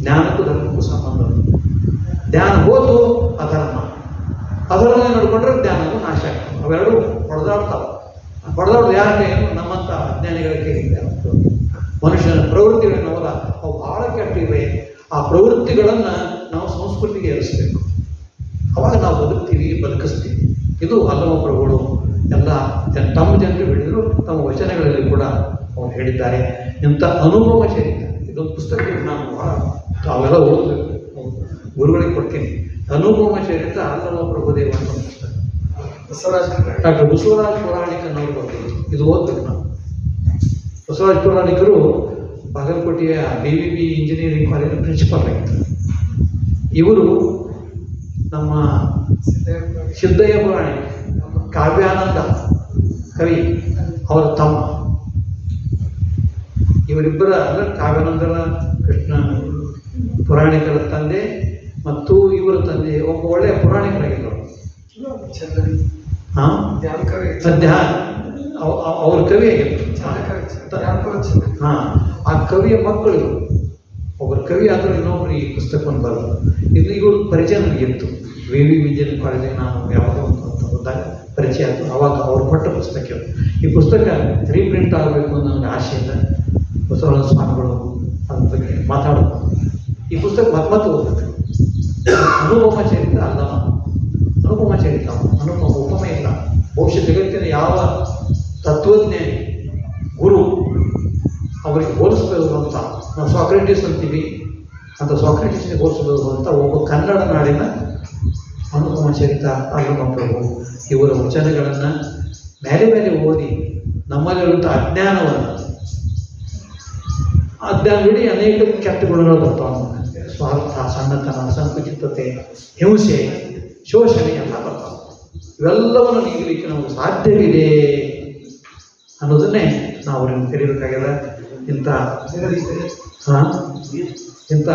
ಜ್ಞಾನಕ್ಕೂ ಧರ್ಮಕ್ಕೂ ಸಂಬಂಧ. ಜ್ಞಾನ ಹೋತು ಅಧರ್ಮ, ಅಧರ್ಮ ನೋಡಿಕೊಂಡ್ರೆ ಜ್ಞಾನವು ನಾಶ ಆಗ್ತದೆ. ಅವೆರಡು ಹೊಡೆದಾಡ್ತಾವೆ. ಹೊಡೆದಾಡೋದು ಯಾಕೆ? ನಮ್ಮಂಥ ಅಜ್ಞಾನಿಗಳ ಕೈಯಿಂದ. ಮನುಷ್ಯನ ಪ್ರವೃತ್ತಿಗಳನ್ನವಲ್ಲ, ಅವು ಭಾಳ ಕೆಟ್ಟಿವೆ. ಆ ಪ್ರವೃತ್ತಿಗಳನ್ನು ನಾವು ಸಂಸ್ಕೃತಿಗೆ ಏರಿಸಬೇಕು. ಅವಾಗ ನಾವು ಬದುಕಿಸ್ತೀವಿ. ಇದು ಹಲವು ಪ್ರಭುಗಳು ಎಲ್ಲ ತಮ್ಮ ಜನರು ಹೇಳಿದರು, ತಮ್ಮ ವಚನಗಳಲ್ಲಿ ಕೂಡ ಅವರು ಹೇಳಿದ್ದಾರೆ. ಇಂಥ ಅನುಭವ ಚರಿತ್ರೆ ಇದೊಂದು ಪುಸ್ತಕ ನಾನು ಭಾಳ ತಾವೆಲ್ಲ ಓದಬೇಕು, ಗುರುಗಳಿಗೆ ಕೊಡ್ತೀನಿ. ಅನುಭವ ಚರಿತ್ರೆ ಹಲವು ಪ್ರಭುದೇವ ಅಂತ ಒಂದು ಪುಸ್ತಕ. ಡಾಕ್ಟರ್ ಬಸವರಾಜ ಪುರಾಣಿಕನವರು ಬರ್ತೀವಿ, ಇದು ಓದ್ಬೇಕು ನಾವು. ಬಸವರಾಜ ಪುರಾಣಿಕರು ಬಾಗಲಕೋಟೆಯ BVB ಇಂಜಿನಿಯರಿಂಗ್ ಕಾಲೇಜ್ ಪ್ರಿನ್ಸಿಪಾಲ್ ಆಗಿದ್ದರು. ಇವರು ನಮ್ಮ ಸಿದ್ದಯ್ಯ ಪುರಾಣಿಕ, ಕಾವ್ಯಾನಂದ ಕವಿ ಅವರ ತಮ್ಮ. ಇವರಿಬ್ಬರ ಅಂದರೆ ಕಾವ್ಯಾನಂದರ ಕೃಷ್ಣ ಪುರಾಣಿಕರ ತಂದೆ ಮತ್ತು ಇವರ ತಂದೆ ಒಬ್ಬ ಒಳ್ಳೆಯ ಪುರಾಣಿಕರಾಗಿದ್ದರು. ಚಂದ ಹಾ ಧ್ಯಾನ ಕವಿ ಸದ್ಯ ಅವ್ರ ಕವಿ ಆಗಿತ್ತು. ಧ್ಯಾನ ಕವಿ ಚಂದ. ಹಾ ಆ ಕವಿಯ ಮಕ್ಕಳು ಒಬ್ಬರು ಕವಿ ಆದರೂ ಇನ್ನೊಬ್ರು ಈ ಪುಸ್ತಕವನ್ನು ಬರೋದು. ಇಲ್ಲಿ ಇವರು ಪರಿಚಯ ನನಗಿತ್ತು. ವಿ ವಿ ವಿದ್ಯಾಲಯ ಕಾಲೇಜಿಗೆ ನಾನು ಯಾವುದೋ ಒಂದು ಹೋದಾಗ ಪರಿಚಯ ಆಯಿತು. ಅವಾಗ ಅವ್ರು ಕೊಟ್ಟ ಪುಸ್ತಕ ಇದು. ಈ ಪುಸ್ತಕ ರೀಪ್ರಿಂಟ್ ಆಗಬೇಕು ಅನ್ನೋ ನನಗೆ ಆಸೆ ಇದೆ. ಬಸವರಾಜ ಸ್ವಾಮಿಗಳು ಅದ್ರ ಬಗ್ಗೆ ಮಾತಾಡೋದು. ಈ ಪುಸ್ತಕ ಮತ್ತೆ ಓದಬೇಕು. ಅನುಪಮ ಚರಿತ್ರ ಅಲ್ಲ, ಅನುಪಮ ಚರಿತ್ರ, ಅನುಪಮ ಉಪಮ ಇಲ್ಲ. ಬಹುಶಃ ಜಗತ್ತಿನ ಯಾವ ತತ್ವಜ್ಞಾನಿ ಗುರು ಅವರಿಗೆ ಹೋಲಿಸಬೇಕು ಅಂತ ನಾವು ಸಾಕ್ರೆಟಿಸ್ ಅಂತೀವಿ, ಅಂತ ಸಾಕ್ರೆಟಿಸ್ಗೆ ಹೋಲಿಸಬೇಕು ಅಂತ ಒಬ್ಬ ಕನ್ನಡ ನಾಡಿನ ಅನುಪಮ ಚರಿತ ಅಲ್ಲಮ ಪ್ರಭು ಇವರ ವಚನಗಳನ್ನು ಮೇಲೆ ಮೇಲೆ ಓದಿ ನಮ್ಮಲ್ಲಿರುವಂಥ ಅಜ್ಞಾನವಿಡೀ ಅನೇಕ ಕೆಟ್ಟ ಗುಣಗಳು ಬರ್ತಾವೆ. ಸ್ವಾರ್ಥ, ಸಣ್ಣತನ, ಸಂಕುಚಿತತೆ, ಹಿಂಸೆ, ಶೋಷಣೆ ಎಲ್ಲ ಬರ್ತಾವೆ. ಇವೆಲ್ಲವನ್ನು ನೀಗಲಿಕ್ಕೆ ನಮಗೆ ಸಾಧ್ಯವಿದೆ ಅನ್ನೋದನ್ನೇ ನಾವು ಅವ್ರನ್ನು ಕರೀಬೇಕಾಗ್ಯದ. ಇಂಥ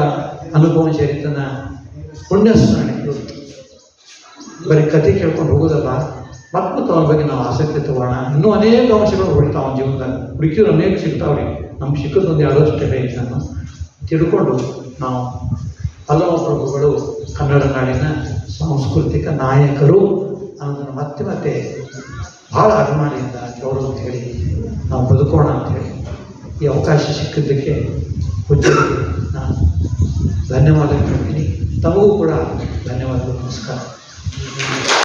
ಅನುಪಮ ಚರಿತನ ಪುಣ್ಯಸ್ಮರಣೆ ಬರೀ ಕತೆ ಕೇಳ್ಕೊಂಡು ಹೋಗೋದಲ್ಲ, ಮತ್ತು ಅವನ ಬಗ್ಗೆ ನಾವು ಆಸಕ್ತಿ ತಗೋಣ. ಇನ್ನೂ ಅನೇಕ ಅಂಶಗಳು ಹೊಡಿತಾವೆ ಅವನ ಜೀವನದಾಗ. ಹುಡುಕಿದ್ರು ಅನೇಕ ಸಿಗ್ತಾವ್ರಿ. ನಮ್ಗೆ ಸಿಕ್ಕೋದೊಂದು ಯಾವುದಷ್ಟೇ ಬೇಕು ನಾನು ತಿಳ್ಕೊಂಡು ನಾವು ಅಲ್ಲಮ ಪ್ರಭುಗಳು ಕನ್ನಡ ನಾಡಿನ ಸಾಂಸ್ಕೃತಿಕ ನಾಯಕರು ಅನ್ನೋದನ್ನು ಮತ್ತೆ ಮತ್ತೆ ಭಾಳ ಅಭಿಮಾನಿಯಿಂದ ಗೌರವ ಅಂತ ಹೇಳಿ ನಾವು ಬದುಕೋಣ ಅಂಥೇಳಿ ಈ ಅವಕಾಶ ಸಿಕ್ಕಿದ್ದಕ್ಕೆ ಹುಚ್ಚರಿಗೆ ನಾನು ಧನ್ಯವಾದ ಹೇಳ್ತೀನಿ. ತಮಗೂ ಕೂಡ ಧನ್ಯವಾದಗಳು. ನಮಸ್ಕಾರ.